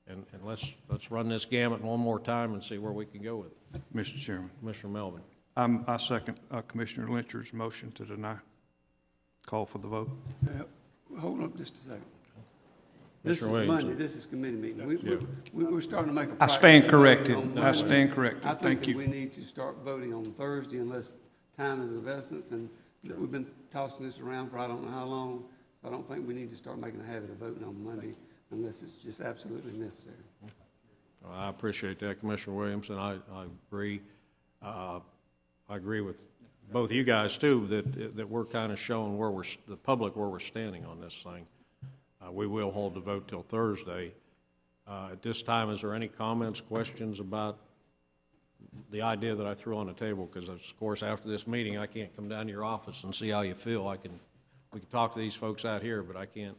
Speaker 1: and let's run this gamut one more time and see where we can go with it.
Speaker 21: Mr. Chairman.
Speaker 1: Commissioner Melvin.
Speaker 21: I second Commissioner Lynchard's motion to deny. Call for the vote.
Speaker 22: Hold up just a second. This is
Speaker 1: Mr. Williams.
Speaker 22: Monday, this is committee meeting. We're starting to make a
Speaker 21: I
Speaker 22: practice
Speaker 21: stand
Speaker 22: of
Speaker 21: corrected.
Speaker 22: voting on
Speaker 21: I
Speaker 22: Monday.
Speaker 21: stand corrected.
Speaker 22: I think
Speaker 21: Thank
Speaker 22: that
Speaker 21: you.
Speaker 22: we need to start voting on Thursday unless time is of essence, and we've been tossing this around for I don't know how long, so I don't think we need to start making a habit of voting on Monday unless it's just absolutely necessary.
Speaker 1: I appreciate that, Commissioner Williams, and I agree. I agree with both of you guys, too, that we're kind of showing the public where we're standing on this thing. We will hold the vote till Thursday. At this time, is there any comments, questions about the idea that I threw on the table? Because, of course, after this meeting, I can't come down to your office and see how you feel. We can talk to these folks out here, but I can't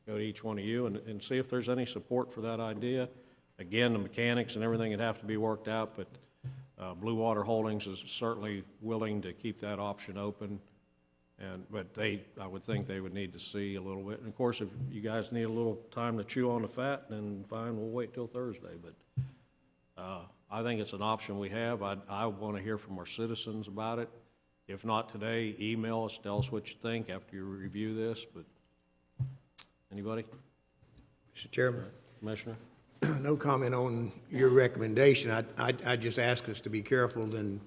Speaker 1: go to each one of you and see if there's any support for that idea. Again, the mechanics and everything would have to be worked out, but Blue Water Holdings is certainly willing to keep that option open. But I would think they would need to see a little bit. And of course, if you guys need a little time to chew on the fat, then fine, we'll wait till Thursday. But I think it's an option we have. I want to hear from our citizens about it. If not today, email us, tell us what you think after you review this. But anybody?
Speaker 2: Mr. Chairman.
Speaker 1: Commissioner?
Speaker 2: No comment on your recommendation. I just ask us to be careful then,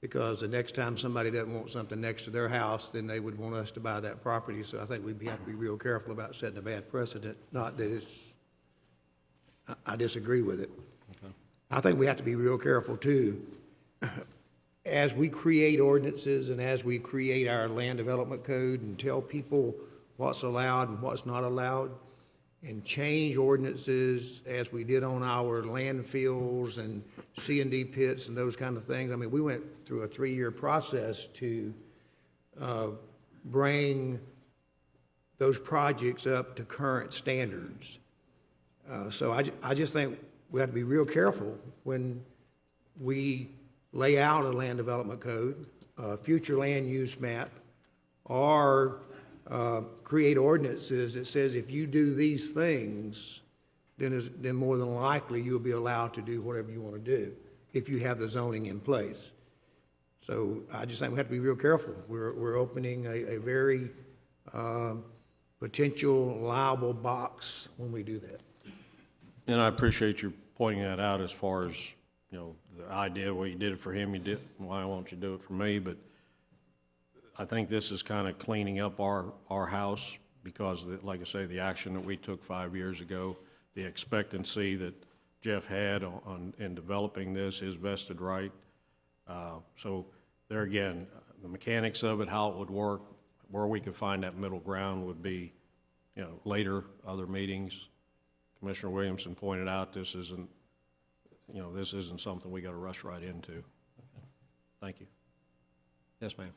Speaker 2: because the next time somebody doesn't want something next to their house, then they would want us to buy that property. So I think we'd have to be real careful about setting a bad precedent. Not that I disagree with it.
Speaker 1: Okay.
Speaker 2: I think we have to be real careful too. As we create ordinances and as we create our land development code and tell people what's allowed and what's not allowed, and change ordinances as we did on our landfills and C&D pits and those kind of things. I mean, we went through a 3-year process to bring those projects up to current standards. So I just think we have to be real careful when we lay out a land development code, a future land use map, or create ordinances that says if you do these things, then more than likely you'll be allowed to do whatever you want to do if you have the zoning in place. So I just think we have to be real careful. We're opening a very potential liable box when we do that.
Speaker 1: And I appreciate you pointing that out as far as, the idea, well, you did it for him, why won't you do it for me? But I think this is kind of cleaning up our house because, like I say, the action that we took 5 years ago, the expectancy that Jeff had in developing this, his vested right. So there again, the mechanics of it, how it would work, where we could find that middle ground would be, later, other meetings. Commissioner Williamson pointed out this isn't something we got to rush right into. Okay. Thank you. Yes, ma'am.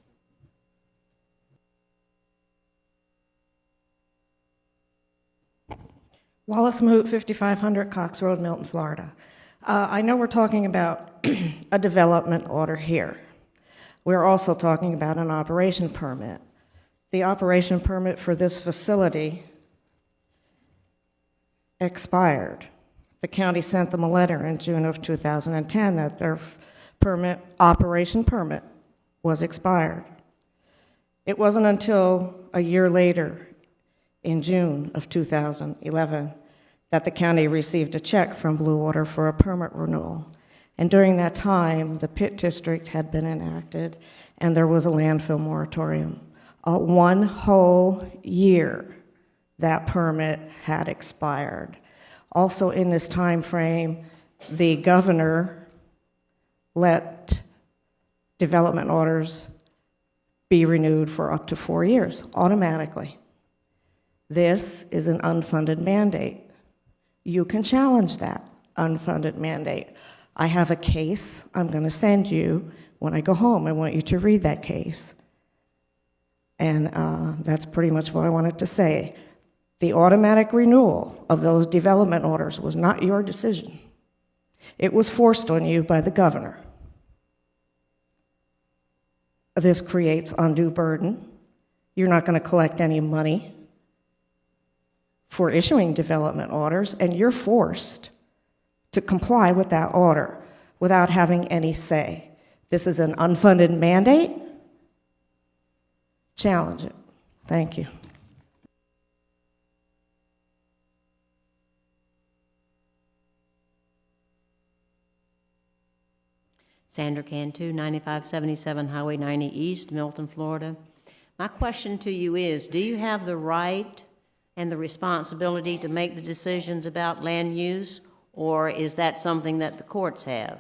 Speaker 11: Wallace Moot, 5500 Cox Road, Milton, Florida. I know we're talking about a development order here. We're also talking about an operation permit. The operation permit for this facility expired. The county sent them a letter in June of 2010 that their operation permit was expired. It wasn't until a year later, in June of 2011, that the county received a check from Blue Water for a permit renewal. And during that time, the pit district had been enacted, and there was a landfill moratorium. 1 whole year, that permit had expired. Also in this time frame, the governor let development orders be renewed for up to 4 years, automatically. This is an unfunded mandate. You can challenge that unfunded mandate. I have a case I'm going to send you when I go home. I want you to read that case. And that's pretty much what I wanted to say. The automatic renewal of those development orders was not your decision. It was forced on you by the governor. This creates undue burden. You're not going to collect any money for issuing development orders, and you're forced to comply with that order without having any say. This is an unfunded mandate. Challenge it. Thank you.
Speaker 8: Sandra Cantu, 9577 Highway 90 East, Milton, Florida. My question to you is, do you have the right and the responsibility to make the decisions about land use, or is that something that the courts have?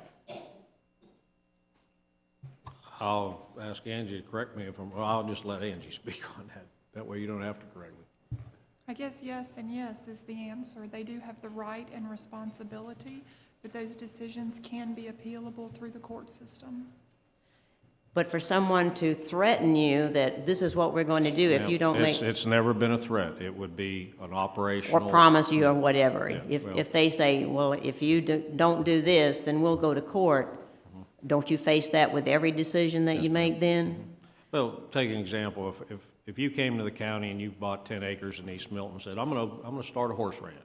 Speaker 1: I'll ask Angie to correct me if I'm, well, I'll just let Angie speak on that. That way you don't have to correct me.
Speaker 20: I guess yes and yes is the answer. They do have the right and responsibility, but those decisions can be appealable through the court system.
Speaker 8: But for someone to threaten you that this is what we're going to do if you don't make...
Speaker 1: It's never been a threat. It would be an operational...
Speaker 8: Or promise you or whatever.
Speaker 1: Yeah,
Speaker 8: If they say, well, if you don't do this, then we'll go to court, don't you face that with every decision that you make then?
Speaker 1: Well, take an example. If you came to the county and you bought 10 acres in East Milton and said, I'm gonna start a horse ranch.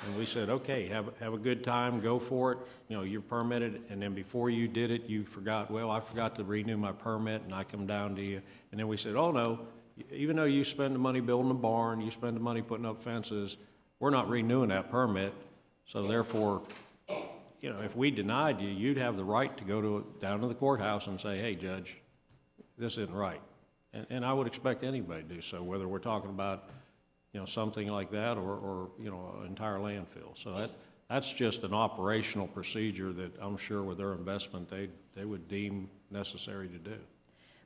Speaker 1: And we said, okay, have a good time, go for it. You know, you're permitted, and then before you did it, you forgot, well, I forgot to renew my permit, and I come down to you. And then we said, oh, no, even though you spend the money building a barn, you spend the money putting up fences, we're not renewing that permit. So therefore, you know, if we denied you, you'd have the right to go down to the courthouse and say, hey, Judge, this isn't right. And I would expect anybody to do so, whether we're talking about, you know, something like that or you know, an entire landfill. So that's just an operational procedure that I'm sure with their investment they would deem necessary to do.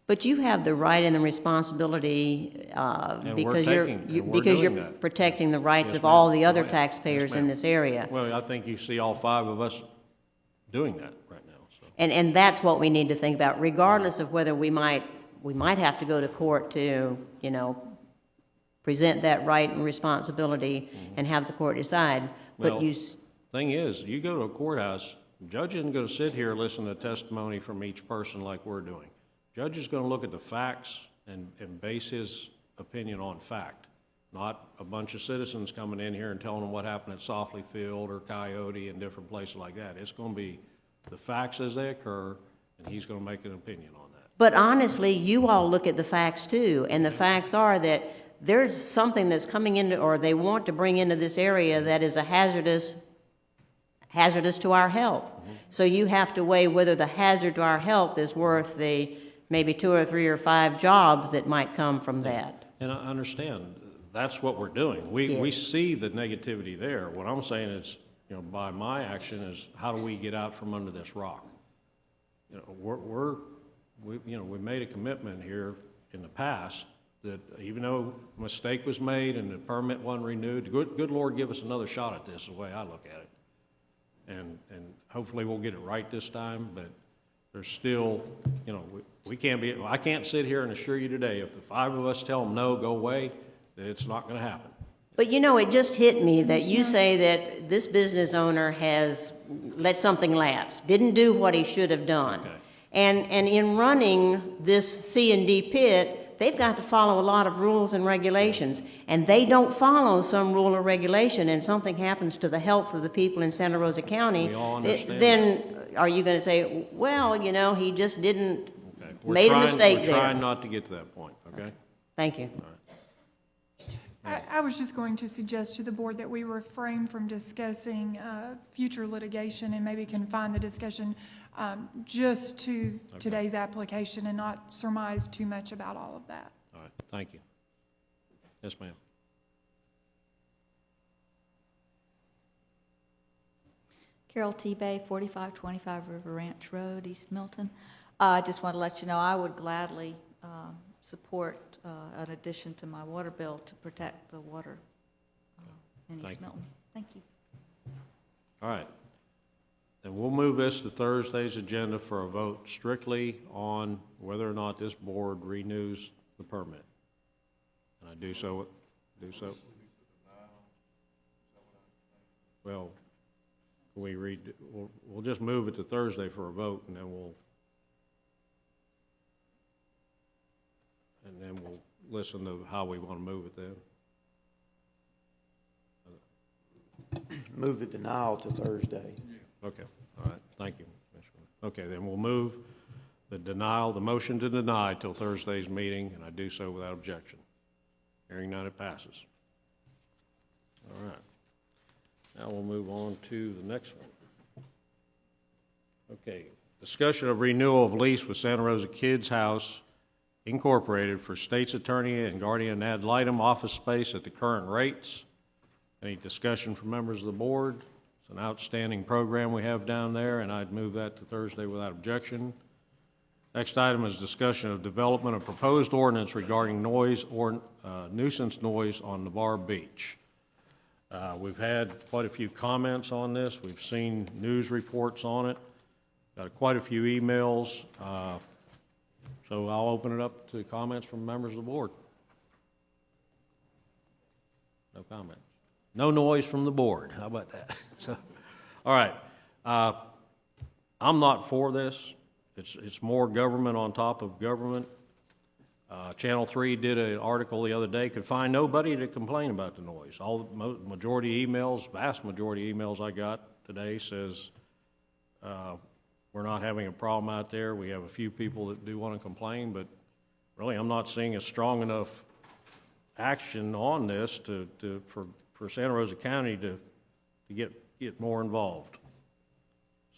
Speaker 8: But you have the right and the responsibility because you're protecting the rights of all the other taxpayers in this area.
Speaker 1: Well, I think you see all 5 of us doing that right now. So.
Speaker 8: And that's what we need to think about, regardless of whether we might have to go to court to, you know, present that right and responsibility and have the court decide. But
Speaker 1: well, thing is, you go to a courthouse, the judge isn't going to sit here and listen to testimony from each person like we're doing. Judge is going to look at the facts and base his opinion on fact, not a bunch of citizens coming in here and telling them what happened at Softly Field or Coyote and different places like that. It's going to be the facts as they occur, and he's going to make an opinion on that.
Speaker 8: But honestly, you all look at the facts too, and the facts are that there's something that's coming into, or they want to bring into this area that is a hazardous to our health. Mm-hmm. So you have to weigh whether the hazard to our health is worth the maybe 2 or 3 or 5 jobs that might come from that.
Speaker 1: And I understand that's what we're doing. We see the negativity there. What I'm saying is, you know, by my action is how do we get out from under this rock? You know, we made a commitment here in the past that even though a mistake was made and the permit wasn't renewed, good Lord give us another shot at this, is the way I look at it. And hopefully we'll get it right this time, but there's still, you know, I can't sit here and assure you today, if the 5 of us tell them no, go away, that it's not going to happen.
Speaker 8: But you know, it just hit me that you say that this business owner has let something lapse, didn't do what he should have done.
Speaker 1: Okay.
Speaker 8: And in running this C&D pit, they've got to follow a lot of rules and regulations. And they don't follow some rule or regulation, and something happens to the health of the people in Santa Rosa County.
Speaker 1: We all understand
Speaker 8: then are you going to say, well, you know, he just didn't,
Speaker 1: Okay.
Speaker 8: made a mistake
Speaker 1: We're
Speaker 8: there?
Speaker 1: trying not to get to that point, okay?
Speaker 8: Thank you.
Speaker 20: I was just going to suggest to the board that we refrain from discussing future litigation and maybe confine the discussion just to today's application and not surmise too much about all of that.
Speaker 1: All right, thank you. Yes, ma'am.
Speaker 13: Carol T. Bay, 4525 River Ranch Road, East Milton. I just want to let you know I would gladly support an addition to my water bill to protect the water in
Speaker 1: Thank
Speaker 13: East
Speaker 1: you.
Speaker 13: Milton. Thank you.
Speaker 1: All right. Then we'll move this to Thursday's agenda for a vote strictly on whether or not this board renews the permit. And I do so. Well, can we read, we'll just move it to Thursday for a vote, and then we'll listen to how we want to move it then.
Speaker 6: Move the denial to Thursday.
Speaker 1: Okay, all right, thank you, Commissioner. Okay, then we'll move the denial, the motion to deny till Thursday's meeting, and I do so without objection. Hearing none, it passes. All right. Now we'll move on to the next one. Okay, discussion of renewal of lease with Santa Rosa Kids House Incorporated for state's attorney and guardian ad litem office space at the current rates. Any discussion from members of the board? It's an outstanding program we have down there, and I'd move that to Thursday without objection. Next item is discussion of development of proposed ordinance regarding noise or nuisance noise on Navarre Beach. We've had quite a few comments on this. We've seen news reports on it. Got quite a few emails. So I'll open it up to comments from members of the board. No comments. No noise from the board. How about that? So, all right. I'm not for this. It's more government on top of government. Channel 3 did an article the other day, could find nobody to complain about the noise. All the majority emails, vast majority emails I got today says we're not having a problem out there. We have a few people that do want to complain, but really I'm not seeing a strong enough action on this for Santa Rosa County to get more involved.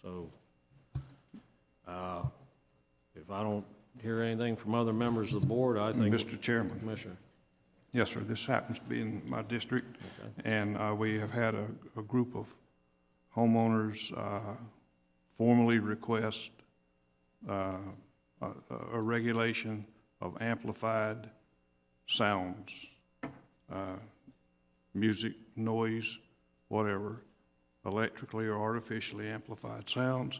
Speaker 1: So if I don't hear anything from other members of the board, I think...
Speaker 21: Mr. Chairman.
Speaker 1: Commissioner.
Speaker 21: Yes, sir. This happens to be in my district,
Speaker 1: Okay.
Speaker 21: and we have had a group of homeowners formally request a regulation of amplified sounds, music, noise, whatever, electrically or artificially amplified sounds.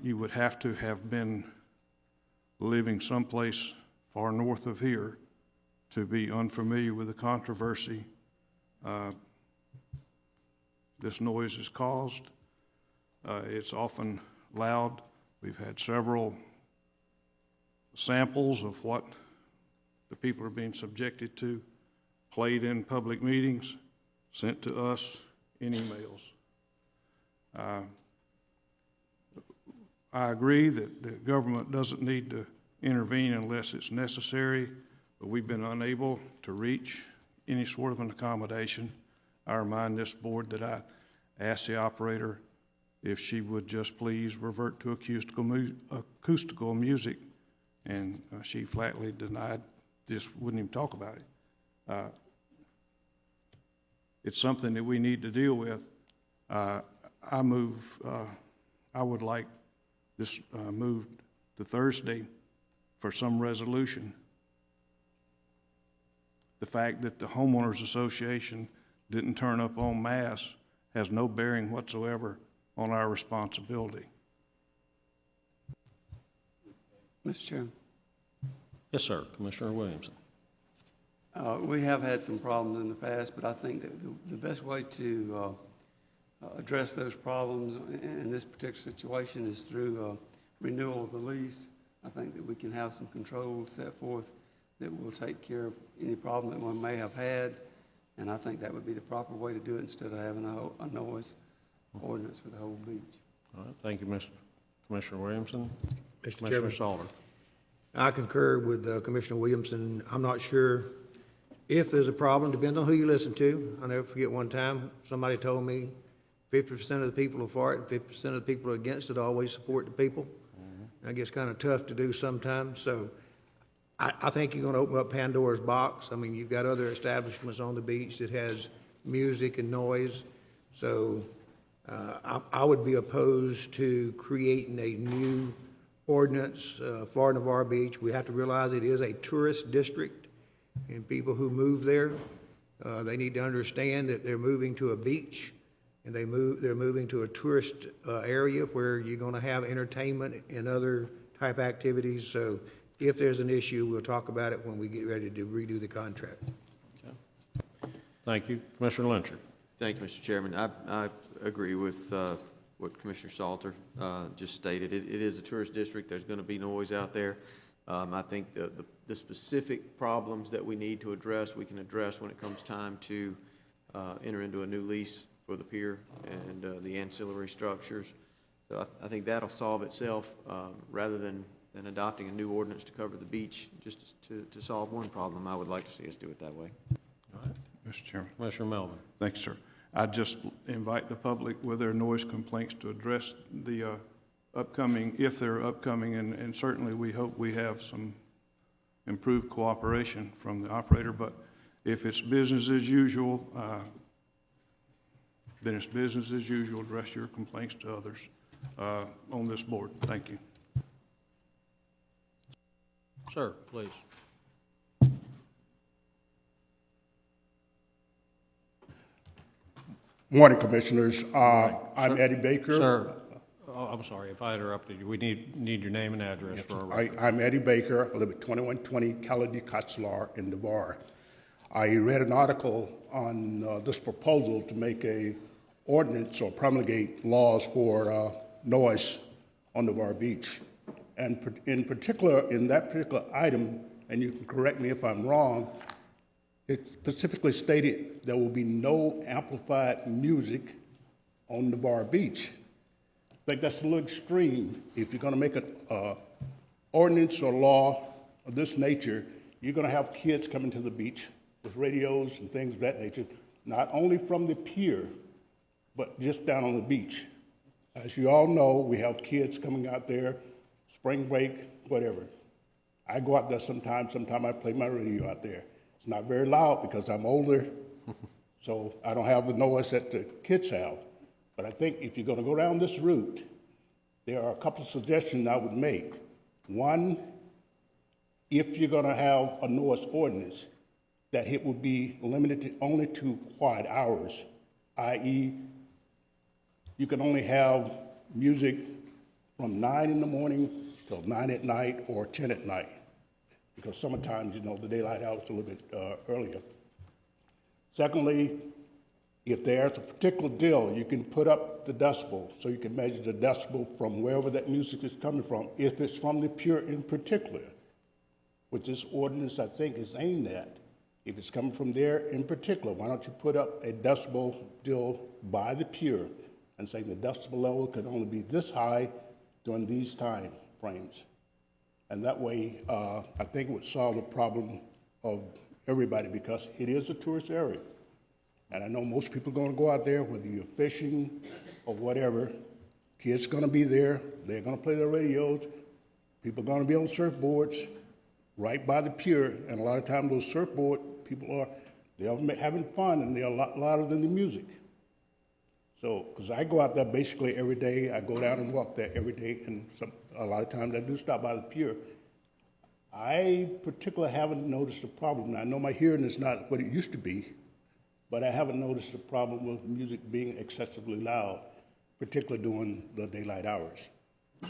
Speaker 21: You would have to have been living someplace far north of here to be unfamiliar with the controversy this noise is caused. It's often loud. We've had several samples of what the people are being subjected to, played in public meetings, sent to us in emails. I agree that the government doesn't need to intervene unless it's necessary, but we've been unable to reach any sort of an accommodation. I remind this board that I asked the operator if she would just please revert to acoustical music, and she flatly denied, just wouldn't even talk about it. It's something that we need to deal with. I would like this moved to Thursday for some resolution. The fact that the homeowners association didn't turn up en masse has no bearing whatsoever on our responsibility.
Speaker 22: Mr. Chairman.
Speaker 1: Yes, sir. Commissioner Williamson.
Speaker 22: We have had some problems in the past, but I think that the best way to address those problems in this particular situation is through renewal of the lease. I think that we can have some controls set forth that will take care of any problem that one may have had, and I think that would be the proper way to do it instead of having a noise ordinance for the whole beach.
Speaker 1: All right, thank you, Commissioner Williamson.
Speaker 2: Mr.
Speaker 1: Commissioner
Speaker 2: Chairman.
Speaker 1: Salter.
Speaker 2: I concur with Commissioner Williamson. I'm not sure if there's a problem, depends on who you listen to. I'll never forget one time, somebody told me 50% of the people are for it and 50% of the people are against it, always support the people. That gets kind of tough to do sometimes, so I think you're going to open up Pandora's box. I mean, you've got other establishments on the beach that has music and noise, so I would be opposed to creating a new ordinance for Navarre Beach. We have to realize it is a tourist district, and people who move there, they need to understand that they're moving to a beach, and they're moving to a tourist area where you're going to have entertainment and other type activities. So if there's an issue, we'll talk about it when we get ready to redo the contract.
Speaker 1: Okay. Thank you. Commissioner Lyncher.
Speaker 6: Thank you, Mr. Chairman. I agree with what Commissioner Salter just stated. It is a tourist district. There's going to be noise out there. I think the specific problems that we need to address, we can address when it comes time to enter into a new lease for the pier and the ancillary structures. So I think that'll solve itself rather than adopting a new ordinance to cover the beach just to solve one problem. I would like to see us do it that way.
Speaker 1: All right.
Speaker 21: Mr. Chairman.
Speaker 1: Commissioner Melvin.
Speaker 21: Thank you, sir. I just invite the public with their noise complaints to address the upcoming, if they're upcoming, and certainly we hope we have some improved cooperation from the operator, but if it's business as usual, then it's business as usual. Address your complaints to others on this board. Thank you.
Speaker 1: Sir, please.
Speaker 3: Morning, Commissioners. I'm Eddie Baker.
Speaker 1: Sir, I'm sorry if I interrupted you. We need your name and address for our record.
Speaker 3: I'm Eddie Baker. I live at 2120 Kaladi Katslar in Navarre. I read an article on this proposal to make a ordinance or promulgate laws for noise on Navarre Beach. And in particular, in that particular item, and you can correct me if I'm wrong, it specifically stated there will be no amplified music on Navarre Beach. I think that's a little extreme. If you're going to make an ordinance or law of this nature, you're going to have kids coming to the beach with radios and things of that nature, not only from the pier, but just down on the beach. As you all know, we have kids coming out there, spring break, whatever. I go out there sometimes I play my radio out there. It's not very loud because I'm older, so I don't have the noise that the kids have. But I think if you're going to go down this route, there are a couple of suggestions I would make. One, if you're going to have a noise ordinance, that it would be limited only to quiet hours, i.e., you can only have music from 9 in the morning till 9 at night or 10 at night. Because sometimes, you know, the daylight hours a little bit earlier. Secondly, if there's a particular deal, you can put up the decibel, so you can measure the decibel from wherever that music is coming from, if it's from the pier in particular, which this ordinance, I think, is aimed at. If it's coming from there in particular, why don't you put up a decibel deal by the pier and say the decibel level can only be this high during these time frames. And that way, I think it would solve the problem of everybody because it is a tourist area. And I know most people are going to go out there, whether you're fishing or whatever. Kids are going to be there. They're going to play their radios. People are going to be on surfboards right by the pier. And a lot of times those surfboard people they're having fun and they're a lot louder than the music. So, because I go out there basically every day. I go down and walk there every day. And a lot of times I do stop by the pier. I particularly haven't noticed a problem. Now, I know my hearing is not what it used to be, but I haven't noticed a problem with music being excessively loud, particularly during the daylight hours.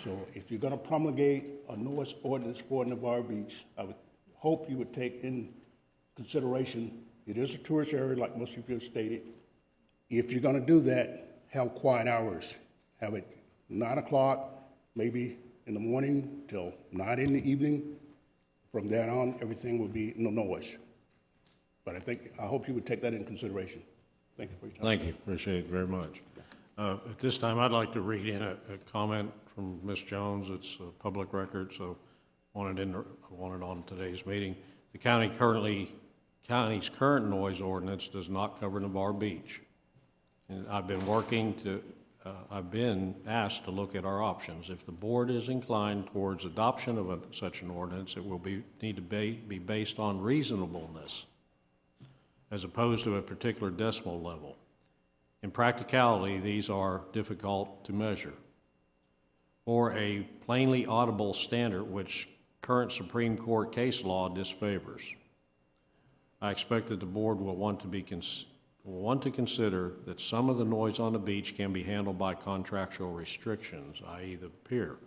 Speaker 3: So if you're going to promulgate a noise ordinance for Navarre Beach, I would hope you would take in consideration, it is a tourist area, like most of you have stated. If you're gonna do that, have quiet hours. Have it 9 o'clock, maybe in the morning till 9 in the evening. From then on, everything will be no noise. But I hope you would take that into consideration. Thank you for your time.
Speaker 1: Thank you, appreciate it very much. At this time, I'd like to read in a comment from Ms. Jones. It's a public record, so I want it on today's meeting. The county's current noise ordinance does not cover Navarre Beach. And I've been asked to look at our options. If the board is inclined towards adoption of such an ordinance, it will need to be based on reasonableness as opposed to a particular decimal level. In practicality, these are difficult to measure, or a plainly audible standard which current Supreme Court case law disfavors. I expect that the board will want to consider that some of the noise on the beach can be handled by contractual restrictions, i.e. the pier.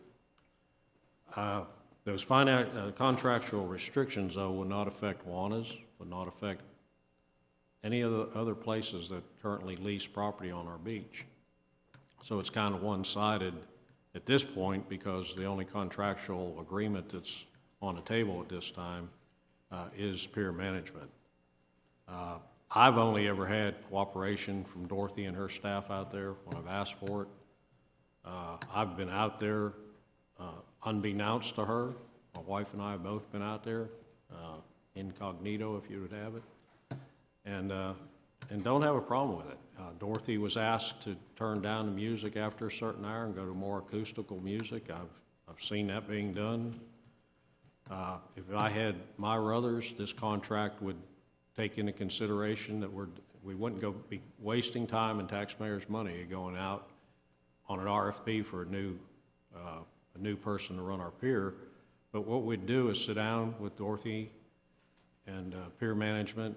Speaker 1: Those contractual restrictions, though, will not affect Juana's, would not affect any of the other places that currently lease property on our beach. So it's kind of one-sided at this point because the only contractual agreement that's on the table at this time is pier management. I've only ever had cooperation from Dorothy and her staff out there when I've asked for it. I've been out there unbeknownst to her. My wife and I have both been out there, incognito if you would have it, and don't have a problem with it. Dorothy was asked to turn down the music after a certain hour and go to more acoustical music. I've seen that being done. If I had my ruthers, this contract would take into consideration that we wouldn't be wasting time and taxpayers' money going out on an RFP for a new person to run our pier. But what we'd do is sit down with Dorothy and pier management,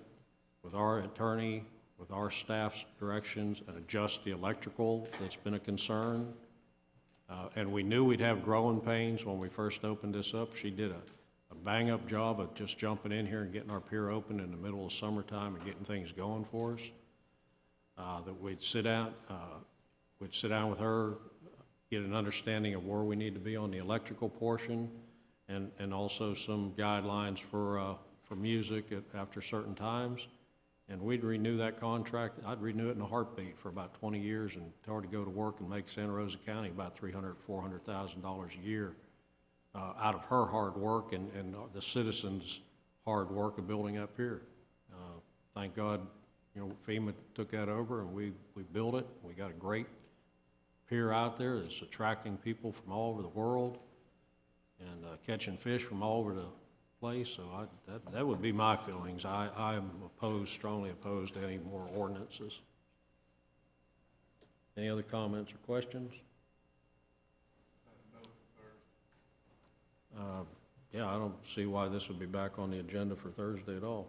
Speaker 1: with our attorney, with our staff's directions, and adjust the electrical that's been a concern. And we knew we'd have growing pains when we first opened this up. She did a bang-up job of just jumping in here and getting our pier open in the middle of summertime and getting things going for us. That we'd sit down with her, get an understanding of where we need to be on the electrical portion, and also some guidelines for music after certain times. And we'd renew that contract. I'd renew it in a heartbeat for about 20 years and tell her to go to work and make Santa Rosa County about $300,000, $400,000 a year out of her hard work and the citizens' hard work of building up here. Thank God, FEMA took that over and we built it. We got a great pier out there that's attracting people from all over the world and catching fish from all over the place. So that would be my feelings. I'm strongly opposed to any more ordinances. Any other comments or questions? Yeah, I don't see why this would be back on the agenda for Thursday at all.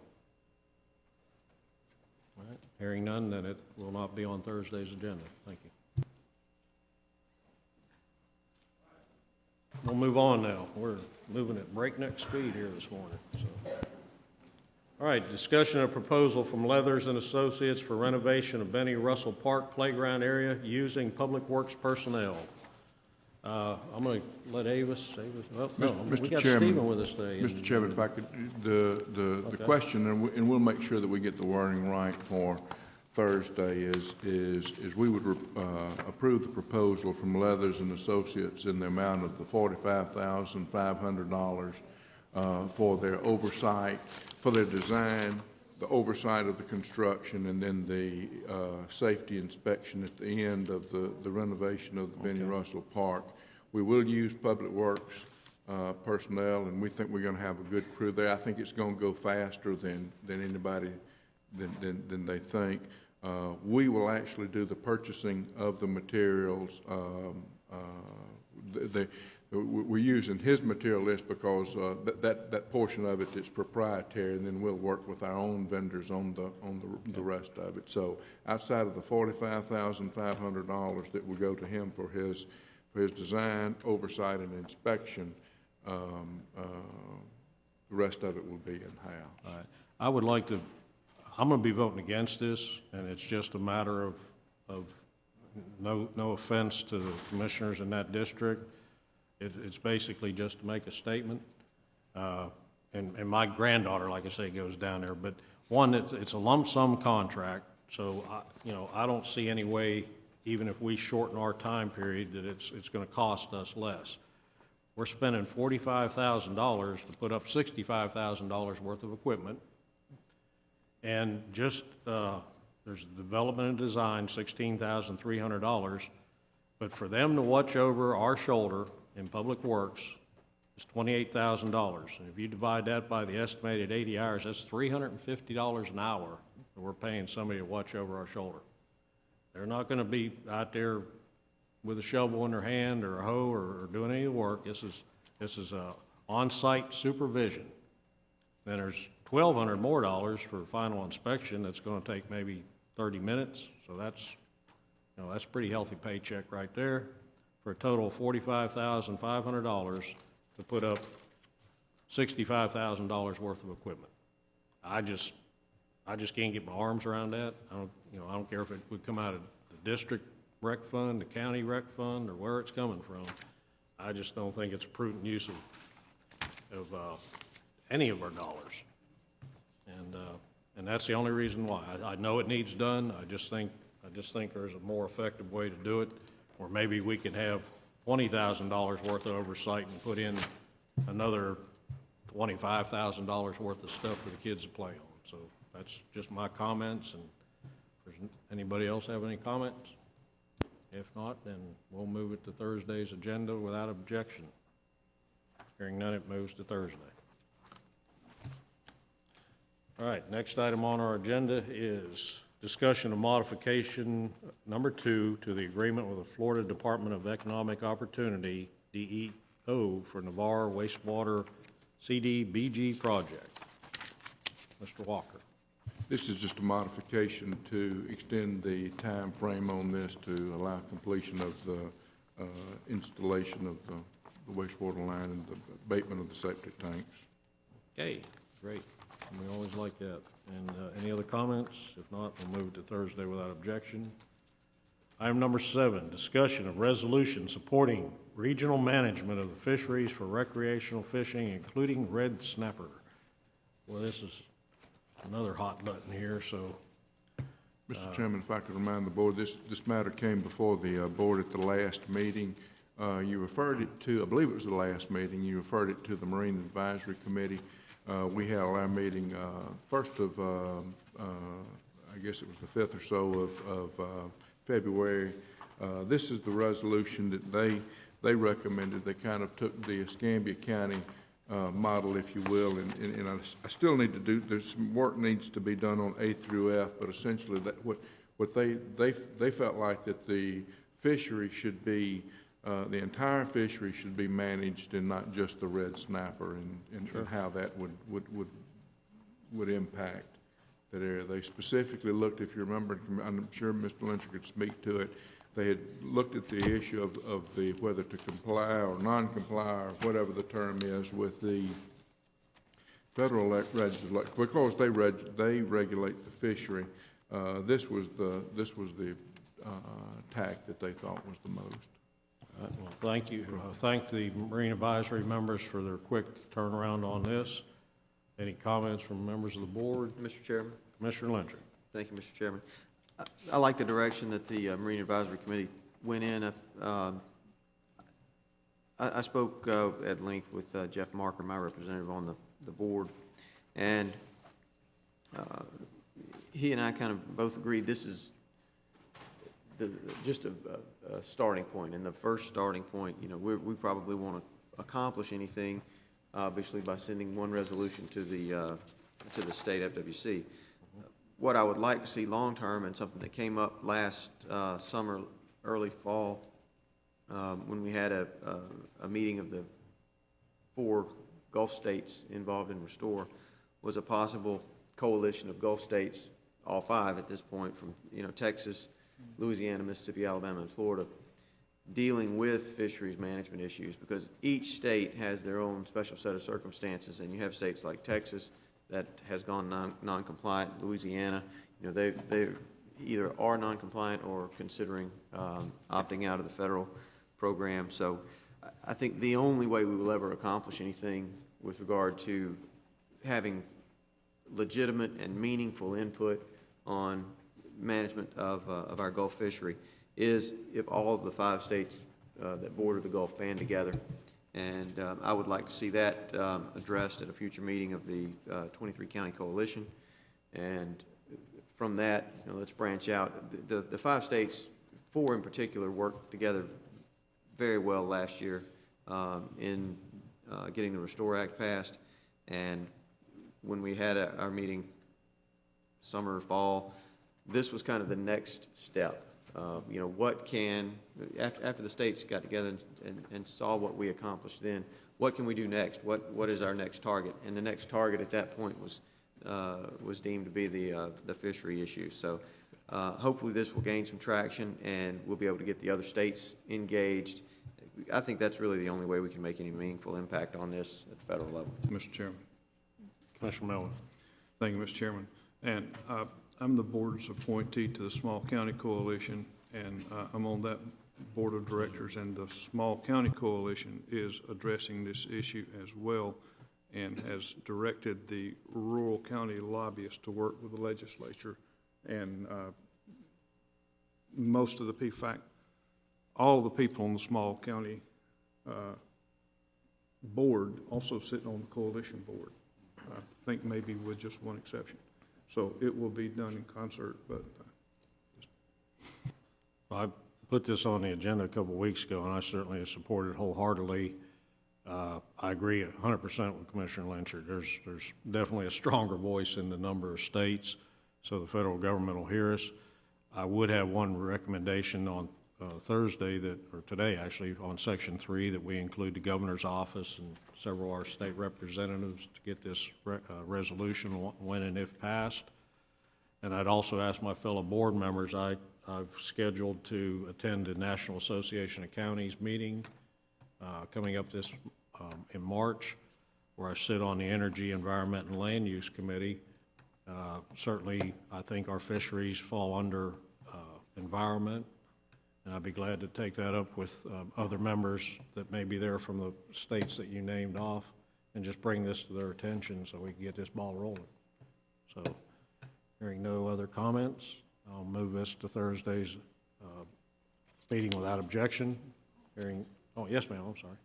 Speaker 1: All right, hearing none, then it will not be on Thursday's agenda. Thank you. We'll move on now. We're moving at breakneck speed here this morning. So. All right, discussion of proposal from Leathers and Associates for renovation of Benny Russell Park playground area using Public Works personnel. I'm going to let Avis. Well, no,
Speaker 7: Mr.
Speaker 1: we got
Speaker 7: Chairman,
Speaker 1: Stephen with us today.
Speaker 7: Mr. Chairman, if I could, the question, and we'll make sure that we get the wording right for Thursday, is we would approve the proposal from Leathers and Associates in the amount of the $45,500 for their oversight, for their design, the oversight of the construction, and then the safety inspection at the end of the renovation of the Benny Russell Park. We will use Public Works personnel, and we think we're going to have a good crew there. I think it's going to go faster than anybody than they think. We will actually do the purchasing of the materials. We're using his material list because that portion of it is proprietary, and then we'll work with our own vendors on the rest of it. So outside of the $45,500 that will go to him for his design, oversight, and inspection, the rest of it will be in-house.
Speaker 1: All right. I would like to, I'm going to be voting against this, and it's just a matter of no offense to the commissioners in that district. It's basically just to make a statement. And my granddaughter, like I say, goes down there. But one, it's a lump sum contract, so I don't see any way, even if we shorten our time period, that it's going to cost us less. We're spending $45,000 to put up $65,000 worth of equipment, and just there's development and design, $16,300. But for them to watch over our shoulder in Public Works, it's $28,000. And if you divide that by the estimated 80 hours, that's $350 an hour that we're paying somebody to watch over our shoulder. They're not going to be out there with a shovel in their hand or a hoe or doing any work. This is on-site supervision. Then there's $1,200 more for final inspection. That's going to take maybe 30 minutes. So that's a pretty healthy paycheck right there, for a total of $45,500 to put up $65,000 worth of equipment. I just can't get my arms around that. I don't care if it would come out of the district rec fund, the county rec fund, or where it's coming from. I just don't think it's a prudent use of any of our dollars. And that's the only reason why. I know it needs done. I just think there's a more effective way to do it, or maybe we can have $20,000 worth of oversight and put in another $25,000 worth of stuff for the kids to play on. So that's just my comments, and does anybody else have any comments? If not, then we'll move it to Thursday's agenda without objection. Hearing none, it moves to Thursday. All right, next item on our agenda is discussion of modification number 2 to the agreement with the Florida Department of Economic Opportunity, DEO, for Navarre Wastewater CDBG project. Mr. Walker.
Speaker 7: This is just a modification to extend the time frame on this to allow completion of the installation of the wastewater line and the abatement of the septic tanks.
Speaker 1: Okay, great. We always like that. And any other comments? If not, we'll move to Thursday without objection. Item number 7, discussion of resolution supporting regional management of the fisheries for recreational fishing, including red snapper. Well, this is another hot button here, so.
Speaker 7: Mr. Chairman, if I could remind the board, this matter came before the board at the last meeting. You referred it to, I believe it was the last meeting, you referred it to the Marine Advisory Committee. We had our meeting first of, I guess it was the 5th or so of February. This is the resolution that they recommended. They kind of took the Escambia County model, if you will, and I still need to do, there's some work needs to be done on A through F, but essentially that what they felt like that the fishery should be, the entire fishery should be managed and not just the red snapper, and sure, how that would impact that area. They specifically looked, if you remember, I'm sure Mr. Lyncher could speak to it, they had looked at the issue of the whether to comply or non-comply or whatever the term is with the federal legislation, because they regulate the fishery. This was the tack that they thought was the most.
Speaker 1: Well, thank you. Thank the Marine Advisory members for their quick turnaround on this. Any comments from members of the board?
Speaker 6: Mr. Chairman.
Speaker 1: Commissioner Lyncher.
Speaker 6: Thank you, Mr. Chairman. I like the direction that the Marine Advisory Committee went in. I spoke at length with Jeff Marker, my representative on the board, and he and I kind of both agreed this is just a starting point. And the first starting point, we probably won't accomplish anything, obviously, by sending one resolution to the state FWC. What I would like to see long-term, and something that came up last summer, early fall, when we had a meeting of the 4 Gulf states involved in Restore, was a possible coalition of Gulf states, all 5 at this point, from Texas, Louisiana, Mississippi, Alabama, and Florida, dealing with fisheries management issues, because each state has their own special set of circumstances, and you have states like Texas that has gone non-compliant. Louisiana, they either are non-compliant or considering opting out of the federal program. So I think the only way we will ever accomplish anything with regard to having legitimate and meaningful input on management of our Gulf fishery is if all of the 5 states that border the Gulf band together. And I would like to see that addressed at a future meeting of the 23 County Coalition. And from that, let's branch out. The 5 states, 4 in particular, worked together very well last year in getting the Restore Act passed. And when we had our meeting, summer, fall, this was kind of the next step. What can, after the states got together and saw what we accomplished then, what can we do next? What is our next target? And the next target at that point was deemed to be the fishery issue. So hopefully this will gain some traction and we'll be able to get the other states engaged. I think that's really the only way we can make any meaningful impact on this at the federal level.
Speaker 21: Mr. Chairman. Commissioner Melvin. Thank you, Mr. Chairman. And I'm the board's appointee to the Small County Coalition, and I'm on that board of directors, and the Small County Coalition is addressing this issue as well and has directed the rural county lobbyists to work with the legislature. And most of the people, all the people on the Small County board also sit on the coalition board. I think maybe with just one exception. So it will be done in concert, but
Speaker 1: I put this on the agenda a couple of weeks ago, and I certainly have supported wholeheartedly. I agree 100% with Commissioner Lynchard. There's definitely a stronger voice in the number of states, so the federal government will hear us. I would have one recommendation on Thursday or today actually, on Section 3, that we include the governor's office and several of our state representatives to get this resolution when and if passed. And I'd also ask my fellow board members, I've scheduled to attend the National Association of Counties meeting coming up this in March, where I sit on the Energy, Environment, and Land Use Committee. Certainly, I think our fisheries fall under environment, and I'd be glad to take that up with other members that may be there from the states that you named off and just bring this to their attention so we can get this ball rolling. So, hearing no other comments, I'll move this to Thursday's meeting without objection. Oh, yes, ma'am, I'm sorry.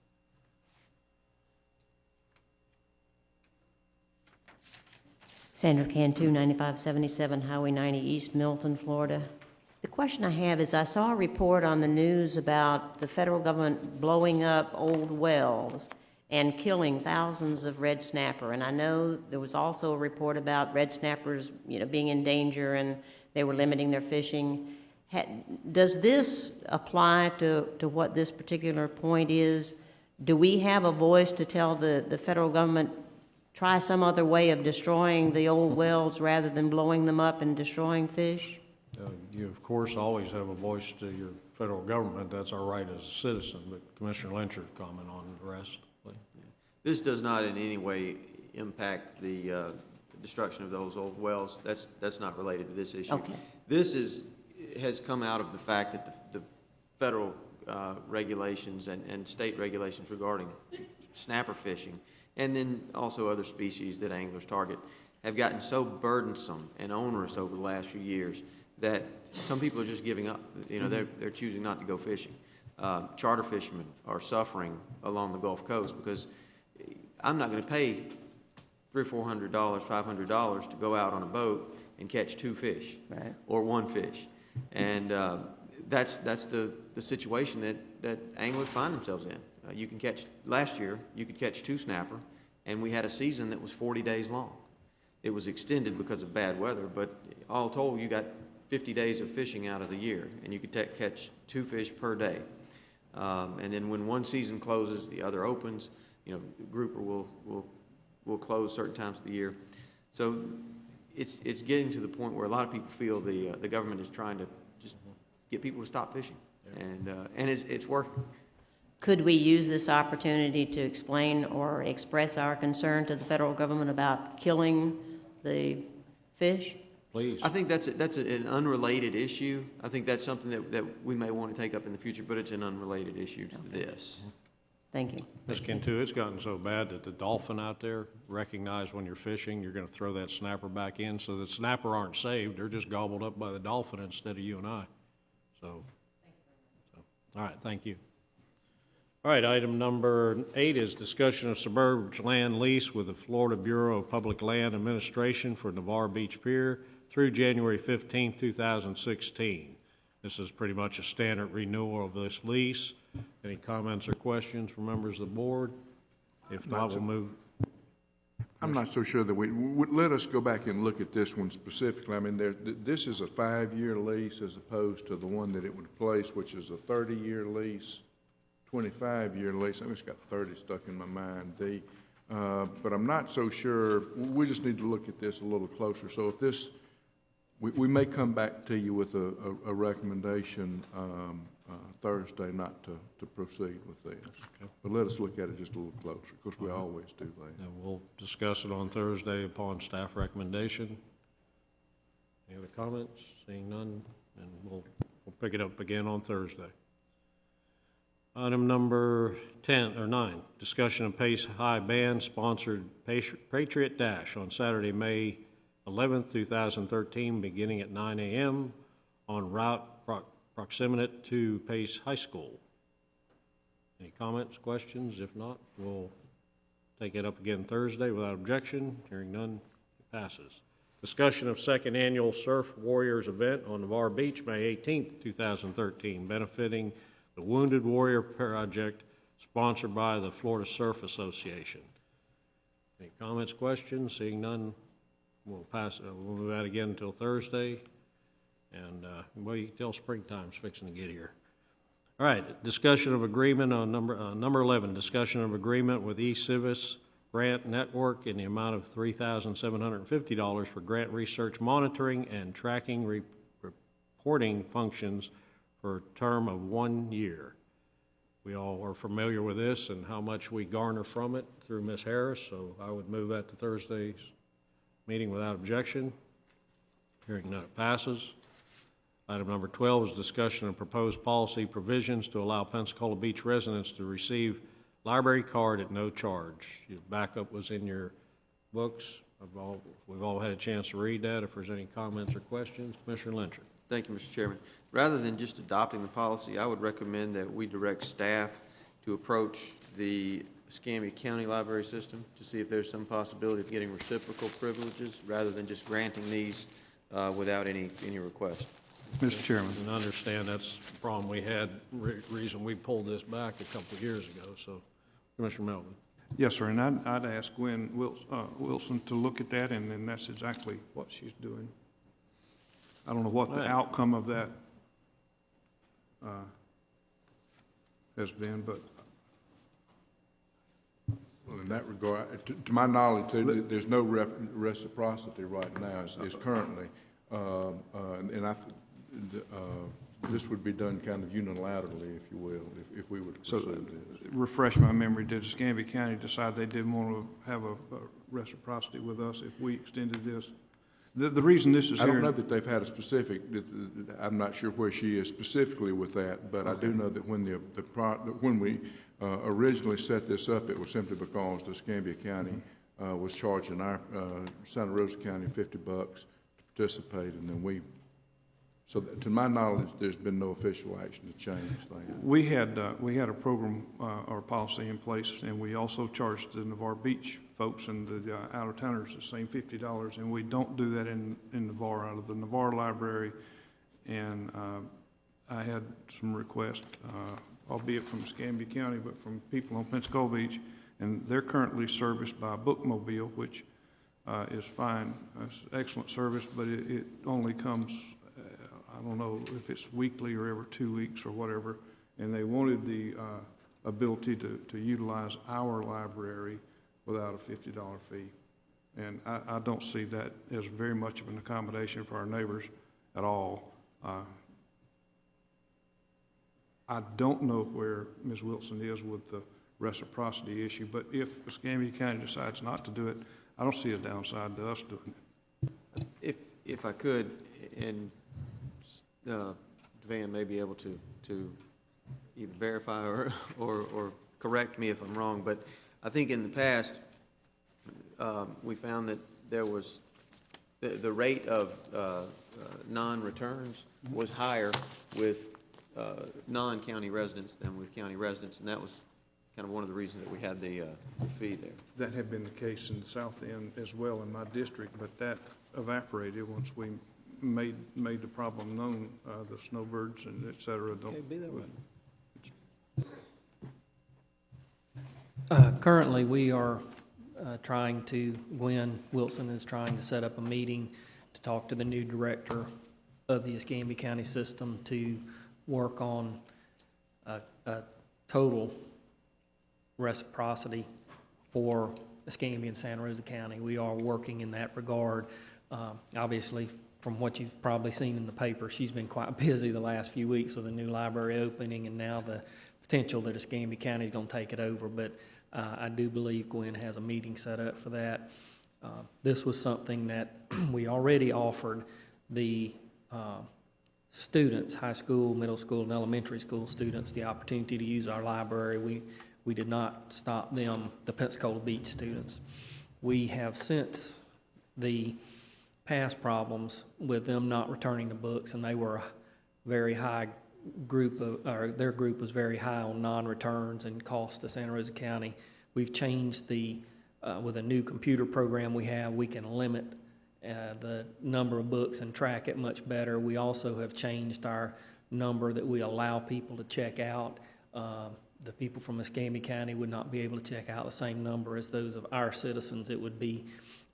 Speaker 8: Sandra Cantu, 9577 Highway 90 East, Milton, Florida. The question I have is, I saw a report on the news about the federal government blowing up old wells and killing thousands of red snapper. And I know there was also a report about red snappers, being in danger and they were limiting their fishing. Does this apply to what this particular point is? Do we have a voice to tell the federal government, try some other way of destroying the old wells rather than blowing them up and destroying fish?
Speaker 1: You, of course, always have a voice to your federal government. That's our right as a citizen. But Commissioner Lynchard, comment on the rest, please.
Speaker 6: This does not in any way impact the destruction of those old wells. That's not related to this issue.
Speaker 8: Okay.
Speaker 6: This has come out of the fact that the federal regulations and state regulations regarding snapper fishing, and then also other species that anglers target, have gotten so burdensome and onerous over the last few years that some people are just giving up. They're choosing not to go fishing. Charter fishermen are suffering along the Gulf Coast because I'm not going to pay $300, $400, $500 to go out on a boat and catch 2 fish,
Speaker 8: right,
Speaker 6: or 1 fish, and that's the situation that anglers find themselves in. Last year you could catch 2 snapper, and we had a season that was 40 days long. It was extended because of bad weather, but all told, you got 50 days of fishing out of the year, and you could catch 2 fish per day. And then when one season closes, the other opens. Grouper will close certain times of the year. So it's getting to the point where a lot of people feel the government is trying to just get people to stop fishing, and it's working.
Speaker 8: Could we use this opportunity to explain or express our concern to the federal government about killing the fish?
Speaker 1: Please.
Speaker 6: I think that's an unrelated issue. I think that's something that we may want to take up in the future, but it's an unrelated issue to this.
Speaker 8: Thank you.
Speaker 1: Ms. Cantu, it's gotten so bad that the dolphin out there recognize when you're fishing, you're going to throw that snapper back in, so the snapper aren't saved. They're just gobbled up by the dolphin instead of you and I. So all right, thank you. All right, item number 8 is discussion of suburban land lease with the Florida Bureau of Public Land Administration for Navarre Beach Pier through January 15, 2016. This is pretty much a standard renewal of this lease. Any comments or questions from members of the board? If not, we'll move.
Speaker 7: I'm not so sure that let us go back and look at this one specifically. I mean, this is a 5-year lease as opposed to the one that it would replace, which is a 30-year lease, 25-year lease. I just got 30 stuck in my mind. But I'm not so sure. We just need to look at this a little closer. So if this, we may come back to you with a recommendation Thursday not to proceed with this. Okay. But let us look at it just a little closer, because we always do that.
Speaker 1: And we'll discuss it on Thursday upon staff recommendation. Any other comments? Seeing none, and we'll pick it up again on Thursday. Item number 9, discussion of Pace High Band sponsored Patriot Dash on Saturday, May 11th, 2013, beginning at 9 a.m. on route proximate to Pace High School. Any comments, questions? If not, we'll take it up again Thursday without objection. Hearing none, it passes. Discussion of second annual Surf Warriors event on Navarre Beach, May 18th, 2013, benefiting the Wounded Warrior Project, sponsored by the Florida Surf Association. Any comments, questions? Seeing none, we'll move that again until Thursday. And, well, you can tell springtime's fixing to get here. All right, discussion of agreement on number 11, discussion of agreement with eCivis Grant Network in the amount of $3,750 for grant research monitoring and tracking reporting functions for a term of 1 year. We all are familiar with this and how much we garner from it through Ms. Harris, so I would move that to Thursday's meeting without objection. Hearing none, it passes. Item number 12 is discussion of proposed policy provisions to allow Pensacola Beach residents to receive library card at no charge. Your backup was in your books. We've all had a chance to read that. If there's any comments or questions, Commissioner Lyncher.
Speaker 6: Thank you, Mr. Chairman. Rather than just adopting the policy, I would recommend that we direct staff to approach the Escambia County Library System to see if there's some possibility of getting reciprocal privileges rather than just granting these without any request.
Speaker 21: Mr. Chairman.
Speaker 1: And I understand that's the problem we had, reason we pulled this back a couple of years ago. So, Commissioner Melvin.
Speaker 21: Yes, sir, and I'd ask Gwen Wilson to look at that, and then that's exactly what she's doing. I don't know what the outcome of that has been, but
Speaker 7: Well, in that regard, to my knowledge, there's no reciprocity right now as currently, and this would be done kind of unilaterally, if you will, if we would pursue this.
Speaker 21: Refresh my memory, did Escambia County decide they didn't want to have a reciprocity with us if we extended this? The reason this is
Speaker 7: I
Speaker 21: here...
Speaker 7: don't know that they've had a specific, I'm not sure where she is specifically with that, but I do know that when we originally set this up, it was simply because the Escambia County was charging our Santa Rosa County $50 to participate, and then so to my knowledge, there's been no official action to change things.
Speaker 21: We had a program or policy in place, and we also charged the Navarre Beach folks and the out-of-towners the same $50, and we don't do that in Navarre, out of the Navarre Library. And I had some requests, albeit from Escambia County, but from people on Pensacola Beach, and they're currently serviced by a bookmobile, which is fine. It's excellent service, but it only comes, I don't know if it's weekly or every 2 weeks or whatever, and they wanted the ability to utilize our library without a $50 fee. And I don't see that as very much of an accommodation for our neighbors at all. I don't know where Ms. Wilson is with the reciprocity issue, but if Escambia County decides not to do it, I don't see a downside to us doing it.
Speaker 6: If I could, and Devan may be able to either verify or correct me if I'm wrong, but I think in the past, we found that there was, the rate of non-returns was higher with non-county residents than with county residents, and that was kind of one of the reasons that we had the fee there.
Speaker 21: That had been the case in the south end as well in my district, but that evaporated once we made the problem known. The snowbirds and et cetera don't.
Speaker 5: Okay, be that way. Currently, we are Gwen Wilson is trying to set up a meeting to talk to the new director of the Escambia County system to work on a total reciprocity for Escambia and Santa Rosa County. We are working in that regard. Obviously, from what you've probably seen in the paper, she's been quite busy the last few weeks with a new library opening and now the potential that Escambia County is going to take it over. But I do believe Gwen has a meeting set up for that. This was something that we already offered the students, high school, middle school, and elementary school students, the opportunity to use our library. We did not stop them, the Pensacola Beach students. We have, since the past problems with them not returning the books, and they were a very high group of, or their group was very high on non-returns and cost to Santa Rosa County. We've changed with a new computer program we have, we can limit the number of books and track it much better. We also have changed our number that we allow people to check out. The people from Escambia County would not be able to check out the same number as those of our citizens. It would be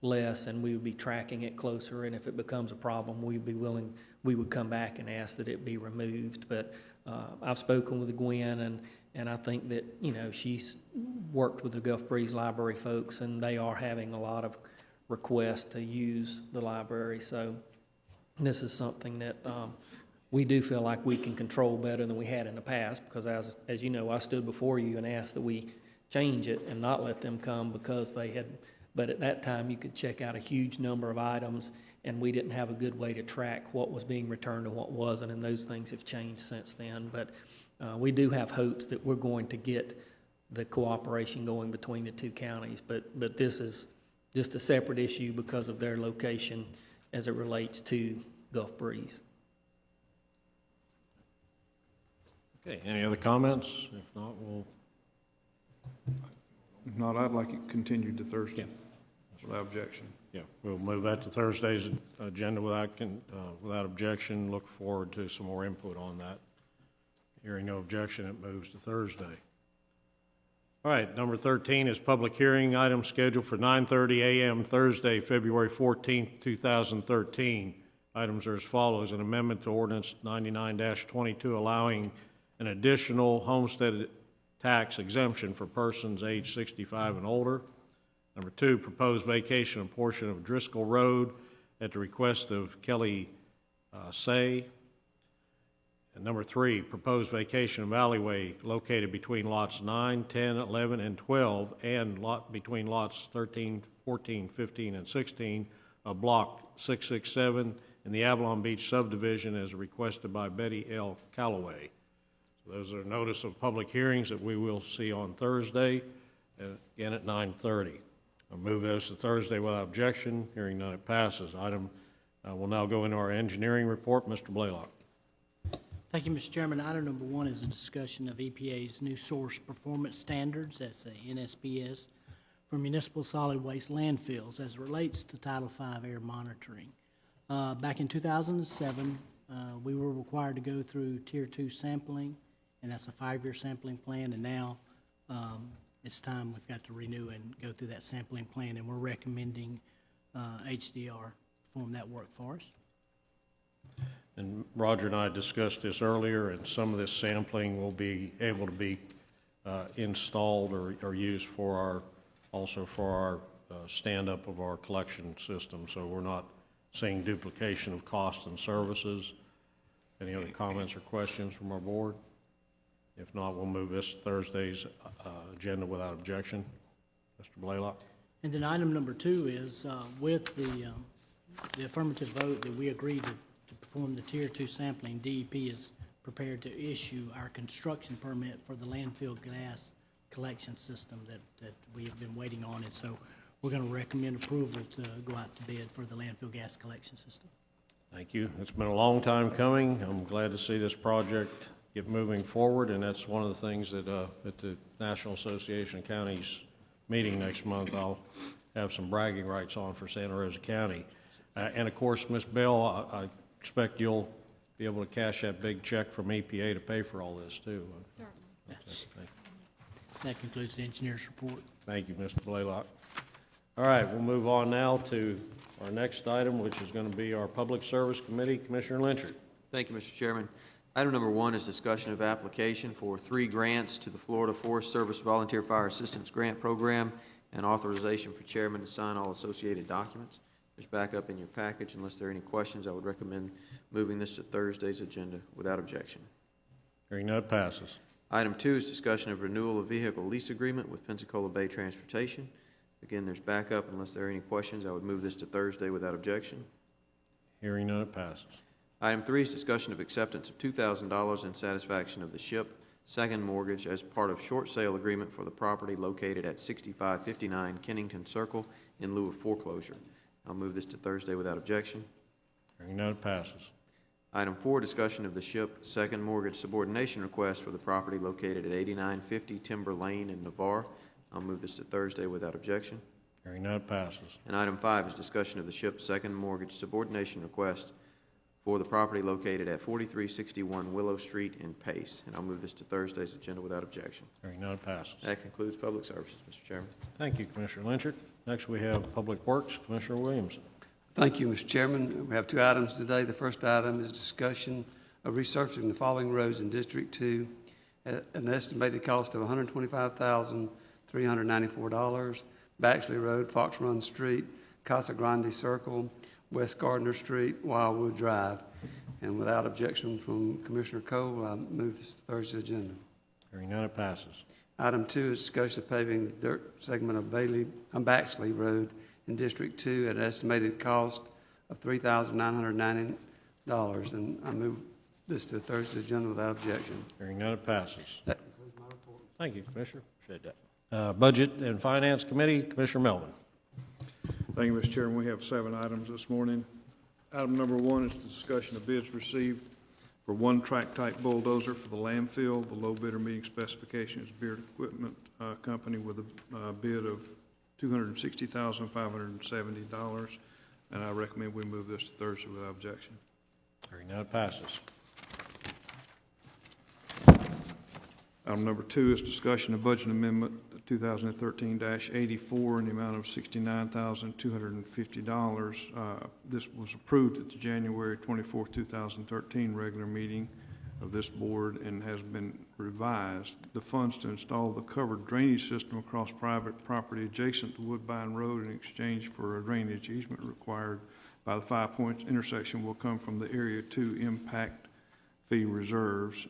Speaker 5: less, and we would be tracking it closer, and if it becomes a problem, we would come back and ask that it be removed. But I've spoken with Gwen, and I think that, she's worked with the Gulf Breeze Library folks, and they are having a lot of requests to use the library. So this is something that we do feel like we can control better than we had in the past, because as you know, I stood before you and asked that we change it and not let them come because they had, but at that time you could check out a huge number of items, and we didn't have a good way to track what was being returned and what wasn't, and those things have changed since then. But we do have hopes that we're going to get the cooperation going between the two counties, but this is just a separate issue because of their location as it relates to Gulf Breeze.
Speaker 1: Okay, any other comments? If not,
Speaker 21: If not, I'd like it continued to Thursday. Without objection.
Speaker 1: Yeah, we'll move that to Thursday's agenda without objection. Look forward to some more input on that. Hearing no objection, it moves to Thursday. All right, number 13 is public hearing item scheduled for 9:30 a.m. Thursday, February 14th, 2013. Items are as follows: an amendment to ordinance 99-22 allowing an additional homestead tax exemption for persons age 65 and older. Number 2, proposed vacation of portion of Driscoll Road at the request of Kelly Say. And number 3, proposed vacation of alleyway located between lots 9, 10, 11, and 12, and between lots 13, 14, 15, and 16 of Block 667 in the Avalon Beach subdivision as requested by Betty L. Calloway. So those are notice of public hearings that we will see on Thursday, again at 9:30. I'll move those to Thursday without objection. Hearing none, it passes. Item will now go into our engineering report. Mr. Blaylock.
Speaker 9: Thank you, Mr. Chairman. Item number 1 is a discussion of EPA's new source performance standards, that's the NSPS, for municipal solid waste landfills as it relates to Title V air monitoring. Back in 2007, we were required to go through Tier 2 sampling, and that's a 5-year sampling plan, and now it's time we've got to renew and go through that sampling plan, and we're recommending HDR perform that work for us.
Speaker 1: And Roger and I discussed this earlier, and some of this sampling will be able to be installed or used for our stand-up of our collection system, so we're not seeing duplication of costs and services. Any other comments or questions from our board? If not, we'll move this to Thursday's agenda without objection. Mr. Blaylock?
Speaker 9: And then item number 2 is with the affirmative vote that we agreed to perform the Tier 2 sampling, DEP is prepared to issue our construction permit for the landfill gas collection system that we have been waiting on. And so we're going to recommend approval to go out to bid for the landfill gas collection system.
Speaker 1: Thank you. It's been a long time coming. I'm glad to see this project get moving forward, and that's one of the things that at the National Association of Counties meeting next month, I'll have some bragging rights on for Santa Rosa County. And of course, Ms. Bell, I expect you'll be able to cash that big check from EPA to pay for all this, too.
Speaker 20: Certainly.
Speaker 9: Yes. That concludes the engineer's report.
Speaker 1: Thank you, Mr. Blaylock. All right, we'll move on now to our next item, which is going to be our Public Service Committee. Commissioner Lynchard.
Speaker 6: Thank you, Mr. Chairman. Item number 1 is discussion of application for 3 grants to the Florida Forest Service Volunteer Fire Assistance Grant Program and authorization for chairman to sign all associated documents. There's backup in your package. Unless there are any questions, I would recommend moving this to Thursday's agenda without objection.
Speaker 1: Hearing none, it passes.
Speaker 6: Item 2 is discussion of renewal of vehicle lease agreement with Pensacola Bay Transportation. Again, there's backup. Unless there are any questions, I would move this to Thursday without objection.
Speaker 1: Hearing none, it passes.
Speaker 6: Item 3 is discussion of acceptance of $2,000 in satisfaction of the SHIP second mortgage as part of short sale agreement for the property located at 6559 Kennington Circle in lieu of foreclosure. I'll move this to Thursday without objection.
Speaker 1: Hearing none, it passes.
Speaker 6: Item 4, discussion of the SHIP second mortgage subordination request for the property located at 8950 Timber Lane in Navarre. I'll move this to Thursday without objection.
Speaker 1: Hearing none, it passes.
Speaker 6: And item 5 is discussion of the SHIP second mortgage subordination request for the property located at 4361 Willow Street in Pace. And I'll move this to Thursday's agenda without objection.
Speaker 1: Hearing none, it passes.
Speaker 6: That concludes public services, Mr. Chairman.
Speaker 1: Thank you, Commissioner Lynchard. Next, we have Public Works. Commissioner Williamson.
Speaker 22: Thank you, Mr. Chairman. We have 2 items today. The first item is discussion of resurfacing the following roads in District 2 at an estimated cost of $125,394. Baxley Road, Fox Run Street, Casa Grande Circle, West Gardner Street, Wildwood Drive. And without objection from Commissioner Cole, I move this to Thursday's agenda.
Speaker 1: Hearing none, it passes.
Speaker 22: Item 2 is discussion of paving the dirt segment of Baxley Road in District 2 at an estimated cost of $3,990, and I move this to Thursday's agenda without objection.
Speaker 1: Hearing none, it passes.
Speaker 22: That concludes my report.
Speaker 1: Thank you, Commissioner. Appreciate that. Budget and Finance Committee, Commissioner Melvin.
Speaker 21: Thank you, Mr. Chairman. We have 7 items this morning. Item number 1 is the discussion of bids received for 1 track-type bulldozer for the landfill. The low bidder meeting specification is Beard Equipment Company with a bid of $260,570, and I recommend we move this to Thursday without objection.
Speaker 1: Hearing none, it passes.
Speaker 21: Item number 2 is discussion of budget amendment 2013-84 in the amount of $69,250. This was approved at the January 24, 2013 regular meeting of this board and has been revised. The funds to install the covered drainage system across private property adjacent to Woodbine Road in exchange for a drainage easement required by the 5 Points intersection will come from the Area 2 impact fee reserves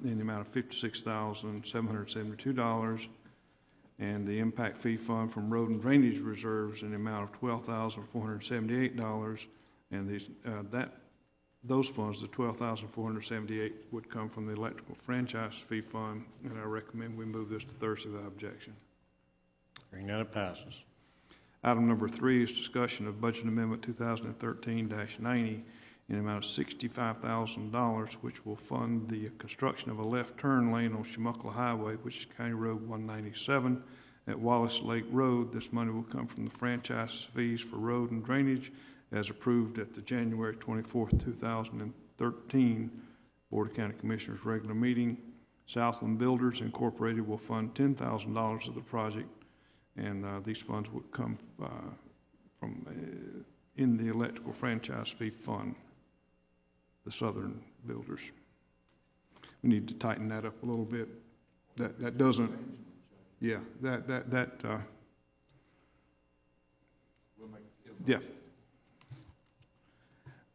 Speaker 21: in the amount of $56,772, and the impact fee fund from road and drainage reserves in the amount of $12,478, and those funds, the $12,478, would come from the electrical franchise fee fund, and I recommend we move this to Thursday without objection.
Speaker 1: Hearing none, it passes.
Speaker 21: Item number 3 is discussion of budget amendment 2013-90 in the amount of $65,000, which will fund the construction of a left turn lane on Chumuckla Highway, which is County Road 197 at Wallace Lake Road. This money will come from the franchise fees for road and drainage as approved at the January 24, 2013 Board of County Commissioners regular meeting. Southland Builders Incorporated will fund $10,000 of the project, and these funds would come from in the electrical franchise fee fund, the Southern Builders. We need to tighten that up a little bit. That doesn't, yeah, yeah.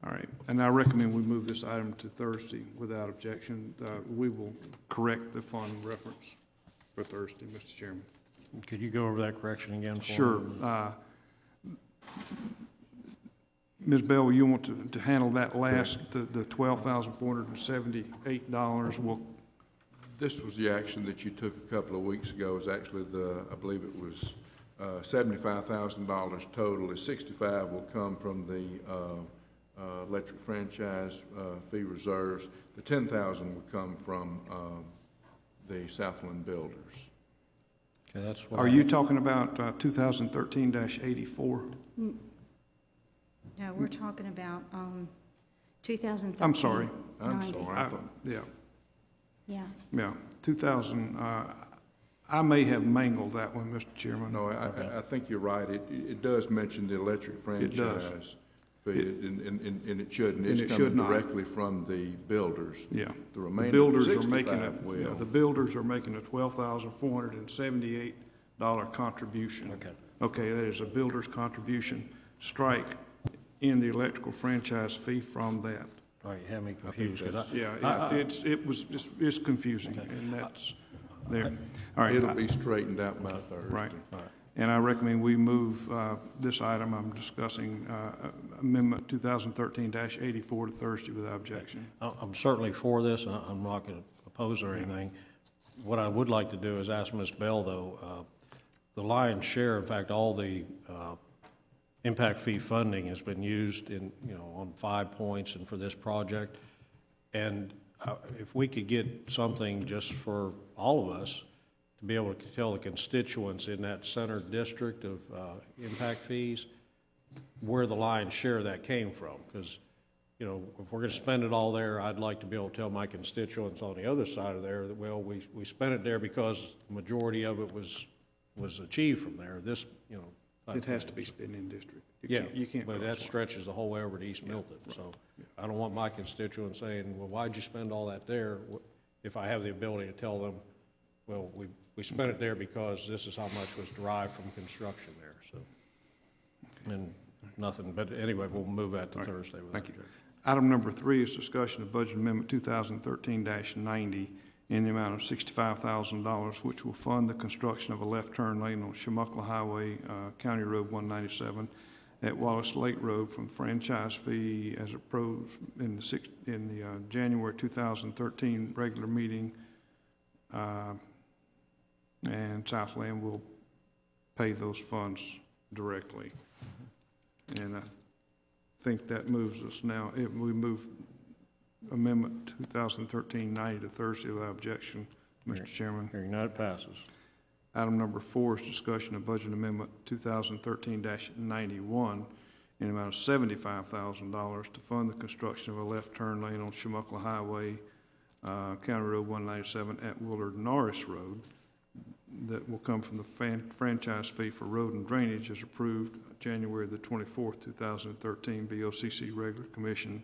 Speaker 21: All right, and I recommend we move this item to Thursday without objection. We will correct the fund reference for Thursday, Mr. Chairman.
Speaker 1: Could you go over that correction again for me?
Speaker 21: Sure. Ms. Bell, you want to handle that last, the $12,478 will.
Speaker 7: This was the action that you took a couple of weeks ago. Is actually I believe it was $75,000 total. The $65,000 will come from the electric franchise fee reserves. The $10,000 will come from the Southland Builders.
Speaker 1: Okay, that's what
Speaker 21: Are you talking about 2013-84?
Speaker 4: No, we're talking about 2013.
Speaker 21: I'm sorry.
Speaker 7: I'm sorry.
Speaker 21: Yeah.
Speaker 4: Yeah.
Speaker 21: Yeah, 2000, I may have mangled that one, Mr. Chairman.
Speaker 7: No, I think you're right. It does mention the electric franchise fee, and it shouldn't. It's coming directly from the builders.
Speaker 21: Yeah.
Speaker 7: The remaining
Speaker 21: builders are
Speaker 7: 65
Speaker 21: making
Speaker 7: will.
Speaker 21: the builders are making a $12,478 contribution.
Speaker 1: Okay.
Speaker 21: Okay, that is a builder's contribution. Strike in the electrical franchise fee from that.
Speaker 1: All right, you have me confused.
Speaker 21: It's confusing, and that's there. All right.
Speaker 7: It'll be straightened out by Thursday.
Speaker 21: Right. And I recommend we move this item I'm discussing, Amendment 2013-84 to Thursday without objection.
Speaker 1: I'm certainly for this. I'm not going to oppose or anything. What I would like to do is ask Ms. Bell, though, the lion's share, in fact, all the impact fee funding has been used in, on 5 points and for this project. And if we could get something just for all of us to be able to tell the constituents in that center district of impact fees where the lion's share of that came from. Because, if we're going to spend it all there, I'd like to be able to tell my constituents on the other side of there that, well, we spent it there because the majority of it was achieved from there. This,
Speaker 21: It has to be spending district. You can't.
Speaker 1: But that stretches the whole way over to East Milton. So I don't want my constituents saying, well, why'd you spend all that there? If I have the ability to tell them, well, we spent it there because this is how much was derived from construction there. So, and nothing, but anyway, we'll move that to Thursday.
Speaker 21: Thank you. Item number 3 is discussion of Budget Amendment 2013-90 in the amount of $65,000, which will fund the construction of a left turn lane on Chumuckla Highway, County Road 197 at Wallace Lake Road from franchise fee as approved in the January 2013 regular meeting. And Southland will pay those funds directly. And I think that moves us now. We move Amendment 2013-90 to Thursday without objection, Mr. Chairman.
Speaker 1: Hearing none, it passes.
Speaker 21: Item number 4 is discussion of Budget Amendment 2013-91 in the amount of $75,000 to fund the construction of a left turn lane on Chumuckla Highway, County Road 197 at Willard Norris Road. That will come from the franchise fee for road and drainage as approved January the 24th, 2013, BOCC Regular Commission.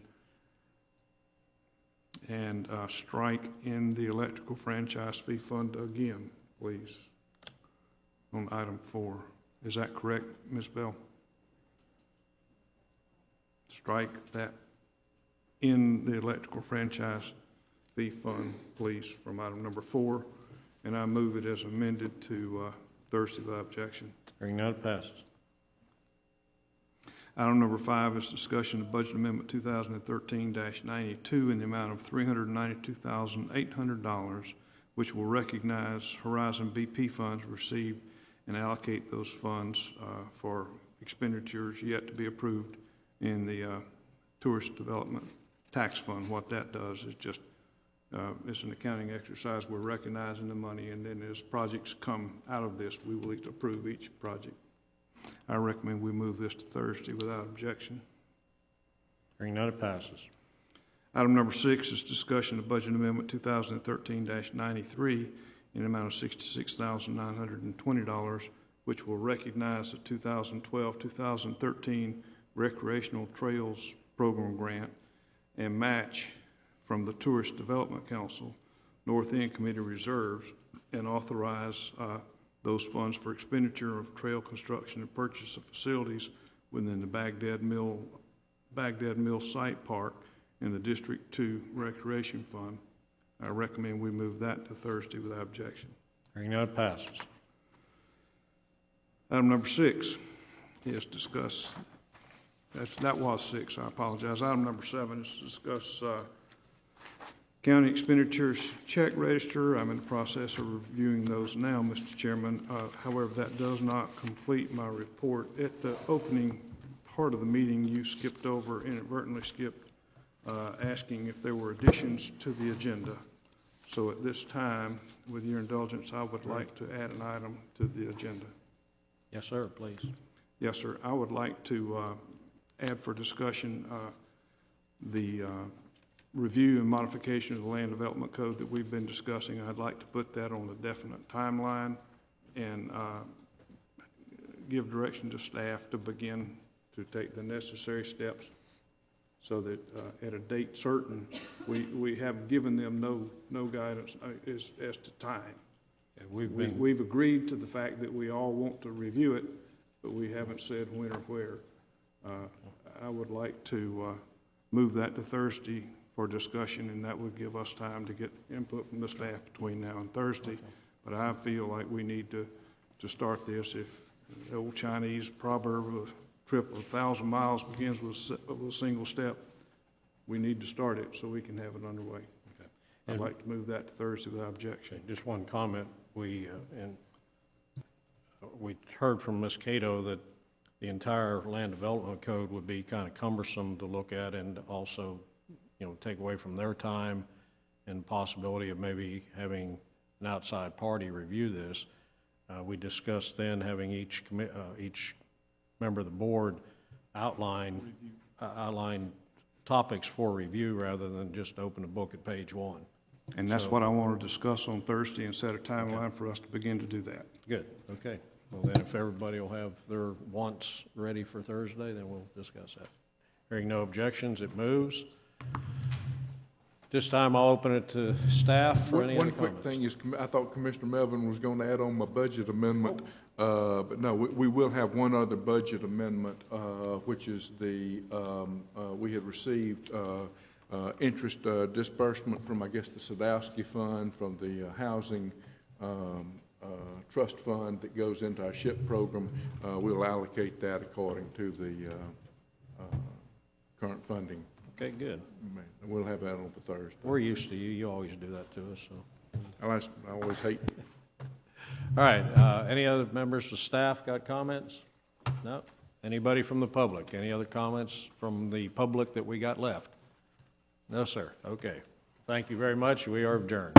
Speaker 21: And strike in the electrical franchise fee fund again, please, on item 4. Is that correct, Ms. Bell? Strike that in the electrical franchise fee fund, please, from item number 4. And I move it as amended to Thursday without objection.
Speaker 1: Hearing none, it passes.
Speaker 21: Item number 5 is discussion of Budget Amendment 2013-92 in the amount of $392,800, which will recognize Horizon BP funds received and allocate those funds for expenditures yet to be approved in the Tourist Development Tax Fund. What that does is just it's an accounting exercise. We're recognizing the money, and then as projects come out of this, we will approve each project. I recommend we move this to Thursday without objection.
Speaker 1: Hearing none, it passes.
Speaker 21: Item number 6 is discussion of Budget Amendment 2013-93 in the amount of $66,920, which will recognize the 2012-2013 Recreational Trails Program Grant and match from the Tourist Development Council North End Committee reserves and authorize those funds for expenditure of trail construction and purchase of facilities within the Baghdad Mill Baghdad Mill Site Park in the District 2 Recreation Fund. I recommend we move that to Thursday without objection.
Speaker 1: Hearing none, it passes.
Speaker 21: Item number 6 is discuss, that was 6, I apologize. Item number 7 is to discuss county expenditures check register. I'm in the process of reviewing those now, Mr. Chairman. However, that does not complete my report. At the opening part of the meeting, you inadvertently skipped asking if there were additions to the agenda. So at this time, with your indulgence, I would like to add an item to the agenda.
Speaker 1: Yes, sir, please.
Speaker 21: Yes, sir. I would like to add for discussion the review and modification of the Land Development Code that we've been discussing. I'd like to put that on a definite timeline and give direction to staff to begin to take the necessary steps so that at a date certain, we have given them no guidance as to time. We've agreed to the fact that we all want to review it, but we haven't said when or where. I would like to move that to Thursday for discussion, and that would give us time to get input from the staff between now and Thursday. Okay. But I feel like we need to start this. If the old Chinese proverb of a trip of 1,000 miles begins with a single step, we need to start it so we can have it underway. Okay. I'd like to move that to Thursday without objection.
Speaker 1: Okay, just one comment. We heard from Ms. Cato that the entire Land Development Code would be kind of cumbersome to look at, and also, take away from their time and possibility of maybe having an outside party review this. We discussed then having each member of the board outline topics for review rather than just open a book at page 1.
Speaker 21: And that's what I want to discuss on Thursday and set a timeline for us to begin to do that.
Speaker 1: Good, okay. Well, then if everybody will have their wants ready for Thursday, then we'll discuss that. Hearing no objections, it moves. This time I'll open it to staff for any other comments.
Speaker 7: One quick thing is, I thought Commissioner Melvin was going to add on my budget amendment, but no, we will have one other budget amendment, which is we had received interest disbursement from, I guess, the Sadowski Fund, from the Housing Trust Fund that goes into our SHIP program. We'll allocate that according to the current funding.
Speaker 1: Okay, good.
Speaker 7: We'll have that on for Thursday.
Speaker 1: We're used to you. You always do that to us, so.
Speaker 7: I always hate it.
Speaker 1: All right, any other members of staff got comments? No? Anybody from the public? Any other comments from the public that we got left? No, sir. Okay. Thank you very much. We are adjourned.